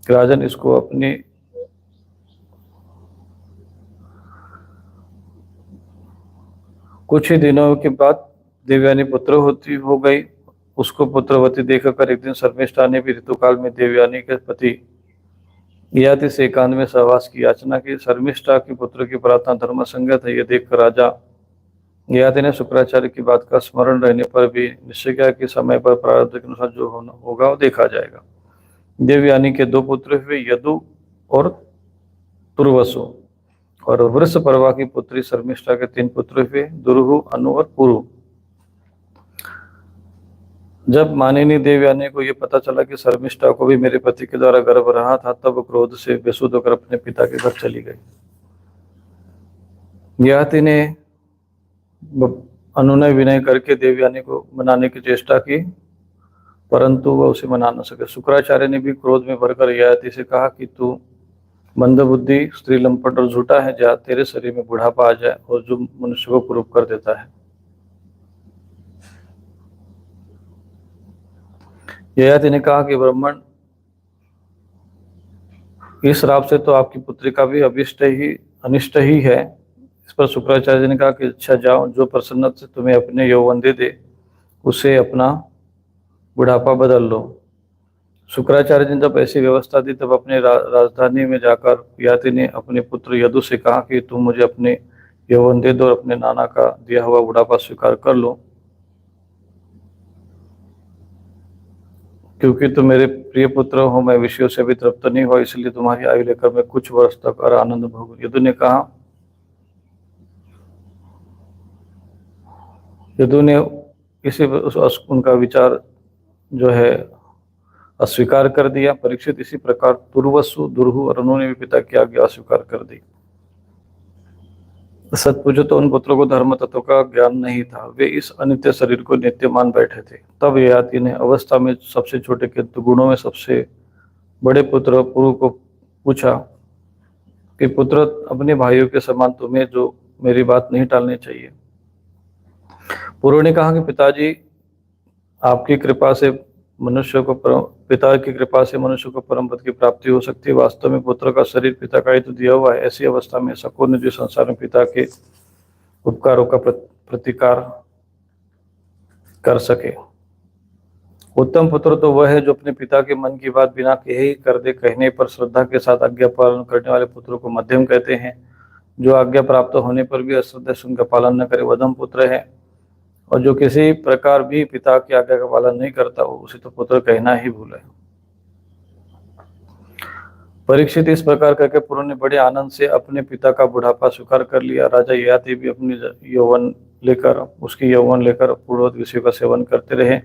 राजन, इसको अपनी कुछ ही दिनों के बाद देवयानी पुत्र हो गई। उसको पुत्रवती देखकर एक दिन शर्मिष्ठा ने भी ऋतुकाल में देवयानी के पति ययाति से एकांत में सहवास की याचना की। शर्मिष्ठा के पुत्र की प्रार्थना धर्म संगत है, यह देखकर राजा ययाति ने शुक्राचार्य की बात का स्मरण रहने पर भी निश्चय किया कि समय पर प्रारब्ध के अनुसार जो होगा वो देखा जाएगा। देवयानी के 2 पुत्र हुए, यदु और तुर्वसु, और वृषपर्वा की पुत्री शर्मिष्ठा के 3 पुत्र हुए, दुरुहु, अनु और पुरु। जब मानिनी देवयानी को यह पता चला कि शर्मिष्ठा को भी मेरे पति के द्वारा गर्भ रहा था, तब क्रोध से बेसुध होकर अपने पिता के घर चली गई। ययाति ने अनुनय विनय करके देवयानी को मनाने की चेष्टा की, परंतु वह उसे मना न सके। शुक्राचार्य ने भी क्रोध में भरकर ययाति से कहा कि तू मंदबुद्धि, स्त्री लंपट और झूठा है, जहाँ तेरे शरीर में बुढ़ापा आ जाए और जो मनुष्य को कुरूप कर देता है। ययाति ने कहा कि ब्राह्मण, इस श्राप से तो आपकी पुत्री का भी अनिष्ट ही है। इस पर शुक्राचार्य ने कहा कि अच्छा, जाओ, जो प्रसन्न से तुम्हें अपने यौवन दे उसे अपना बुढ़ापा बदल लो। शुक्राचार्य जी ने जब ऐसी व्यवस्था दी, तब अपने राजधानी में जाकर ययाति ने अपने पुत्र यदु से कहा कि तुम मुझे अपने यौवन दे दो और अपने नाना का दिया हुआ बुढ़ापा स्वीकार कर लो, क्योंकि तुम मेरे प्रिय पुत्र हो, मैं विषयों से भी तृप्त नहीं हुआ, इसलिए तुम्हारी आयु लेकर मैं कुछ वर्ष तक और आनंद भोगूं। यदु ने इसी उनका विचार जो है अस्वीकार कर दिया। परीक्षित, इसी प्रकार तुर्वसु, दुर्हु और उन्होंने भी पिता की आज्ञा अस्वीकार कर दी। सच पूछो तो उन पुत्रों को धर्म तत्व का ज्ञान नहीं था, वे इस अनित्य शरीर को नित्य मान बैठे थे। तब ययाति ने अवस्था में सबसे छोटे किंतु गुणों में सबसे बड़े पुत्र पुरु को पूछा कि पुत्र, अपने भाइयों के समान तुम्हें जो मेरी बात नहीं टालनी चाहिए। पुरु ने कहा कि पिताजी, आपकी कृपा से मनुष्य को पिता की कृपा से मनुष्य को परम पद की प्राप्ति हो सकती है। वास्तव में पुत्र का शरीर पिता का ही तो दिया हुआ है। ऐसी अवस्था में सकुन जो संसार में पिता के उपकारों का प्रतिकार कर सके। उत्तम पुत्र तो वह है जो अपने पिता के मन की बात बिना कहे ही कर दे। कहने पर श्रद्धा के साथ आज्ञा पालन करने वाले पुत्र को मध्यम कहते हैं। जो आज्ञा प्राप्त होने पर भी अश्रद्धा से उनका पालन न करे वह पुत्र है, और जो किसी प्रकार भी पिता की आज्ञा का पालन नहीं करता उसे तो पुत्र कहना ही भूल है। परीक्षित, इस प्रकार करके पुरु ने बड़े आनंद से अपने पिता का बुढ़ापा स्वीकार कर लिया। राजा ययाति भी अपनी यौवन लेकर पूर्वोक्त विषयों का सेवन करते रहे।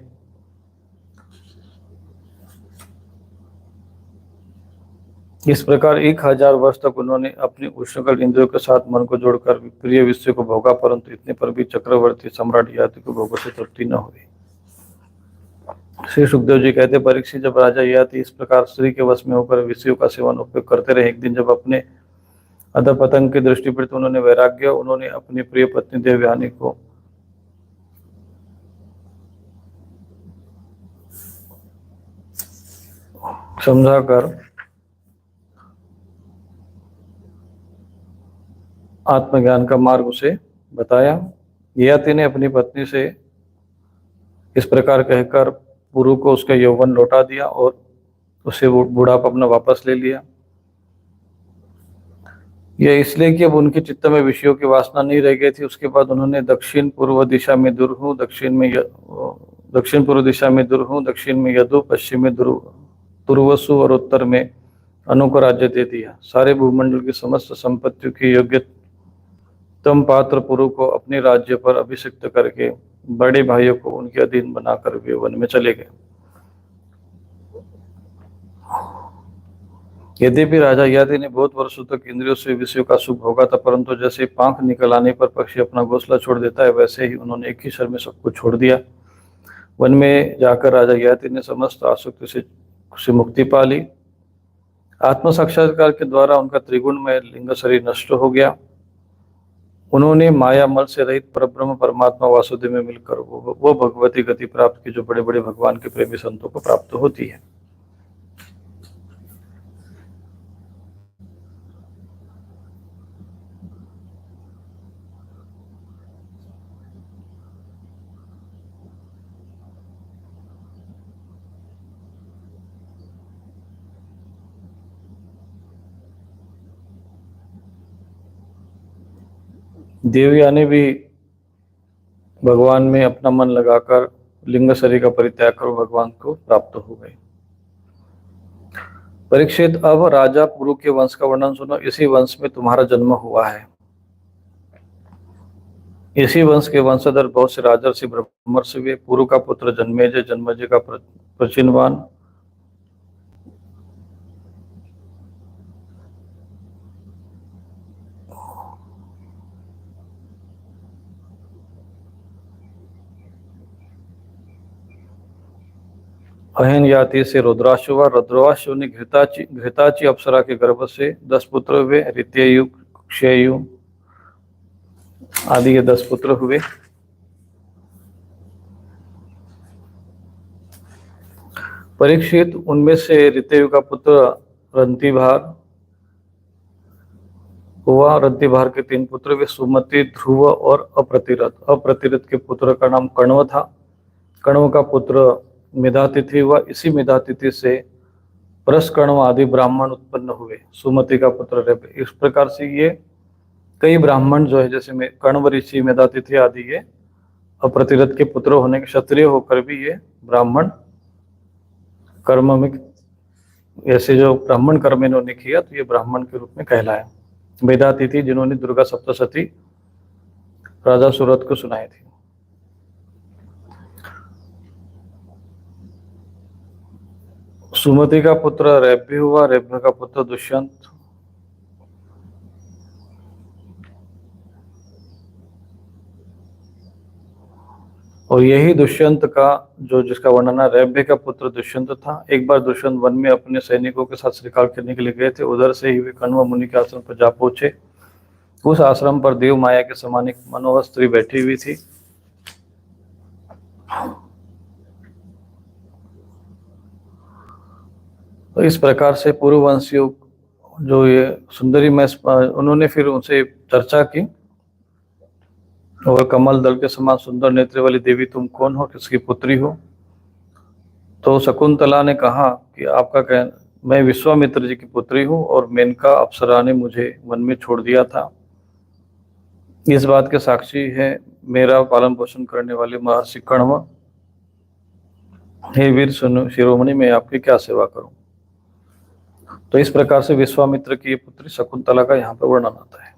इस प्रकार 1000 वर्ष तक उन्होंने अपनी उष्णकल इंद्रियों के साथ मन को जोड़कर प्रिय विषय को भोगा, परंतु इतने पर भी चक्रवर्ती सम्राट ययाति को भोगों से तृप्ति न हुई। श्री सुखदेव जी कहते, परीक्षित, जब राजा ययाति इस प्रकार स्त्री के वश में होकर विषयों का सेवन उपयोग करते रहे, एक दिन जब अपने अधपतन की दृष्टि पड़ी तो उन्होंने वैराग्य, उन्होंने अपनी प्रिय पत्नी देवयानी को समझाकर आत्मज्ञान का मार्ग उसे बताया। ययाति ने अपनी पत्नी से इस प्रकार कहकर पुरु को उसका यौवन लौटा दिया और उसे बुढ़ापा अपना वापस ले लिया। यह इसलिए कि अब उनके चित्त में विषयों की वासना नहीं रह गई थी। उसके बाद उन्होंने दक्षिण पूर्व दिशा में दुर्हु, दक्षिण पूर्व दिशा में दुर्हु, दक्षिण में यदु, पश्चिम में तुर्वसु और उत्तर में अनु को राज्य दे दिया। सारे भूमंडल की समस्त संपत्तियों की योग्यतम पात्र पुरु को अपने राज्य पर अभिषिक्त करके बड़े भाइयों को उनके अधीन बनाकर वे वन में चले गए। यद्यपि राजा ययाति ने बहुत वर्षों तक इंद्रियों से विषयों का सुख भोगा था, परंतु जैसे पांख निकल आने पर पक्षी अपना घोंसला छोड़ देता है, वैसे ही उन्होंने एक ही क्षण में सब कुछ छोड़ दिया। वन में जाकर राजा ययाति ने समस्त आसक्ति से मुक्ति पा ली। आत्म साक्षात्कार के द्वारा उनका त्रिगुणमय लिंग शरीर नष्ट हो गया। उन्होंने माया मल से रहित परब्रह्म परमात्मा वासुदेव में मिलकर वो भगवती गति प्राप्त की जो बड़े बड़े भगवान के प्रेमी संतों को प्राप्त होती है। देवया ने भी भगवान में अपना मन लगाकर लिंग शरीर का परित्याग कर भगवान को प्राप्त हो गए। परीक्षित, अब राजा पुरु के वंश का वर्णन सुनो। इसी वंश में तुम्हारा जन्म हुआ है। इसी वंश के वंशधर बहुत से राजर्षि ब्रह्मर्षि हुए। पुरु का पुत्र जन्मेजय, जन्मेजय का प्रचिनवान, अहन याति से रुद्राशु हुआ। रुद्राशु ने घृताची अप्सरा के गर्भ से 10 पुत्र हुए। ऋत्ययु, क्षययु आदि ये 10 पुत्र हुए। परीक्षित, उनमें से ऋत्ययु का पुत्र रंतिभार हुआ। रंतिभार के 3 पुत्र वे सुमति, ध्रुव और अप्रतिरथ। अप्रतिरथ के पुत्र का नाम कण्व था। कण्व का पुत्र मेधातिथि हुआ। इसी मेधातिथि से परस्कण्व आदि ब्राह्मण उत्पन्न हुए। सुमति का पुत्र रवि। इस प्रकार से ये कई ब्राह्मण जो है, जैसे कण्व ऋषि, मेधातिथि आदि, ये अप्रतिरथ के पुत्र होने के क्षत्रिय होकर भी ये ब्राह्मण कर्म में, ऐसे जो ब्राह्मण कर्म इन्होंने किया तो ये ब्राह्मण के रूप में कहलाए। मेधातिथि जिन्होंने दुर्गा सप्तशती राजा सूरत को सुनाई थी। सुमति का पुत्र रैभ्य हुआ। रैभ्य का पुत्र दुष्यंत। और यही दुष्यंत का जिसका वर्णन है, रैभ्य का पुत्र दुष्यंत था। एक बार दुष्यंत वन में अपने सैनिकों के साथ शिकार करने के लिए गए थे। उधर से ही वे कण्व मुनि के आश्रम पर जा पहुंचे। उस आश्रम पर देव माया के समान एक मनोहर स्त्री बैठी हुई थी। तो इस प्रकार से पूर्ववंशियों जो ये सुंदरी में, उन्होंने फिर उनसे चर्चा की और कमल दल के समान सुंदर नेत्र वाली देवी तुम कौन हो, किसकी पुत्री हो? तो शकुंतला ने कहा कि आपका कहना, मैं विश्वामित्र जी की पुत्री हूँ और मेनका अप्सरा ने मुझे वन में छोड़ दिया था। इस बात के साक्षी है मेरा पालन पोषण करने वाले महर्षि कण्व। हे वीर शिरोमणि, मैं आपकी क्या सेवा करूं? तो इस प्रकार से विश्वामित्र की पुत्री शकुंतला का यहाँ पर वर्णन आता है।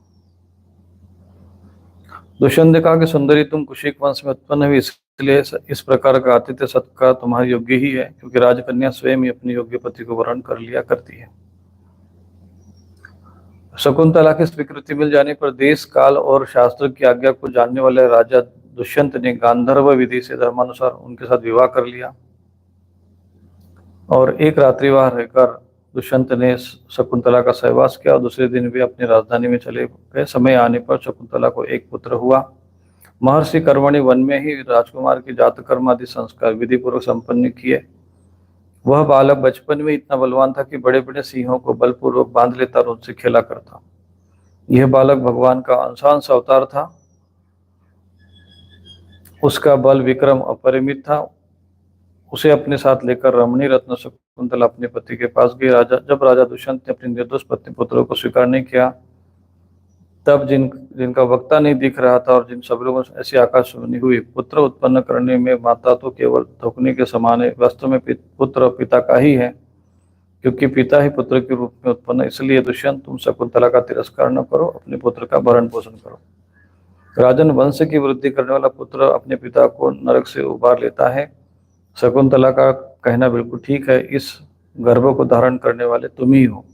दुष्यंत ने कहा कि सुंदरी, तुम कुशिक वंश में उत्पन्न हुई, इसलिए इस प्रकार का आतिथ्य सत्कार तुम्हारे योग्य ही है, क्योंकि राजकन्या स्वयं ही अपने योग्य पति को वरण कर लिया करती है। शकुंतला की स्वीकृति मिल जाने पर देश, काल और शास्त्र की आज्ञा को जानने वाले राजा दुष्यंत ने गांधर्व विधि से धर्मानुसार उनके साथ विवाह कर लिया। और एक रात्रि वहां रहकर दुष्यंत ने शकुंतला का सहवास किया और दूसरे दिन वे अपनी राजधानी में चले गए। समय आने पर शकुंतला को एक पुत्र हुआ। महर्षि कर्मणि वन में ही राजकुमार की जात कर्म आदि संस्कार विधि पूर्वक संपन्न किए वह बालक बचपन में इतना बलवान था कि बड़े बड़े सिंहों को बलपूर्वक बांध लेता और उनसे खेला करता। यह बालक भगवान का अंशांश अवतार था। उसका बल विक्रम अपरिमित था। उसे अपने साथ लेकर रमणी रत्न शकुंतला अपने पति के पास गई। जब राजा दुष्यंत ने अपनी निर्दोष पत्नी पुत्रों को स्वीकार नहीं किया, तब जिनका वक्ता नहीं दिख रहा था और जिन सब लोगों से ऐसी आकाशवाणी हुई, पुत्र उत्पन्न करने में माता तो केवल थूकने के समान है, वास्तव में पुत्र पिता का ही है, क्योंकि पिता ही पुत्र के रूप में उत्पन्न। इसलिए दुष्यंत, तुम शकुंतला का तिरस्कार न करो, अपने पुत्र का भरण पोषण करो। राजन, वंश की वृद्धि करने वाला पुत्र अपने पिता को नरक से उबार लेता है। शकुंतला का कहना बिल्कुल ठीक है, इस गर्भ को धारण करने वाले तुम ही हो।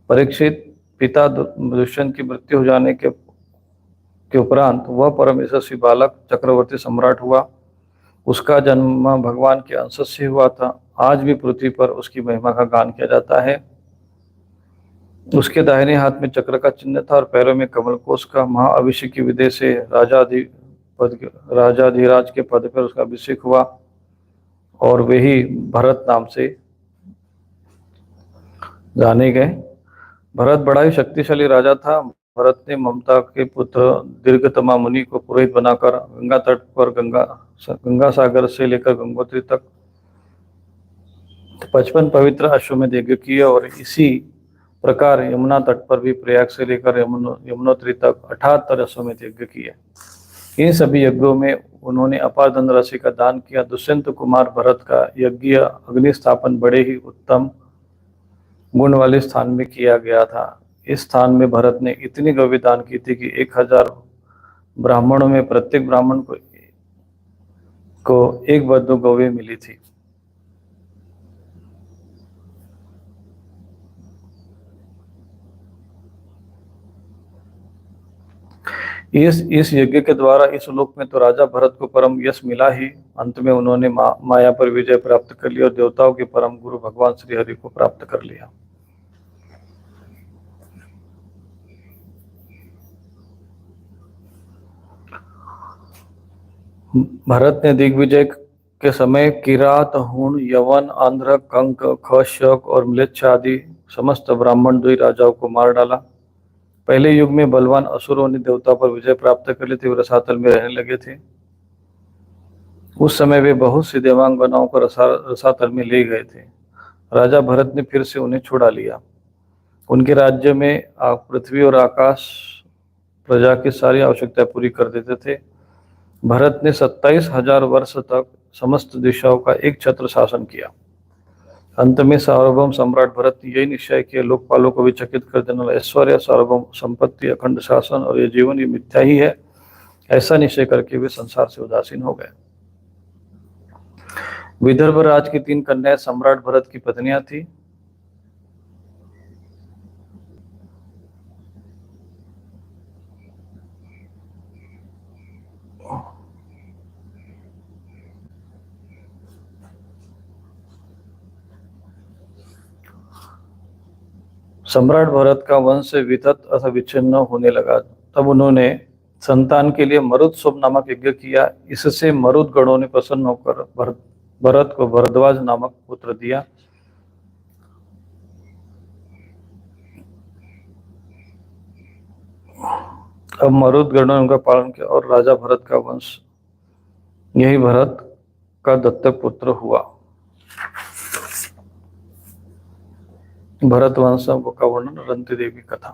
परीक्षित, पिता दुष्यंत की मृत्यु हो जाने के उपरांत वह परम यशस्वी बालक चक्रवर्ती सम्राट हुआ। उसका जन्म भगवान के अंश से हुआ था। आज भी पृथ्वी पर उसकी महिमा का गान किया जाता है। उसके दाहिने हाथ में चक्र का चिन्ह था और पैरों में कमलकोश का। महाअभिषेक की विधि से राजाधिराज के पद पर उसका अभिषेक हुआ और वे ही भरत नाम से जाने गए। भरत बड़ा ही शक्तिशाली राजा था। भरत ने ममता के पुत्र दीर्घतमा मुनि को पुरोहित बनाकर गंगा तट पर गंगा सागर से लेकर गंगोत्री तक 55 पवित्र अश्वमेध यज्ञ किए और इसी प्रकार यमुना तट पर भी प्रयाग से लेकर यमुनोत्री तक 78 अश्वमेध यज्ञ किए। इन सभी यज्ञों में उन्होंने अपार धनराशि का दान किया। दुष्यंत कुमार भरत का यज्ञ अग्नि स्थापन बड़े ही उत्तम गुण वाले स्थान में किया गया था। इस स्थान में भरत ने इतनी गौवें दान की थी कि 1000 ब्राह्मणों में प्रत्येक ब्राह्मण को एक बद्ध गौवें मिली थी। इस यज्ञ के द्वारा इस लोक में तो राजा भरत को परम यश मिला ही, अंत में उन्होंने माया पर विजय प्राप्त कर लिया और देवताओं के परम गुरु भगवान श्री हरि को प्राप्त कर लिया। भरत ने दिग्विजय के समय किरात, हुण, यवन, आंध्र, कंक, खशक और म्लेच्छ आदि समस्त ब्राह्मण द्वि राजाओं को मार डाला। पहले युग में बलवान असुरों ने देवताओं पर विजय प्राप्त कर ली थी। वे रसातल में रहने लगे थे। उस समय वे बहुत सी देवांगनाओं को रसातल में ले गए थे। राजा भरत ने फिर से उन्हें छुड़ा लिया। उनके राज्य में पृथ्वी और आकाश प्रजा की सारी आवश्यकता पूरी कर देते थे। भरत ने 27,000 वर्ष तक समस्त दिशाओं का एक छत्र शासन किया। अंत में सार्वभौम सम्राट भरत ने यही निश्चय किया, लोकपालों को भी चकित कर देने वाला ऐश्वर्य, सार्वभौम संपत्ति, अखंड शासन और ये जीवन ये मिथ्या ही है। ऐसा निश्चय करके वे संसार से उदासीन हो गए। विदर्भ राज की 3 कन्याएं सम्राट भरत की पत्नियां थी। सम्राट भरत का वंश वितत अथवा विच्छिन्न होने लगा। तब उन्होंने संतान के लिए मरुत्सव नामक यज्ञ किया। इससे मरुद गणों ने प्रसन्न होकर भरत को भरद्वाज नामक पुत्र दिया। अब मरुद गणों ने उनका पालन किया और राजा भरत का वंश यही भरत का दत्तक पुत्र हुआ। भरत वंश का वर्णन रंती देवी कथा।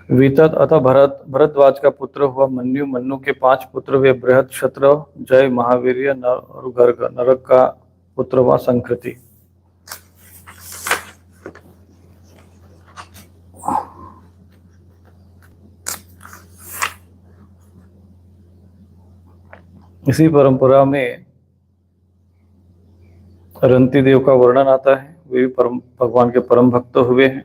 वितत अतः भरद्वाज का पुत्र हुआ मन्यु। मन्यु के 5 पुत्र वे बृहद, क्षत्र, जय, महावीर्य, गर्ग। नरक का पुत्र हुआ संकृति। इसी परंपरा में रंती देव का वर्णन आता है। वे भी भगवान के परम भक्त हुए हैं।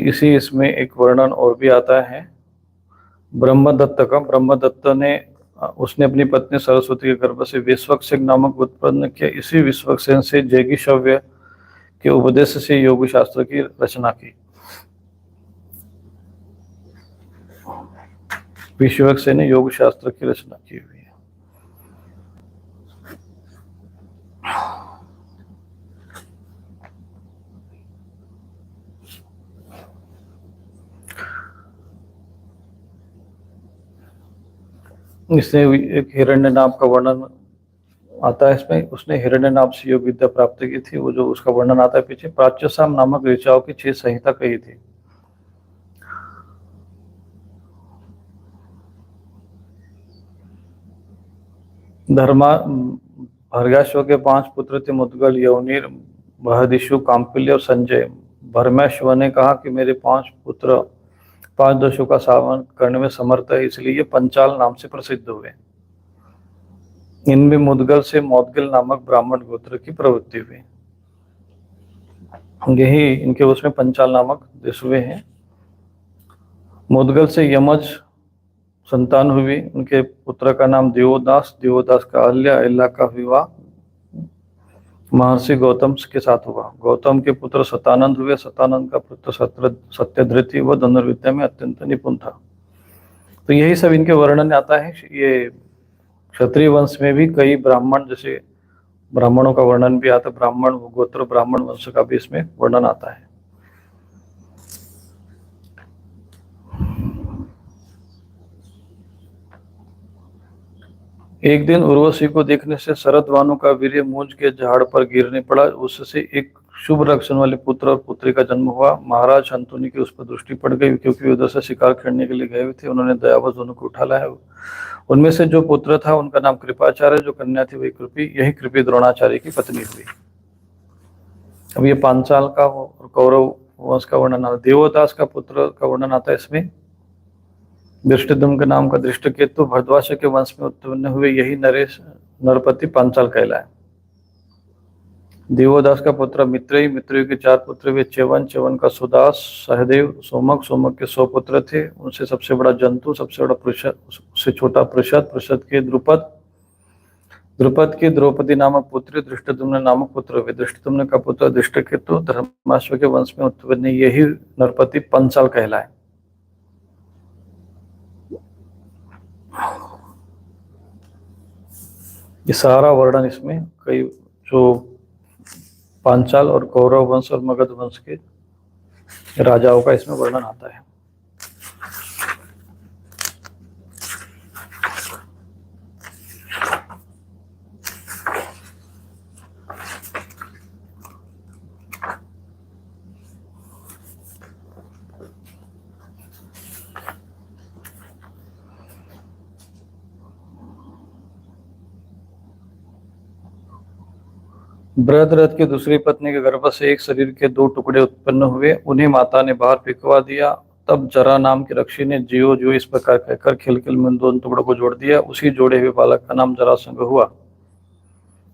इसी इसमें एक वर्णन और भी आता है ब्रह्मदत्त का। ब्रह्मदत्त ने उसने अपनी पत्नी सरस्वती के गर्भ से विश्वक्सेन नामक उत्पन्न किया। इसी विश्वक्सेन से जैगिशव्य के उपदेश से योग शास्त्र की रचना की। विश्वक्सेन ने योग शास्त्र की रचना की हुई है। इसने एक हिरण्यनाभ का वर्णन आता है इसमें। उसने हिरण्यनाभ से योग विद्या प्राप्त की थी। वो जो उसका वर्णन आता है पीछे, प्राच्यसाम नामक ऋचाओं की 6 संहिता कही थी। धर्मा भर्गाश्व के 5 पुत्र थे, मुद्गल, यवनीर, बहदिशु, काम्पिल्य और संजय। भरमेश्वर ने कहा कि मेरे 5 पुत्र 5 दोषों का सामना करने में समर्थ है, इसलिए ये पंचाल नाम से प्रसिद्ध हुए। इनमें मुद्गल से मौदगिल नामक ब्राह्मण गोत्र की प्रवृत्ति हुई। यही इनके उसमें पंचाल नामक देश हुए हैं। मुद्गल से यमज संतान हुई। उनके पुत्र का नाम देवोदास, देवोदास का अहल्या, अहल्या का विवाह महर्षि गौतम के साथ हुआ। गौतम के पुत्र सतानंद हुए। सतानंद का पुत्र सत्यधृति वह धनुर्विद्या में अत्यंत निपुण था। तो यही सब इनके वर्णन आता है। ये क्षत्रिय वंश में भी कई ब्राह्मण, जैसे ब्राह्मणों का वर्णन भी आता है, ब्राह्मण गोत्र ब्राह्मण वंश का भी इसमें वर्णन आता है। एक दिन उर्वशी को देखने से शरदवानु का वीर्य मूंज के झाड़ पर गिरने पड़ा। उससे एक शुभ लक्षण वाले पुत्र और पुत्री का जन्म हुआ। महाराज शंतुनि की उस पर दृष्टि पड़ गई, क्योंकि उधर से शिकार खेलने के लिए गए हुए थे। उन्होंने दयावश दोनों को उठा लाया। उनमें से जो पुत्र था उनका नाम कृपाचार्य, जो कन्या थी वही कृपी। यही कृपी द्रोणाचार्य की पत्नी हुई। अब ये पांचाल का और कौरव वंश का वर्णन आता है। देवोदास का पुत्र का वर्णन आता है इसमें। दृष्टद्युम्न के नाम का दृष्टकेतु भरद्वाज के वंश में उत्पन्न हुए। यही नरेश नरपति पांचाल कहलाए। देवोदास का पुत्र मित्रेय, मित्रेय के 4 पुत्र हुए। च्यवन, च्यवन का सुदास, सहदेव, सोमक, सोमक के 100 पुत्र थे। उनसे सबसे बड़ा जंतु, सबसे बड़ा पृषद, उससे छोटा पृषद, पृषद के द्रुपद, द्रुपद की द्रौपदी नामक पुत्री, दृष्टद्युम्न नामक पुत्र हुए। दृष्टद्युम्न का पुत्र दृष्टकेतु धर्माश्व के वंश में उत्पन्न, यही नरपति पंचाल कहलाए। ये सारा वर्णन इसमें कई जो पांचाल और कौरव वंश और मगध वंश के राजाओं का इसमें वर्णन आता है। बृहद्रथ की दूसरी पत्नी के गर्भ से एक शरीर के 2 टुकड़े उत्पन्न हुए। उन्हें माता ने बाहर फेंकवा दिया। तब जरा नाम की रक्षी ने जियो जियो इस प्रकार कहकर खिलखिल में 2 टुकड़ों को जोड़ दिया। उसी जोड़े हुए बालक का नाम जरासंध हुआ।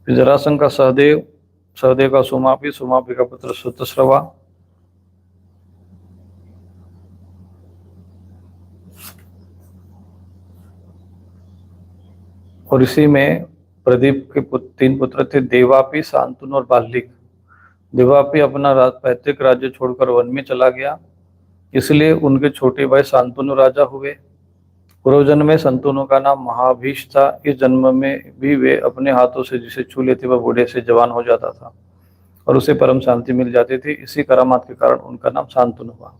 फिर जरासंध का सहदेव, सहदेव का सोमापी, सोमापी का पुत्र सुतश्रवा, और इसी में प्रदीप के 3 पुत्र थे, देवापी, शांतनु और बाल्लिक। देवापी अपना पैतृक राज्य छोड़कर वन में चला गया, इसलिए उनके छोटे भाई शांतनु राजा हुए। पूर्व जन्म में शांतनु का नाम महाभीष था। इस जन्म में भी वे अपने हाथों से जिसे छू लेते वह बूढ़े से जवान हो जाता था और उसे परम शांति मिल जाती थी। इसी करामात के कारण उनका नाम शांतनु हुआ।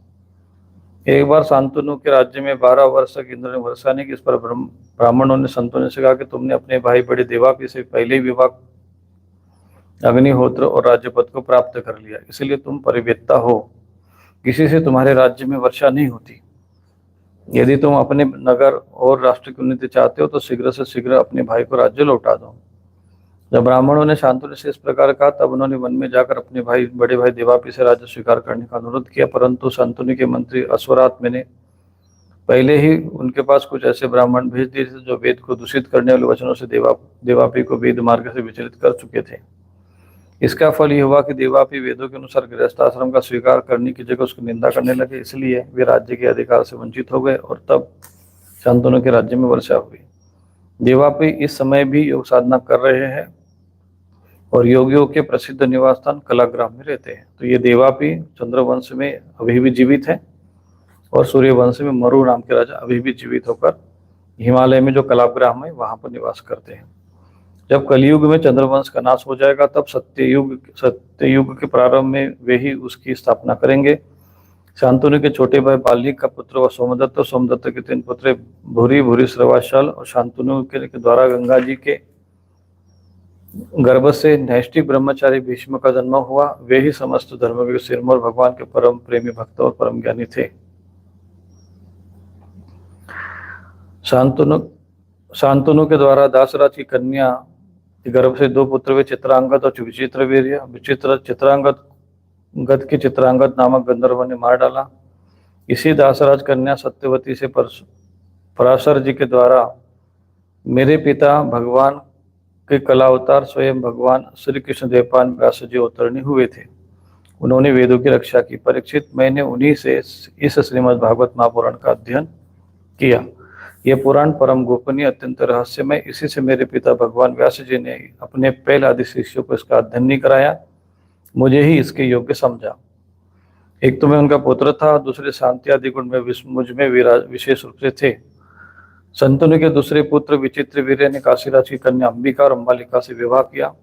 एक बार शांतनु के राज्य में 12 वर्ष तक इंद्र ने वर्षा नहीं की। इस पर ब्राह्मणों ने शांतनु से कहा कि तुमने अपने भाई बड़े देवापी से पहले ही विवाह, अग्निहोत्र और राज्यपद को प्राप्त कर लिया, इसलिए तुम परिवेत्ता हो। किसी से तुम्हारे राज्य में वर्षा नहीं होती। यदि तुम अपने नगर और राष्ट्र की उन्नति चाहते हो तो शीघ्र से शीघ्र अपने भाई को राज्य लौटा दो। जब ब्राह्मणों ने शांतनु से इस प्रकार कहा, तब उन्होंने वन में जाकर अपने भाई बड़े भाई देवापी से राज्य स्वीकार करने का अनुरोध किया। परंतु शांतनु के मंत्री अश्वरात्म ने पहले ही उनके पास कुछ ऐसे ब्राह्मण भेज दिए थे जो वेद को दूषित करने वाले वचनों से देवापी को वेद मार्ग से विचलित कर चुके थे। इसका फल यह हुआ कि देवापी वेदों के अनुसार गृहस्थ आश्रम का स्वीकार करने की जगह उसकी निंदा करने लगे, इसलिए वे राज्य के अधिकार से वंचित हो गए और तब शांतनु के राज्य में वर्षा हुई। देवापी इस समय भी योग साधना कर रहे हैं और योगियों के प्रसिद्ध निवास स्थान कलाग्राम में रहते हैं। तो ये देवापी चंद्रवंश में अभी भी जीवित है। और सूर्यवंश में मरु नाम के राजा अभी भी जीवित होकर हिमालय में जो कलापग्राम है वहां पर निवास करते हैं। जब कलयुग में चंद्रवंश का नाश हो जाएगा तब सत्ययुग के प्रारंभ में वे ही उसकी स्थापना करेंगे। शांतनु के छोटे भाई बाल्मीकि का पुत्र व सोमदत्त, सोमदत्त के 3 पुत्र भूरी, भूरिश्रवा, और शांतनु के द्वारा गंगा जी के गर्भ से नैष्ठिक ब्रह्मचारी भीष्म का जन्म हुआ। वे ही समस्त धर्म के सिरमौर भगवान के परम प्रेमी भक्त और परम ज्ञानी थे। शांतनु के द्वारा दासराज की कन्या के गर्भ से 2 पुत्र वे चित्रांगद और विचित्रवीर्य। चित्रांगद के चित्रांगद नामक गंधर्व ने मार डाला। इसी दासराज कन्या सत्यवती से पराशर जी के द्वारा मेरे पिता भगवान के कलावतार स्वयं भगवान श्री कृष्ण देवपान व्यास जी अवतरणी हुए थे। उन्होंने वेदों की रक्षा की। परीक्षित, मैंने उन्हीं से इस श्रीमद् भागवत महापुराण का अध्ययन किया। यह पुराण परम गोपनीय, अत्यंत रहस्यमय। इसी से मेरे पिता भगवान व्यास जी ने अपने पहले आदि शिष्यों को इसका अध्ययन नहीं कराया, मुझे ही इसके योग्य समझा। एक तो मैं उनका पुत्र था, दूसरे शांति आदि गुण में मुझ में विशेष रूप से थे। शंतनु के दूसरे पुत्र विचित्रवीर्य ने काशीराज की कन्या अंबिका और अंबालिका से विवाह किया।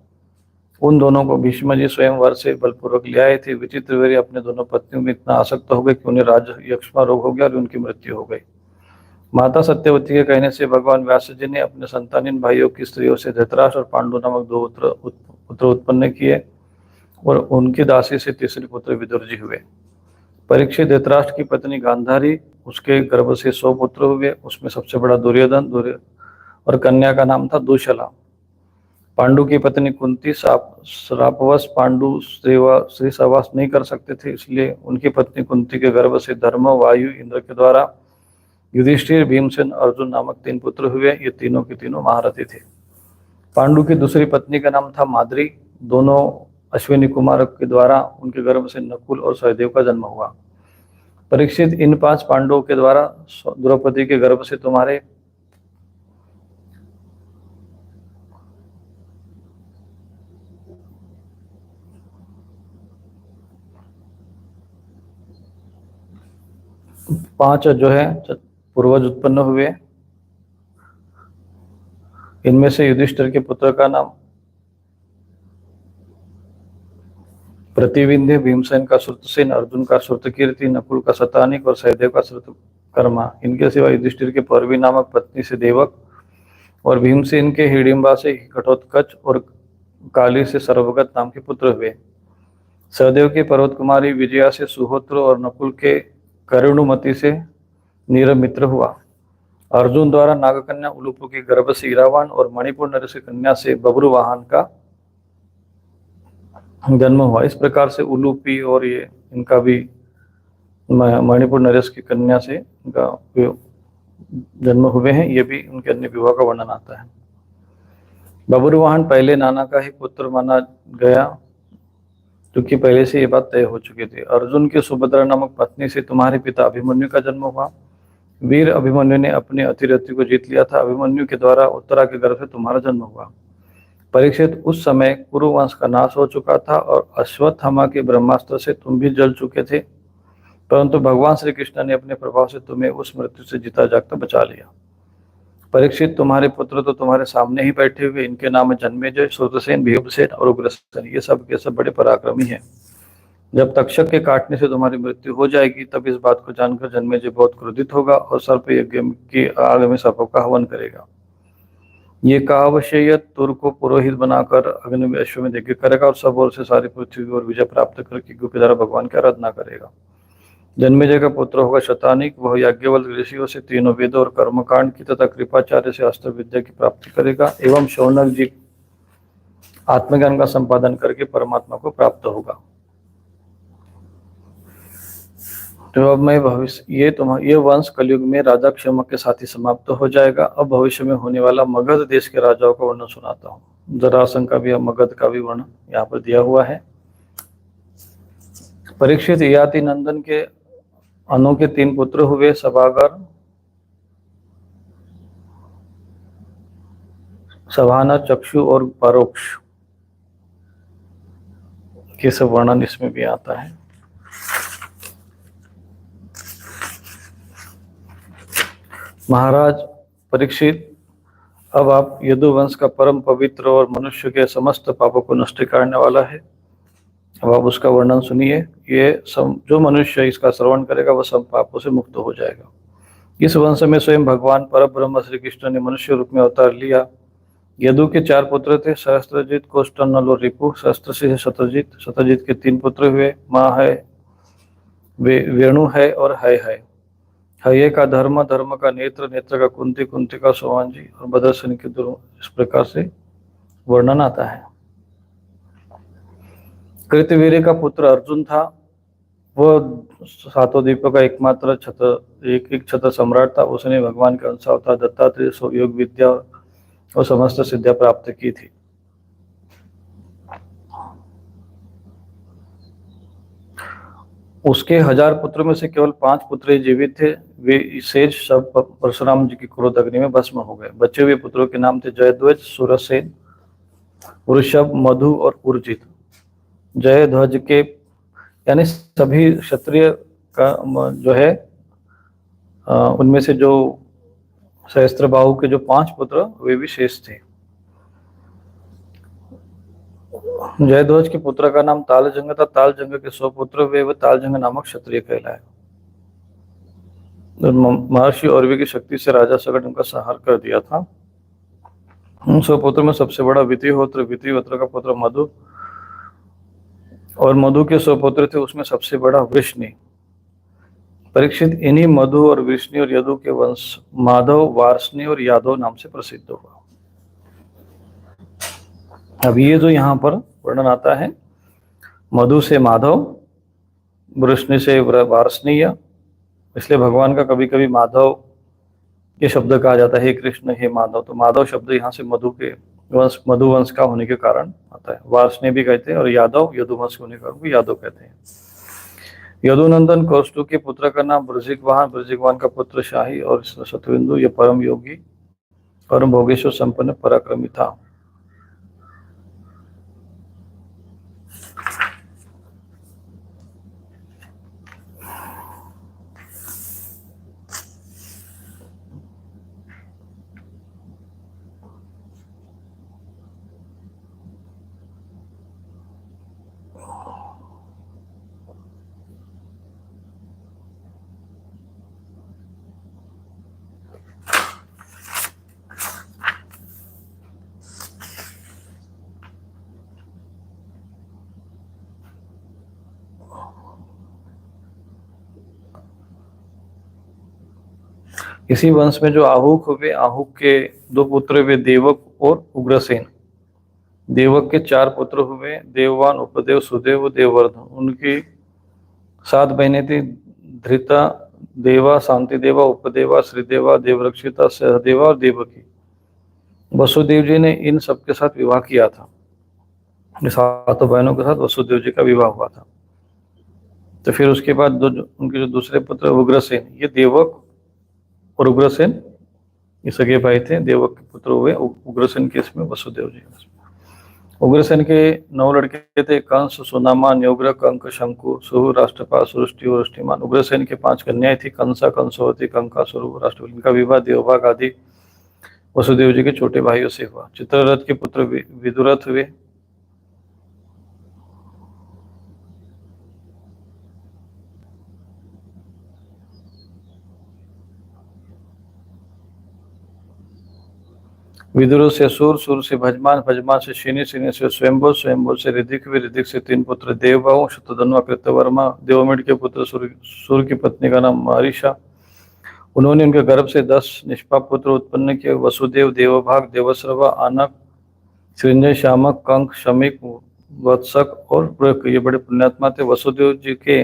उन दोनों को भीष्म जी स्वयंवर से बलपूर्वक ले आए थे। विचित्रवीर्य अपने दोनों पत्नियों में इतना आसक्त हो गए कि उन्हें राज यक्ष्मा रोग हो गया और उनकी मृत्यु हो गई। माता सत्यवती के कहने से भगवान व्यास जी ने अपने संतानीन भाइयों की स्त्रियों से धृतराष्ट्र और पांडु नामक 2 पुत्र उत्पन्न किए और उनकी दासी से तीसरे पुत्र विदुर जी हुए। परीक्षित, धृतराष्ट्र की पत्नी गांधारी, उसके गर्भ से 100 पुत्र हुए। उसमें सबसे बड़ा दुर्योधन और कन्या का नाम था दुशला। पांडु की पत्नी कुंती श्रापवश पांडु स्त्री सहवास नहीं कर सकते थे, इसलिए उनकी पत्नी कुंती के गर्भ से धर्म, वायु, इंद्र के द्वारा युधिष्ठिर, भीमसेन, अर्जुन नामक 3 पुत्र हुए। ये तीनों के तीनों महारथी थे। पांडु की दूसरी पत्नी का नाम था माद्री। दोनों अश्विनी कुमार के द्वारा उनके गर्भ से नकुल और सहदेव का जन्म हुआ। परीक्षित, इन 5 पांडवों के द्वारा द्रौपदी के गर्भ से तुम्हारे पांच जो है पूर्वज उत्पन्न हुए। इनमें से युधिष्ठिर के पुत्र का नाम प्रतिविंध्य, भीमसेन का श्रुतसेन, अर्जुन का श्रुतकीर्ति, नकुल का शतानिक और सहदेव का श्रुतकर्मा। इनके सिवा युधिष्ठिर के पौरवी नामक पत्नी से देवक और भीमसेन के हिडिंबा से घटोत्कच और काली से सर्वगत नाम के पुत्र हुए। सहदेव के पर्वत कुमारी विजया से सुहोत्र और नकुल के करुणुमति से नीरमित्र हुआ। अर्जुन द्वारा नागकन्या उलूप के गर्भ से इरावान और मणिपुर नरेश कन्या से बब्रुवाहन का जन्म हुआ। इस प्रकार से उलूपी और ये इनका भी मणिपुर नरेश की कन्या से इनका जन्म हुए हैं। ये भी उनके अन्य विवाह का वर्णन आता है। बब्रुवाहन पहले नाना का ही पुत्र माना गया, क्योंकि पहले से ये बात तय हो चुकी थी। अर्जुन की सुभद्रा नामक पत्नी से तुम्हारे पिता अभिमन्यु का जन्म हुआ। वीर अभिमन्यु ने अपने अतिरथी को जीत लिया था। अभिमन्यु के द्वारा उत्तरा के गर्भ से तुम्हारा जन्म हुआ। परीक्षित, उस समय कुरुवंश का नाश हो चुका था और अश्वत्थामा के ब्रह्मास्त्र से तुम भी जल चुके थे, परंतु भगवान श्री कृष्ण ने अपने प्रभाव से तुम्हें उस मृत्यु से जीता जागता बचा लिया। परीक्षित, तुम्हारे पुत्र तो तुम्हारे सामने ही बैठे हुए। इनके नाम है जन्मेजय, श्रुतसेन, भीमसेन और उग्रसेन। ये सब के सब बड़े पराक्रमी हैं। जब तक्षक के काटने से तुम्हारी मृत्यु हो जाएगी तब इस बात को जानकर जन्मेजय बहुत क्रोधित होगा और सर्प यज्ञ की आग में सर्पों का हवन करेगा। ये कावशेय तुर को पुरोहित बनाकर अग्नि में अश्वमेध यज्ञ करेगा और सब ओर से सारी पृथ्वी और विजय प्राप्त करके गुप्त द्वारा भगवान की आराधना करेगा। जन्मेजय का पुत्र होगा शतानिक। वह याज्ञवल्क्य ऋषियों से तीनों वेदों और कर्मकांड की तथा कृपाचार्य से अस्त्र विद्या की प्राप्ति करेगा एवं शौनक जी आत्मज्ञान का संपादन करके परमात्मा को प्राप्त होगा। तो अब मैं ये वंश कलयुग में राजा क्षमक के साथ ही समाप्त हो जाएगा। अब भविष्य में होने वाला मगध देश के राजाओं का वर्णन सुनाता हूँ। जरासंध का भी मगध का भी वर्णन यहाँ पर दिया हुआ है। परीक्षित, ययाति नंदन के अनु के 3 पुत्र हुए, सभागर, सभाना, चक्षु और परोक्ष। ये सब वर्णन इसमें भी आता है। महाराज परीक्षित, अब आप यदुवंश का परम पवित्र और मनुष्य के समस्त पापों को नष्ट करने वाला है। अब आप उसका वर्णन सुनिए। जो मनुष्य इसका श्रवण करेगा वह सब पापों से मुक्त हो जाएगा। इस वंश में स्वयं भगवान परब्रह्म श्री कृष्ण ने मनुष्य रूप में अवतार लिया। यदु के 4 पुत्र थे, सहस्त्रजित, कौष्टन, नल और रिपु। सहस्त्र से शतजित, शतजित के 3 पुत्र हुए, माँ है, वेणु है और है। हये का धर्म, धर्म का नेत्र, नेत्र का कुंती, कुंती का सोमांजी और भद्रसेन के दोनों। इस प्रकार से वर्णन आता है। कृतवीर्य का पुत्र अर्जुन था। वह 7 द्वीपों का एकमात्र छत्र सम्राट था। उसने भगवान के अंश अवतार दत्तात्रेय योग विद्या और समस्त सिद्धियां प्राप्त की थी। उसके 1000 पुत्रों में से केवल 5 पुत्र ही जीवित थे। वे शेष सब परशुराम जी की क्रोध अग्नि में भस्म हो गए। बचे हुए पुत्रों के नाम थे जयध्वज, सुरसेन, वृषभ, मधु और उर्जित। जयध्वज के यानी सभी क्षत्रिय का जो है उनमें से जो सहस्त्रबाहु के जो 5 पुत्र वे भी शेष थे। जयध्वज के पुत्र का नाम तालजंग था। तालजंग के 100 पुत्र हुए। वह तालजंग नामक क्षत्रिय कहलाए। महर्षि औरवी की शक्ति से राजा सगट उनका संहार कर दिया था। उन 100 पुत्रों में सबसे बड़ा वित्तिहोत्र, वित्तिहोत्र का पुत्र मधु और मधु के 100 पुत्र थे। उसमें सबसे बड़ा वृष्णि। परीक्षित, इन्हीं मधु और वृष्णि और यदु के वंश माधव, वार्ष्णि और यादव नाम से प्रसिद्ध हुआ। अब ये जो यहाँ पर वर्णन आता है, मधु से माधव, वृष्णि से वार्ष्णेय, इसलिए भगवान का कभी कभी माधव ये शब्द कहा जाता है, हे कृष्ण हे माधव। तो माधव शब्द यहाँ से मधु वंश का होने के कारण आता है। वार्ष्णेय भी कहते हैं और यादव यदु वंश होने के कारण यादव कहते हैं। यदुनंदन कौस्तु के पुत्र का नाम बृजिकवाहन, बृजिकवाहन का पुत्र शाही और शतविंदु। यह परम योगी, परम भोगेश्वर संपन्न पराक्रमी था। इसी वंश में जो आहुक हुए, आहुक के 2 पुत्र हुए, देवक और उग्रसेन। देवक के 4 पुत्र हुए, देववान, उपदेव, सुदेव, देववर्धन। उनकी 7 बहनें थी, धृता, देवा, शांति देवा, उपदेवा, श्रीदेवा, देवरक्षिता, सहदेवा और देवकी। वसुदेव जी ने इन सबके साथ विवाह किया था। 7 बहनों के साथ वसुदेव जी का विवाह हुआ था। तो फिर उसके बाद उनके जो दूसरे पुत्र उग्रसेन, ये देवक और उग्रसेन ये सगे भाई थे। देवक के पुत्र हुए, उग्रसेन के इसमें वसुदेव जी। उग्रसेन के 9 लड़के थे, कंस, सुनामा, न्योग्र, कंक, शंकु, सुहु, राष्ट्रपाल, सुरुष्टि और रुष्टिमान। उग्रसेन के 5 कन्याएं थी, कंसा, कंसवती, कंका, सुरु, राष्ट्रपाल। इनका विवाह देवभाग आदि वसुदेव जी के छोटे भाइयों से हुआ। चित्ररथ के पुत्र विदुरथ हुए। विदुर से सुर, सुर से भजमान, भजमान से शिनी, शिनी से स्वयंभु, स्वयंभु से ऋदिक हुए। ऋदिक से 3 पुत्र देवबाहु, शतधन्वा, कृतवर्मा। देवमिड के पुत्र सूर्य की पत्नी का नाम मारिशा। उन्होंने उनके गर्भ से 10 निष्पाप पुत्र उत्पन्न किए। वसुदेव, देवभाग, देवश्रवा, आनक, सृंजय, शामक, कंक, शमिक, वत्सक और प्रक। ये बड़े पुण्यात्मा थे। वसुदेव जी के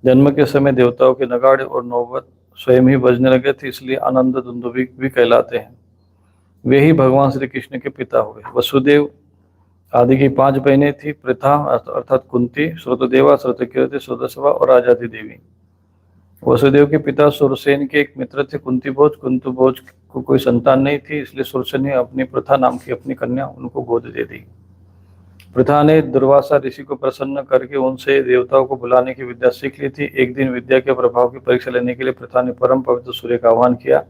जन्म के समय देवताओं के नगाड़े और नौबत स्वयं ही बजने लगे थे, इसलिए आनंद दुंदुभी भी कहलाते हैं। वे ही भगवान श्री कृष्ण के पिता हुए। वसुदेव आदि की 5 बहनें थी, प्रथा अर्थात कुंती, श्रुतदेवा, श्रुतकीर्ति, सुदसवा और आजादी देवी। वसुदेव के पिता सुरसेन के एक मित्र थे, कुंतीभोज। कुंतीभोज को कोई संतान नहीं थी, इसलिए सुरसेन ने अपनी प्रथा नाम की अपनी कन्या उनको गोद दे दी। प्रथा ने दुर्वासा ऋषि को प्रसन्न करके उनसे देवताओं को बुलाने की विद्या सीख ली थी। एक दिन विद्या के प्रभाव की परीक्षा लेने के लिए प्रथा ने परम पवित्र सूर्य का आह्वान किया।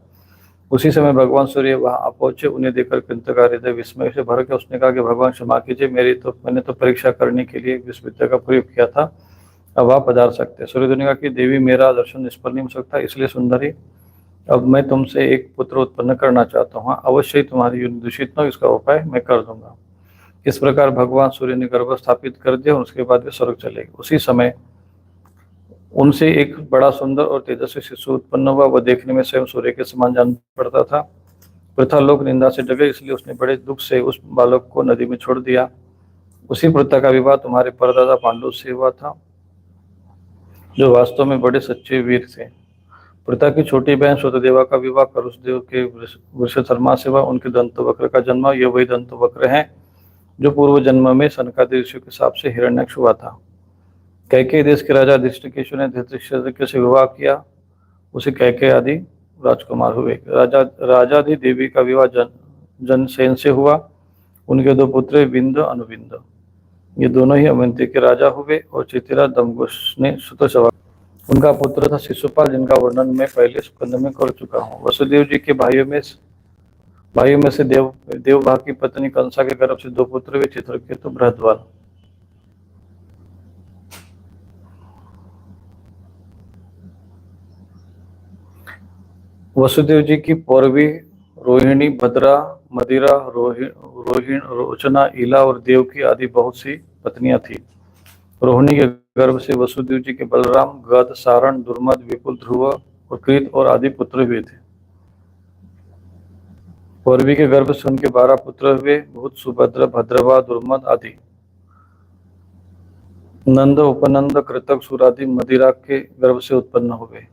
उसी समय भगवान सूर्य वहां आ पहुंचे। उन्हें देखकर कुंती का हृदय विस्मय से भर गया। उसने कहा कि भगवान क्षमा कीजिए, मैंने तो परीक्षा करने के लिए इस विद्या का प्रयोग किया था, अब आप पधार सकते हैं। सूर्यदेव ने कहा कि देवी, मेरा दर्शन निष्फल नहीं हो सकता, इसलिए सुंदरी अब मैं तुमसे एक पुत्र उत्पन्न करना चाहता हूँ। अवश्य ही तुम्हारी योनि दूषित न हो, इसका उपाय मैं कर दूंगा। इस प्रकार भगवान सूर्य ने गर्भ स्थापित कर दिया और उसके बाद वे स्वर्ग चले गए। उसी समय उनसे एक बड़ा सुंदर और तेजस्वी शिशु उत्पन्न हुआ। वह देखने में स्वयं सूर्य के समान जान पड़ता था। पृथा लोक निंदा से डगे, इसलिए उसने बड़े दुख से उस बालक को नदी में छोड़ दिया। उसी पृथा का विवाह तुम्हारे परदादा पांडु से हुआ था, जो वास्तव में बड़े सच्चे वीर थे। पृथा की छोटी बहन श्रुतदेवा का विवाह करुषदेव के वृषशर्मा से हुआ। उनके दंतवक्र का जन्म। ये वही दंतवक्र हैं जो पूर्व जन्म में सनकादि ऋषि के साप से हिरण्यक्ष हुआ था। कैकेयी देश के राजा धृष्टकेतु ने धृतराष्ट्र से विवाह किया। उसे कैकेयी आदि राजकुमार हुए। राजाधि देवी का विवाह जनसेन से हुआ। उनके दो पुत्र विंद अनुविंद, ये दोनों ही अवंती के राजा हुए। और चितिरा दमघोष ने सुतसवा। उनका पुत्र था शिशुपाल, जिनका वर्णन मैं पहले स्कंद में कर चुका हूँ। वसुदेव जी के भाइयों में से देवभा की पत्नी कंसा के गर्भ से दो पुत्र हुए, चित्रकेतु बृहद्वाल। वसुदेव जी की पौरवी रोहिणी, भद्रा, मदिरा, रोहिण, रोचना, इला और देवकी आदि बहुत सी पत्नियां थी। रोहिणी के गर्भ से वसुदेव जी के बलराम, गद, सारण, दुर्मद, विपुल, ध्रुव और कृत और आदि पुत्र हुए थे। पौरवी के गर्भ से उनके 12 पुत्र हुए, भूत, सुभद्र, भद्रवा, दुर्मद आदि। नंद, उपनंद, कृतक, सुरादि मदिरा के गर्भ से उत्पन्न हुए।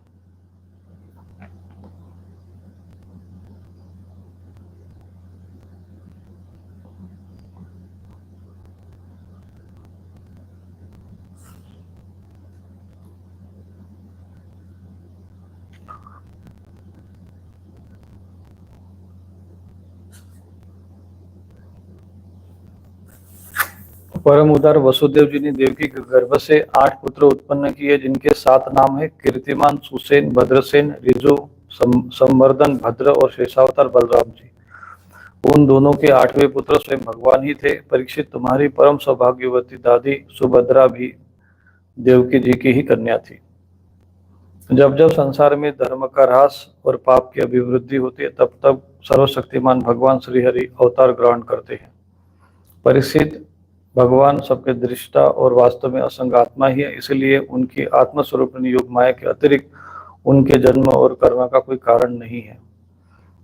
परम उदार वसुदेव जी ने देवकी के गर्भ से 8 पुत्र उत्पन्न किए, जिनके 7 नाम है: कीर्तिमान, सुसेन, भद्रसेन, ऋजु, संवर्धन, भद्र और शेषावतार बलराम जी। उन दोनों के 8वें पुत्र स्वयं भगवान ही थे। परीक्षित, तुम्हारी परम सौभाग्यवती दादी सुभद्रा भी देवकी जी की ही कन्या थी। जब जब संसार में धर्म का ह्रास और पाप की अभिवृद्धि होती है, तब तब सर्वशक्तिमान भगवान श्रीहरि अवतार ग्रहण करते हैं। परीक्षित, भगवान सबके दृष्टा और वास्तव में असंग आत्मा ही है, इसलिए उनकी आत्मस्वरूप योग माया के अतिरिक्त उनके जन्म और कर्म का कोई कारण नहीं है।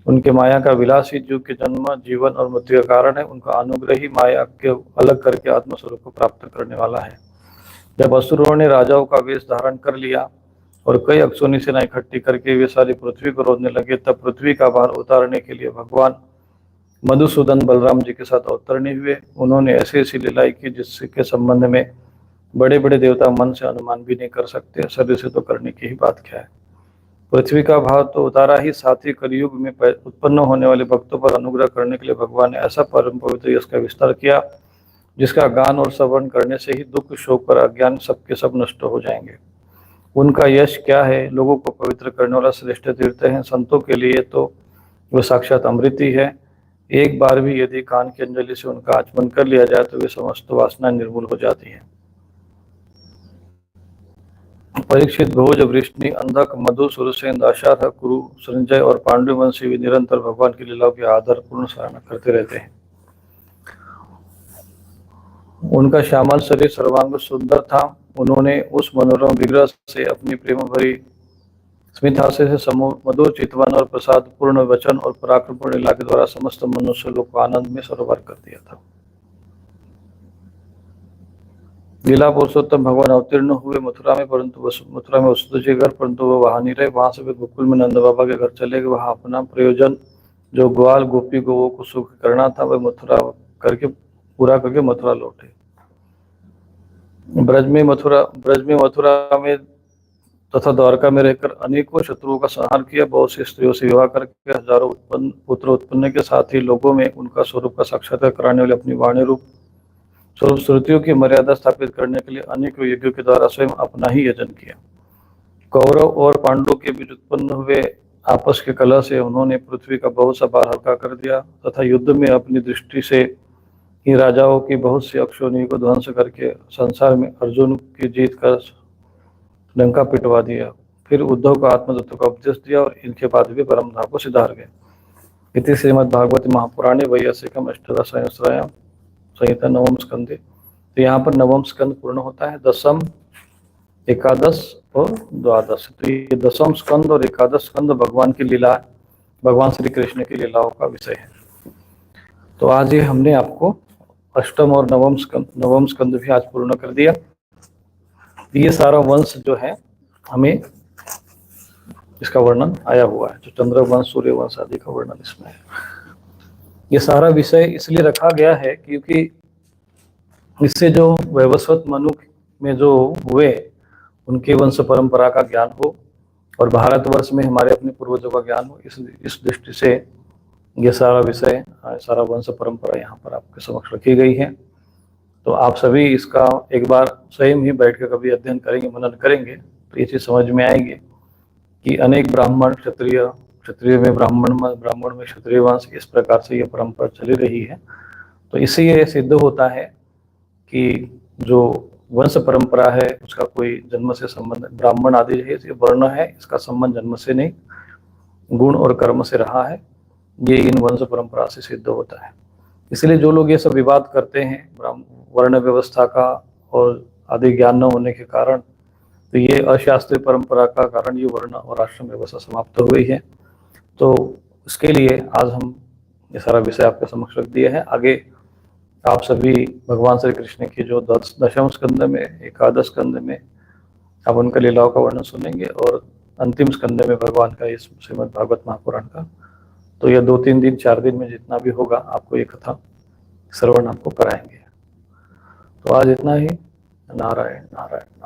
उनके माया का विलास ही जीव के जन्म, जीवन और मृत्यु का कारण है। उनका अनुग्रह ही माया के अलग करके आत्मस्वरूप को प्राप्त करने वाला है। जब असुरों ने राजाओं का वेश धारण कर लिया और कई अक्षोनी सेना इकट्ठी करके वे सारी पृथ्वी को रोधने लगे, तब पृथ्वी का भार उतारने के लिए भगवान मधुसूदन बलराम जी के साथ अवतरणी हुए। उन्होंने ऐसी ऐसी लीलाएं की जिसके संबंध में बड़े बड़े देवता मन से अनुमान भी नहीं कर सकते, शरीर से तो करने की ही बात क्या है। पृथ्वी का भार तो उतारा ही, साथ ही कलयुग में उत्पन्न होने वाले भक्तों पर अनुग्रह करने के लिए भगवान ने ऐसा परम पवित्र यश का विस्तार किया, जिसका गान और श्रवण करने से ही दुख, शोक और अज्ञान सबके सब नष्ट हो जाएंगे। उनका यश क्या है? लोगों को पवित्र करने वाला श्रेष्ठ तीर्थ है। संतों के लिए तो वह साक्षात अमृत ही है। एक बार भी यदि कान की अंजलि से उनका आचमन कर लिया जाए तो वे समस्त वासना निर्मूल हो जाती है। परीक्षित, भोज, वृष्णि, अंधक, मधु, सुरसेन, दाशार्ह, कुरु, संजय और पांडुवंशी भी निरंतर भगवान की लीलाओं की आदरपूर्ण सराहना करते रहते हैं। उनका श्यामल शरीर सर्वांग सुंदर था। उन्होंने उस मनोरम विग्रह से अपनी प्रेम भरी स्मित हास्य से समूह मधुर चितवन और प्रसाद पूर्ण वचन और पराक्रमपूर्ण लीला के द्वारा समस्त मनुष्य लोग को आनंद में सरोवर कर दिया था। लीला पुरुषोत्तम भगवान अवतीर्ण हुए मथुरा में, परंतु मथुरा में वसुदेव जी घर, परंतु वह वहां नहीं रहे। वहां से वे गोकुल में नंद बाबा के घर चले गए। वहां अपना प्रयोजन, जो ग्वाल गोपी गौओं को सुख करना था, वह पूरा करके मथुरा लौटे। ब्रज में मथुरा में तथा द्वारका में रहकर अनेकों शत्रुओं का संहार किया। बहुत सी स्त्रियों से विवाह करके हजारों पुत्र उत्पन्न के साथ ही लोगों में उनका स्वरूप का साक्षात्कार कराने वाले अपनी वाणी रूप स्वरूप श्रुतियों की मर्यादा स्थापित करने के लिए अनेकों यज्ञों के द्वारा स्वयं अपना ही यजन किया। कौरव और पांडवों के बीच उत्पन्न हुए आपस के कलह से उन्होंने पृथ्वी का बहुत सा भार हल्का कर दिया तथा युद्ध में अपनी दृष्टि से ही राजाओं की बहुत सी अक्षोहिणी को ध्वंस करके संसार में अर्जुन की जीत का डंका पिटवा दिया। फिर उद्धव को आत्मतत्व का उपदेश दिया और इनके बाद भी परम धाम को सिधार गए। इति श्रीमद्भागवत महापुराणे वैयासिकम अष्टादश सहस्रायाम संहिता नवम स्कंदे। तो यहाँ पर नवम स्कंद पूर्ण होता है, दशम, एकादश और द्वादश। तो ये दशम स्कंद और एकादश स्कंद भगवान की लीला, भगवान श्री कृष्ण की लीलाओं का विषय है। तो आज ये हमने आपको अष्टम और नवम स्कंद भी आज पूर्ण कर दिया। ये सारा वंश जो है हमें इसका वर्णन आया हुआ है, जो चंद्र वंश, सूर्य वंश आदि का वर्णन इसमें है। ये सारा विषय इसलिए रखा गया है क्योंकि इससे जो वैवस्वत मनु में जो हुए उनके वंश परंपरा का ज्ञान हो और भारतवर्ष में हमारे अपने पूर्वजों का ज्ञान हो, इस दृष्टि से ये सारा विषय, सारा वंश परंपरा यहाँ पर आपके समक्ष रखी गई है। तो आप सभी इसका एक बार स्वयं ही बैठ कर कभी अध्ययन करेंगे, मनन करेंगे, तो ये चीज समझ में आएगी कि अनेक ब्राह्मण, क्षत्रिय में ब्राह्मण में क्षत्रिय वंश, इस प्रकार से ये परंपरा चली रही है। तो इससे ये सिद्ध होता है कि जो वंश परंपरा है उसका कोई जन्म से संबंध, ब्राह्मण आदि है, ये वर्ण है, इसका संबंध जन्म से नहीं, गुण और कर्म से रहा है, ये इन वंश परंपरा से सिद्ध होता है। इसलिए जो लोग ये सब विवाद करते हैं वर्ण व्यवस्था का और आदि ज्ञान न होने के कारण, तो ये अशास्त्रीय परंपरा का कारण ये वर्ण और आश्रम व्यवस्था समाप्त हुई है। तो इसके लिए आज हम ये सारा विषय आपके समक्ष रख दिए हैं। आगे आप सभी भगवान श्री कृष्ण की जो दशम स्कंद में, एकादश स्कंद में आप उनका लीलाओं का वर्णन सुनेंगे और अंतिम स्कंद में भगवान का इस श्रीमद् भागवत महापुराण का। तो यह 2-3 दिन 4 दिन में जितना भी होगा आपको ये कथा श्रवण आपको कराएंगे। तो आज इतना ही। नारायण नारायण।